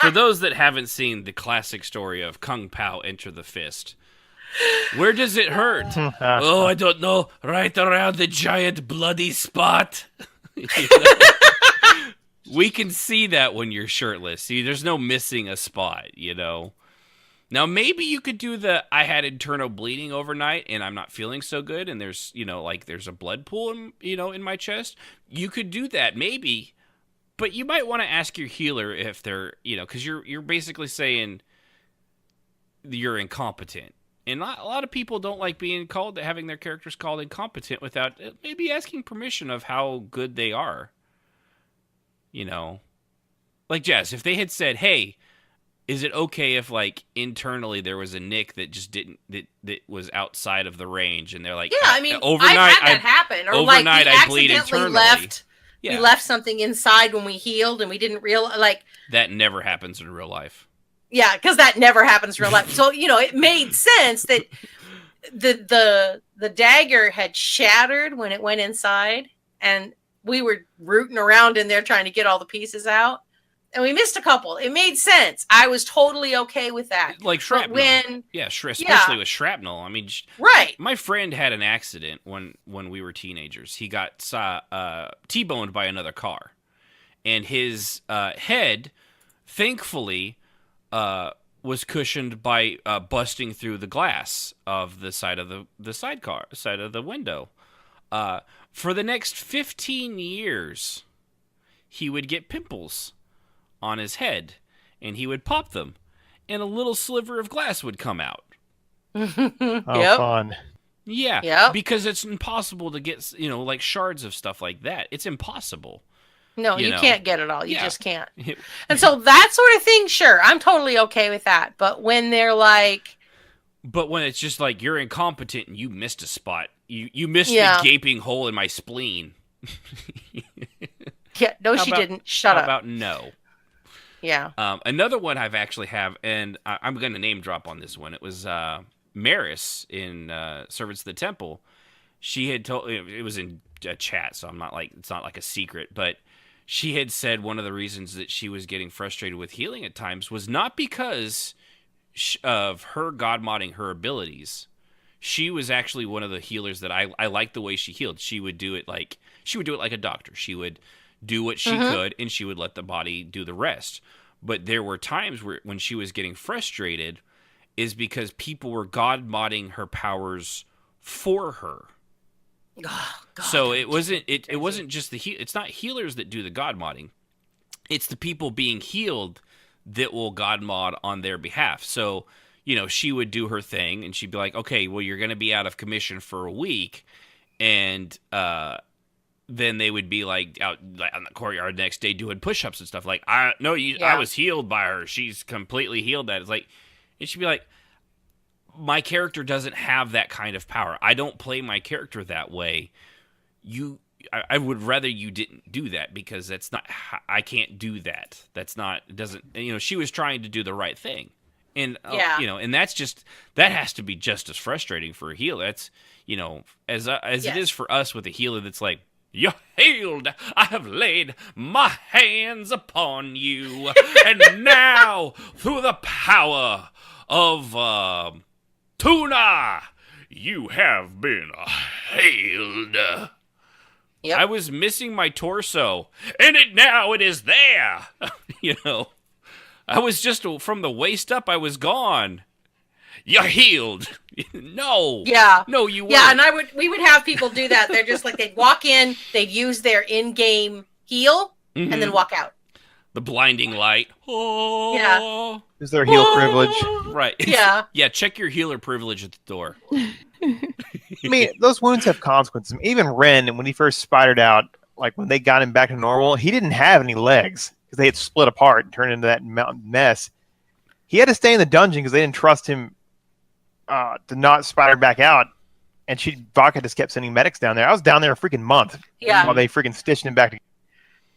for those that haven't seen the classic story of Kung Pao Enter the Fist. Where does it hurt? Oh, I don't know. Right around the giant bloody spot. We can see that when you're shirtless. See, there's no missing a spot, Now, maybe you could do I had internal bleeding overnight and I'm not feeling so good and there's, there's a blood pool in my chest. You could do that, maybe. But you might want to ask your healer if they're, because you're basically saying you're incompetent. And a lot of people don't like having their characters called incompetent without maybe asking permission of how good they are. Like Jess, if they had said, hey, is it okay if, internally there was a nick that just that was outside of the range, and they're like, yeah, I mean, overnight, I've had that happen, or overnight we I bleed internally. We left something inside when we healed, and we didn't realize, that never happens in real life. Yeah, because that never happens in real life. So it made sense that the dagger had shattered when it went inside, and we were rooting around in there trying to get all the pieces out. And we missed a couple. It made sense. I was totally okay with that. Like shrapnel. Especially with shrapnel. I mean, right. My friend had an accident when we were teenagers. He got T-boned by another car. And his head, thankfully, was cushioned by busting through the glass of the side of the side of the window. For the next 15 years, he would get pimples on his head, and he would pop them, and a little sliver of glass would come out. Fun. Yeah, yep. Because it's impossible to get, shards of stuff like that. It's impossible. No, you can't get it all. You just can't. And so that sort of thing, sure, I'm totally okay with that. But when they're like... But when it's just like, you're incompetent and you missed a spot. You missed the gaping hole in my spleen. Yeah, no, she didn't. Shut up. How about no? Yeah. Another one I've actually and I'm going to name drop on this one. It was Maris in Servants of the Temple. She had told, it was in a chat, so it's not like a secret, but she had said one of the reasons that she was getting frustrated with healing at times was not because of her god modding her abilities. She was actually one of the healers that I liked the way she healed. She would do it like a doctor. She would do what she could, and she would let the body do the rest. But there were times when she was getting frustrated is because people were god modding her powers for her. Oh, God, so it wasn't just it's not healers that do the god modding. It's the people being healed that will god mod on their behalf. So, she would do her thing and she'd be like, okay, well, you're going to be out of commission for a week. And, then they would be like out on the courtyard next day doing push-ups and stuff. Like, I was healed by her. She's completely healed that. It's like, it should be like, my character doesn't have that kind of power. I don't play my character that way. I would rather you didn't do that because that's not, I can't do that. That's not, it doesn't, she was trying to do the right thing. And, and that's just, that has to be just as frustrating for a healer. That's, as it is for us with a healer that's like, you're healed. I have laid my hands upon you. And now, through the power of Tuna, You have been healed. Yep. I was missing my torso, and now it is there. You know, I was just from the waist up. I was gone. You're healed. No. Yeah. No, you weren't. Yeah, and we would have people do that. They're just like, they'd walk in, they'd use their in-game heal, and then walk out. The blinding light. Oh. Yeah. Is their heal privilege? Right. Yeah. Yeah, check your healer privilege at the door. I mean, those wounds have consequences. Even Ren, when he first spidered out, like when they got him back to normal, he didn't have any legs because they had split apart and turned into that mountain mess. He had to stay in the dungeon because they didn't trust him to not spider back out. And Vodka just kept sending medics down there. I was down there a freaking month while they freaking stitched him back together.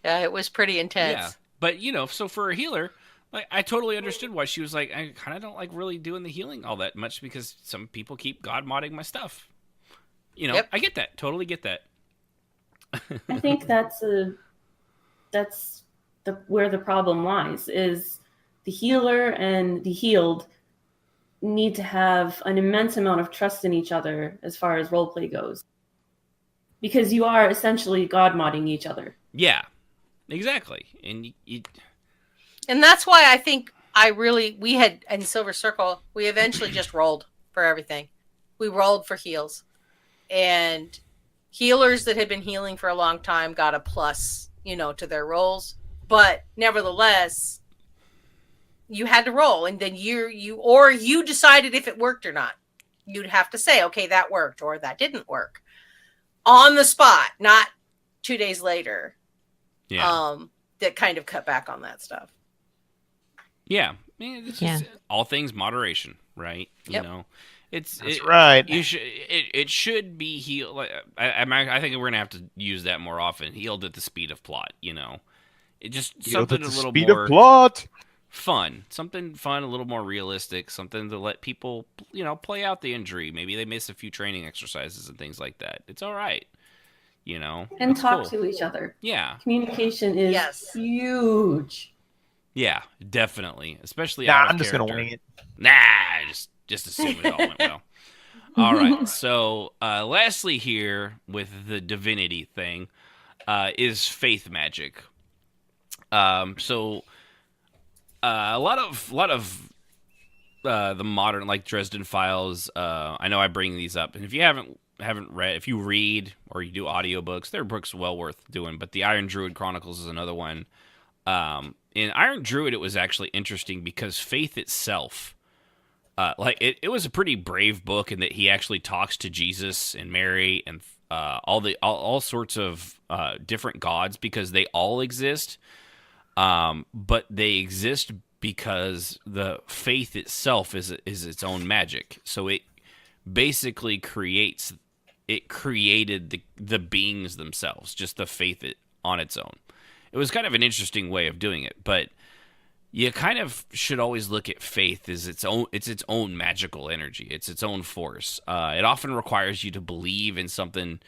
Yeah, it was pretty intense. Yeah, but so for a healer, like I totally understood why she was like, I kind of don't like really doing the healing all that much because some people keep god modding my stuff. I get that. Totally get that. I think that's where the problem lies. Is the healer and the healed need to have an immense amount of trust in each other as far as roleplay goes, because you are essentially god modding each other. Yeah, exactly, and that's why I think we had in Silver Circle, we eventually just rolled for everything. We rolled for heals, and healers that had been healing for a long time got a plus, to their rolls. But nevertheless, you had to roll, and then you decided if it worked or not. You'd have to say, okay, that worked or that didn't work on the spot, not 2 days later. Yeah. That kind of cut back on that stuff. Yeah. It's just all things moderation, right? Yep. That's right. It should be healed. Like, I think we're gonna have to use that more often. Healed at the speed of plot. It just something a little speed more of plot. Fun, something fun, a little more realistic, something to let people play out the injury. Maybe they miss a few training exercises and things like that. It's all right. And talk to each other. Yeah. Communication is huge. Yeah, definitely. Especially I'm just going to wing it. Nah, just assume it all went well. All right. So, lastly here with the divinity thing is faith magic. So a lot of the modern, like Dresden Files, I know I bring these up, and if you haven't read, if you read or you do audiobooks, they're books well worth doing, but the Iron Druid Chronicles is another one. In Iron Druid, it was actually interesting because faith itself, it was a pretty brave book in that he actually talks to Jesus and Mary and all sorts of different gods, because they all exist, but they exist because the faith itself is its own magic. So it basically created the beings themselves, just the faith on its own. It was kind of an interesting way of doing it, but you kind of should always look at faith as its own magical energy. It's its own force. It often requires you to believe in something,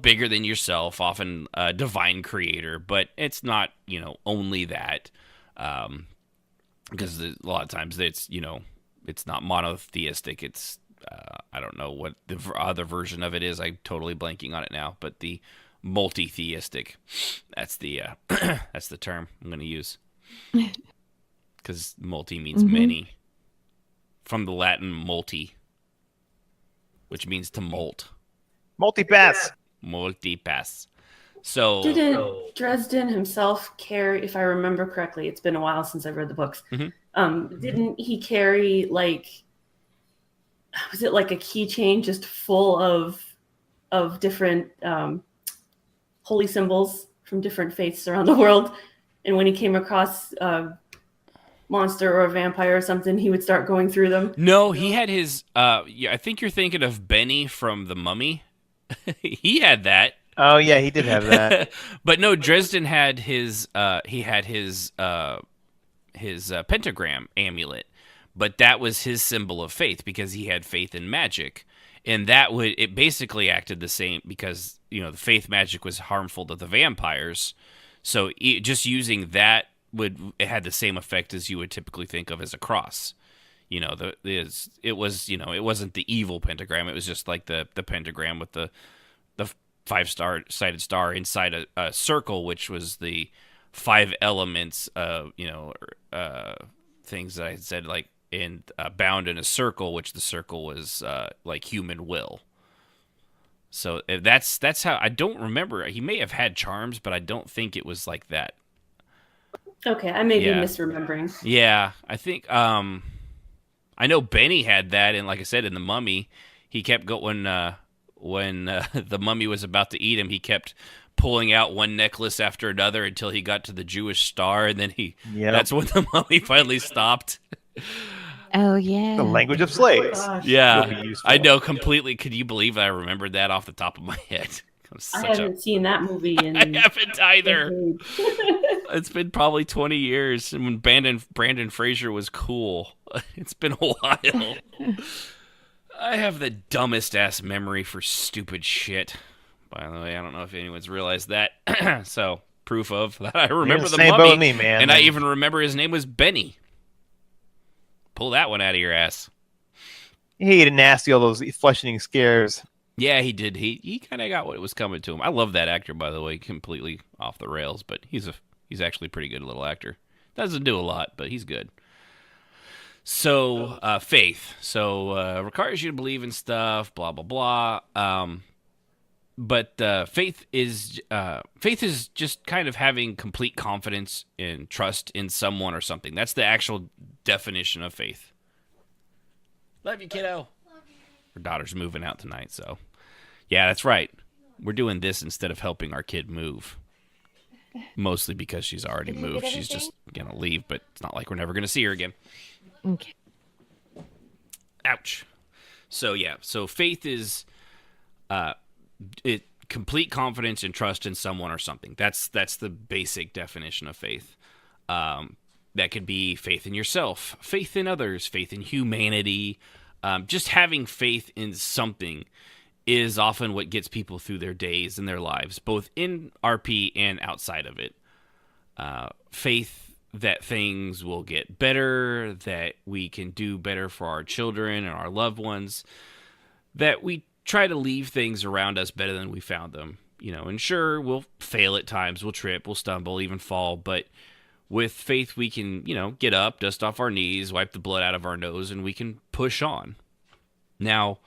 bigger than yourself, often a divine creator, but it's not, only that. Because a lot of times it's not monotheistic. It's I don't know what the other version of it is. I'm totally blanking on it now. But the multi-theistic, that's the that's the term I'm going to use, because multi means many, from the Latin multi, which means to molt. Multipass. So didn't Dresden himself carry, if I remember correctly, it's been a while since I've read the books, didn't he carry, was it like a keychain just full of different holy symbols from different faiths around the world? And when he came across a monster or a vampire or something, he would start going through them? No, he had his I think you're thinking of Benny from The Mummy. He had that. Oh yeah, he did have that. But no, Dresden had his pentagram amulet, but that was his symbol of faith because he had faith in magic, and it basically acted the same because the faith magic was harmful to the vampires, so just using that it had the same effect as you would typically think of as a cross. it wasn't the evil pentagram. It was just like the pentagram with the 5-star sided star inside a circle, which was the 5 elements of things that I had said, like in bound in a circle, which the circle was like human will. So that's how. I don't remember. He may have had charms, but I don't think it was like that. Okay, I may be misremembering. Yeah, I think I know Benny had that, and like I said, in The Mummy, he kept going when the mummy was about to eat him. He kept pulling out one necklace after another until he got to the Jewish star, and then that's when the mummy finally stopped. Oh, yeah. The language of slaves. Yeah, I know completely. Could you believe I remembered that off the top of my head? I haven't seen that movie in I haven't either. It's been probably 20 years, and when Brandon Fraser was cool. It's been a while. I have the dumbest ass memory for stupid shit. By the way, I don't know if anyone's realized that. So, proof of that I remember the mummy, me, man. and I even remember his name was Benny. Pull that one out of your ass. He hated nasty, all those flesh-eating scares. Yeah, he did. He kind of got what was coming to him. I love that actor, by the way. Completely off the rails, but he's actually a pretty good little actor. Doesn't do a lot, but he's good. So, faith. So, requires you to believe in stuff, blah, blah, blah. But faith is just kind of having complete confidence and trust in someone or something. That's the actual definition of faith. Love you, kiddo. Her daughter's moving out tonight, so. Yeah, that's right. We're doing this instead of helping our kid move. Mostly because she's already moved. She's just going to leave, but it's not like we're never going to see her again. Okay. Ouch. So, yeah. So, faith is complete confidence and trust in someone or something. That's the basic definition of faith. That could be faith in yourself, faith in others, faith in humanity. Just having faith in something is often what gets people through their days and their lives, both in RP and outside of it. Faith that things will get better, that we can do better for our children and our loved ones, that we try to leave things around us better than we found them. And sure, we'll fail at times, we'll trip, we'll stumble, even fall, but with faith we can, get up, dust off our knees, wipe the blood out of our nose, and we can push on. Now,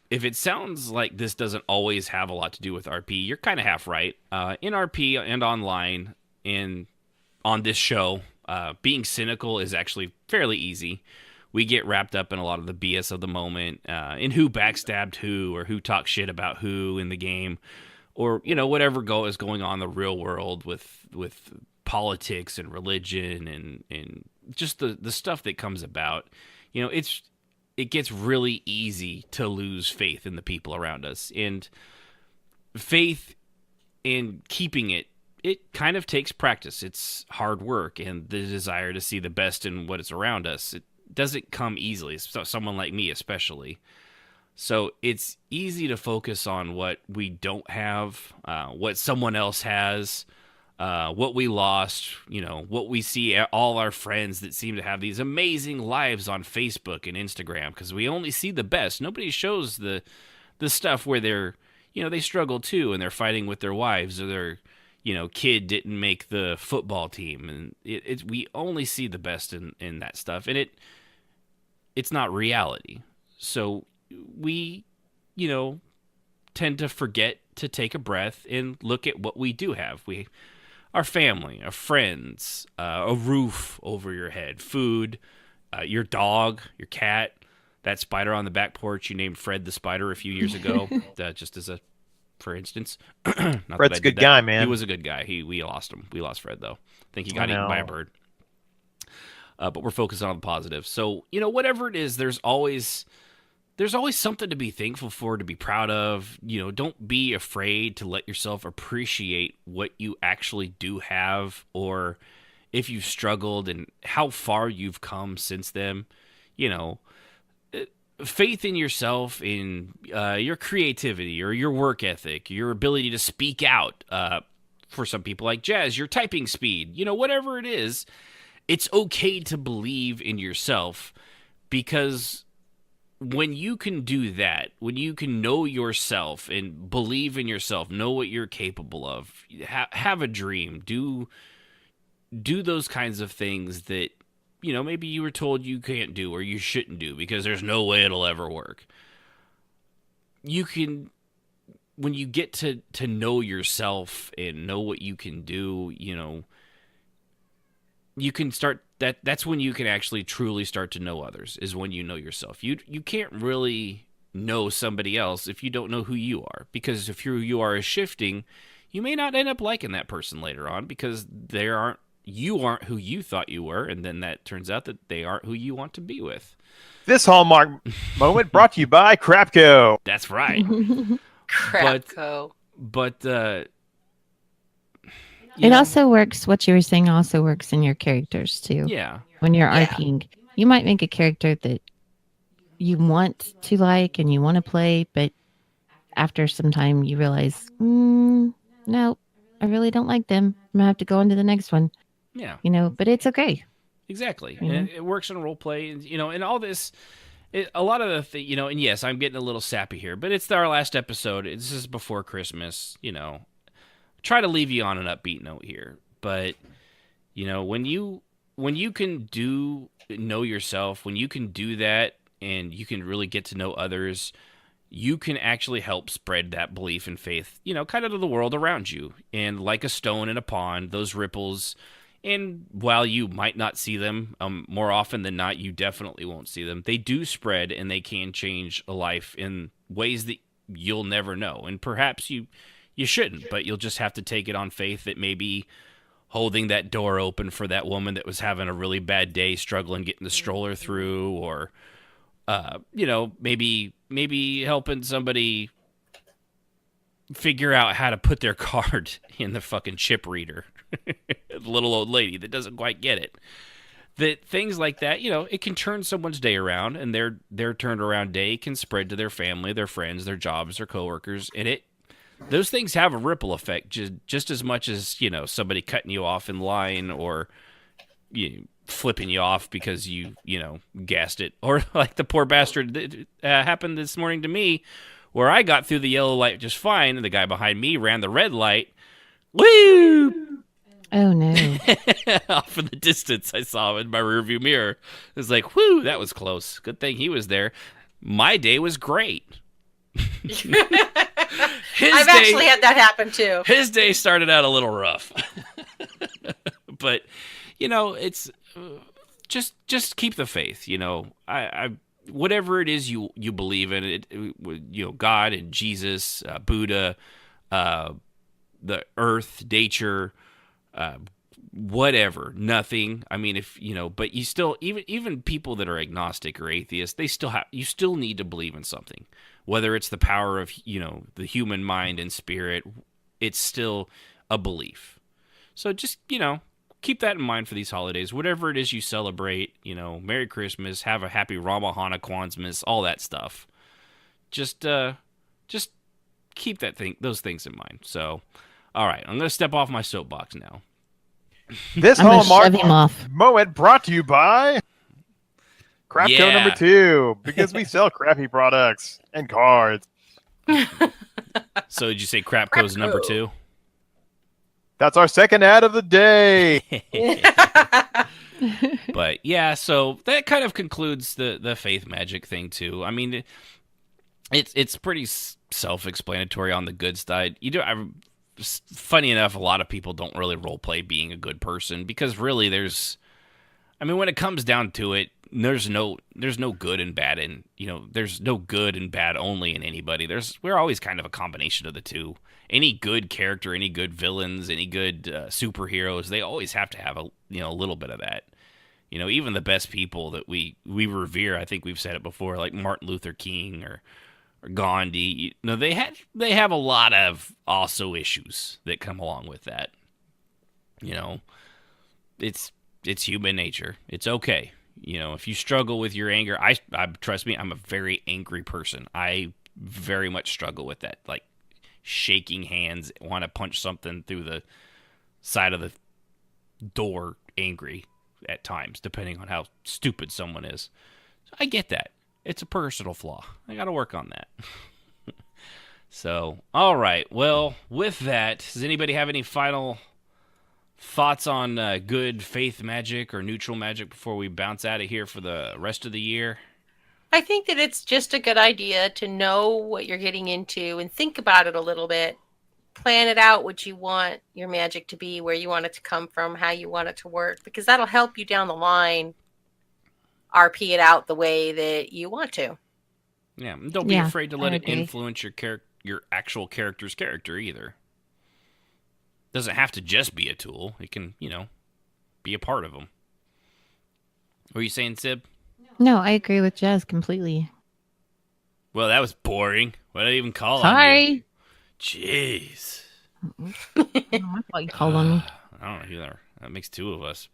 if it sounds like this doesn't always have a lot to do with RP, you're kind of half right. In RP and online and on this show, being cynical is actually fairly easy. We get wrapped up in a lot of the BS of the moment, in who backstabbed who or who talks shit about who in the game, or whatever is going on in the real world with politics and religion and just the stuff that comes about. It gets really easy to lose faith in the people around us, and faith in keeping it kind of takes practice. It's hard work and the desire to see the best in what is around us. It doesn't come easily, someone like me especially. So it's easy to focus on what we don't have, what someone else has, what we lost, what we see all our friends that seem to have these amazing lives on Facebook and Instagram, because we only see the best. Nobody shows the stuff where they're, they struggle too, and they're fighting with their wives, or their, kid didn't make the football team, and we only see the best in that stuff, and it's not reality. So we, tend to forget to take a breath and look at what we do have. Our family, our friends, a roof over your head, food, your dog, your cat, that spider on the back porch you named Fred the Spider a few years ago, just as a, for instance. Fred's a good guy, man. He was a good guy. We lost him. We lost Fred, though. I think he got eaten by a bird. But we're focused on the positive. So, whatever it is, there's always something to be thankful for, to be proud of. Don't be afraid to let yourself appreciate what you actually do have, or if you've struggled and how far you've come since then. Faith in yourself, in your creativity or your work ethic, your ability to speak out. For some people like Jazz, your typing speed, whatever it is. it's okay to believe in yourself, because when you can do that, when you can know yourself and believe in yourself, know what you're capable of, have a dream, do those kinds of things that, maybe you were told you can't do or you shouldn't do because there's no way it'll ever work. You can, when you get to know yourself and know what you can do, you can start that's when you can actually truly start to know others, is when you know yourself. You can't really know somebody else if you don't know who you are, because if who you are is shifting, you may not end up liking that person later on because you aren't who you thought you were, and then that turns out that they aren't who you want to be with. This Hallmark moment brought to you by Crapco. That's right. Crapco. But it also works. What you were saying also works in your characters too. Yeah. When you're RPing, you might make a character that you want to like and you want to play, but after some time you realize, no, I really don't like them. I'm gonna have to go on to the next one. Yeah. But it's okay. Exactly. And it works in role play, and and all this. A lot of the and yes, I'm getting a little sappy here, but it's our last episode. This is before Christmas. Try to leave you on an upbeat note here, but when you can know yourself, when you can do that, and you can really get to know others, you can actually help spread that belief and faith, kind of to the world around you. And like a stone in a pond, those ripples. And while you might not see them, more often than not, you definitely won't see them. They do spread, and they can change a life in ways that you'll never know. And perhaps you shouldn't, but you'll just have to take it on faith that maybe holding that door open for that woman that was having a really bad day, struggling getting the stroller through, or maybe helping somebody figure out how to put their card in the fucking chip reader. The little old lady that doesn't quite get it. That things like that, it can turn someone's day around, and their turned around day can spread to their family, their friends, their jobs, their coworkers, and those things have a ripple effect just as much as somebody cutting you off in line, or flipping you off because you gassed it, or like the poor bastard that happened this morning to me, where I got through the yellow light just fine, and the guy behind me ran the red light. Woo! Oh, no. Off in the distance, I saw him in my rearview mirror. It was like, whoo, that was close. Good thing he was there. My day was great. I've actually had that happen, too. His day started out a little rough. But, it's just keep the faith. I whatever it is you believe in, it, God and Jesus, Buddha, the earth, nature, whatever, nothing. I mean, but you still, even people that are agnostic or atheists, you still need to believe in something, whether it's the power of, the human mind and spirit. It's still a belief. So just, keep that in mind for these holidays, whatever it is you celebrate. Merry Christmas, have a happy Ramahanaquanzmas, all that stuff. Just keep those things in mind. So, all right, I'm going to step off my soapbox now. This Hallmark moment brought to you by Crapco number 2, because we sell crappy products and cards. So did you say Crapco's number 2? That's our second ad of the day. But yeah, so that kind of concludes the faith magic thing too. I mean, it's pretty self-explanatory on the good side. Funny enough, a lot of people don't really role play being a good person, because really when it comes down to it, there's no good and bad in, there's no good and bad only in anybody. We're always kind of a combination of the two. Any good character, any good villains, any good superheroes, they always have to have a little bit of that. Even the best people that we revere, I think we've said it before, like Martin Luther King or Gandhi, they have a lot of also issues that come along with that. It's human nature. It's okay. If you struggle with your anger, I trust me, I'm a very angry person. I very much struggle with that, like shaking hands, want to punch something through the side of the door, angry. at times, depending on how stupid someone is. So I get that. It's a personal flaw. I got to work on that. So, all right. Well, with that, does anybody have any final thoughts on good faith magic or neutral magic before we bounce out of here for the rest of the year? I think that it's just a good idea to know what you're getting into and think about it a little bit. Plan it out what you want your magic to be, where you want it to come from, how you want it to work, because that'll help you down the line RP it out the way that you want to. Yeah, and don't be afraid to let it influence your actual character's character either. Doesn't have to just be a tool. It can, be a part of them. What were you saying, Sib? No, I agree with Jazz completely. Well, that was boring. What did I even call on you? Sorry. Jeez. I thought you called on me. I don't know either. That makes two of us.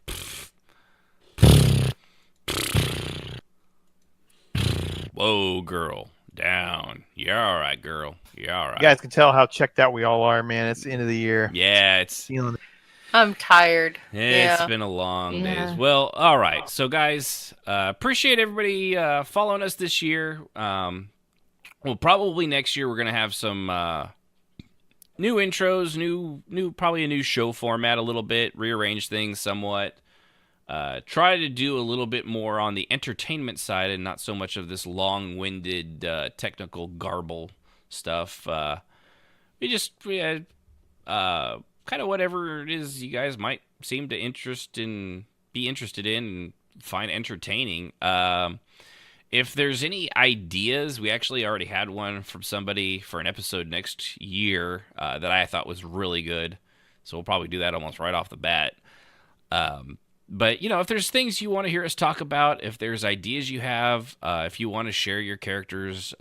Whoa, girl. Down. You're all right, girl. You're all right. You guys can tell how checked out we all are, man. It's the end of the year. Yeah, it's... I'm tired. It's been a long days. Well, all right. So, guys, appreciate everybody following us this year. Well, probably next year we're going to have some new intros, probably a new show format a little bit, rearrange things somewhat. Try to do a little bit more on the entertainment side and not so much of this long-winded technical garble stuff. We had kind of whatever it is you guys might seem to be interested in and find entertaining. If there's any ideas, we actually already had one from somebody for an episode next year that I thought was really good. So we'll probably do that almost right off the bat. But, if there's things you want to hear us talk about, if there's ideas you have, if you want to share your characters,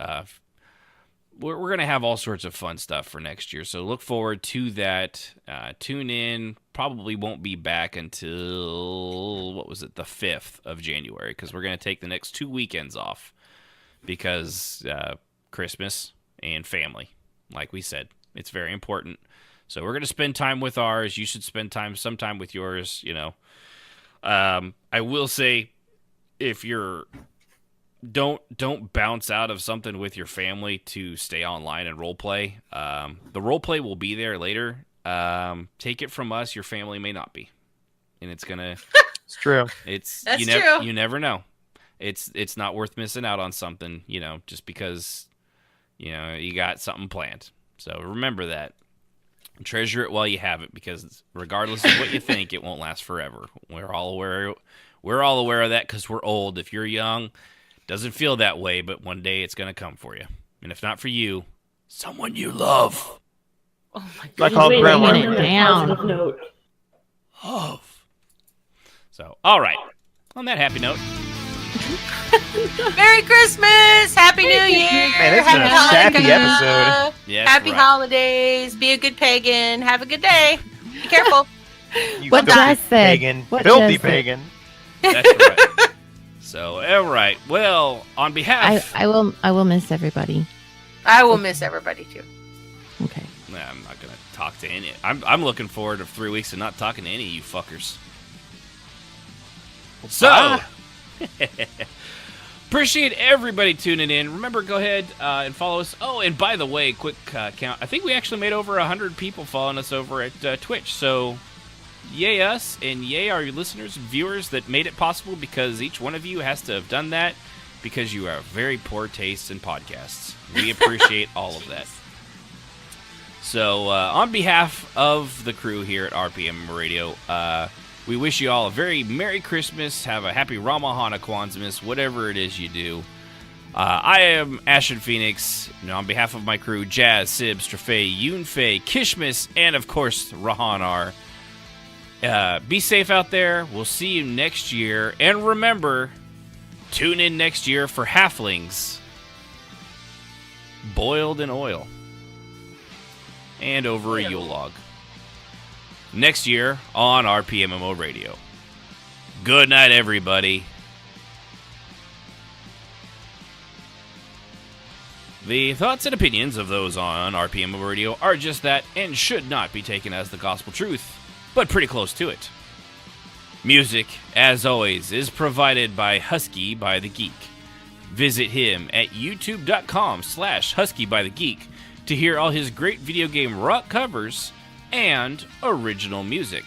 we're going to have all sorts of fun stuff for next year. So look forward to that. Tune in. Probably won't be back until, the 5th of January, because we're going to take the next 2 weekends off because Christmas and family, like we said. It's very important. So we're going to spend time with ours. You should spend some time with yours, I will say, if you're don't bounce out of something with your family to stay online and role play. The role play will be there later. Take it from us, your family may not be, and it's gonna. It's true. That's true. true. You never know. It's not worth missing out on something, just because you got something planned. So remember that. Treasure it while you have it, because regardless of what you think, it won't last forever. We're all aware of that because we're old. If you're young, it doesn't feel that way, but one day it's going to come for you. And if not for you, someone you love. Oh my God. Like all grandma. Note. Love. So, all right. On that happy note. Merry Christmas! Happy New Year! Man, it's been a sappy episode. Yes, Happy holidays! Be a good pagan. Have a good day. Be careful. You What filthy Jazz said. pagan. What Filthy Jazz said. pagan. That's right. So, all right. Well, on behalf... I will miss everybody. I will miss everybody too. Okay. Nah, I'm not going to talk to any... I'm looking forward to 3 weeks of not talking to any of you fuckers. So... Appreciate everybody tuning in. Remember, go ahead and follow us. Oh, and by the way, quick count. I think we actually made over 100 people following us over at Twitch. So, yay us, and yay our listeners and viewers that made it possible, because each one of you has to have done that because you have very poor taste in podcasts. We appreciate all of that. So, on behalf of the crew here at RPM Radio, we wish you all a very Merry Christmas. Have a happy Ramahanaquanzmas, whatever it is you do. I am Ashen Phoenix, and on behalf of my crew, Jazz, Sib, Strafei, Yunfei, Kishmas, and of course, Rahanar. Be safe out there. We'll see you next year. And remember, tune in next year for Halflings boiled in oil and over a Yule log. Next year on RPMMO Radio. Good night, everybody. The thoughts and opinions of those on RPMMO Radio are just that and should not be taken as the gospel truth, but pretty close to it. Music, as always, is provided by Husky by the Geek. Visit him at youtube.com/HuskyByTheGeek to hear all his great video game rock covers and original music.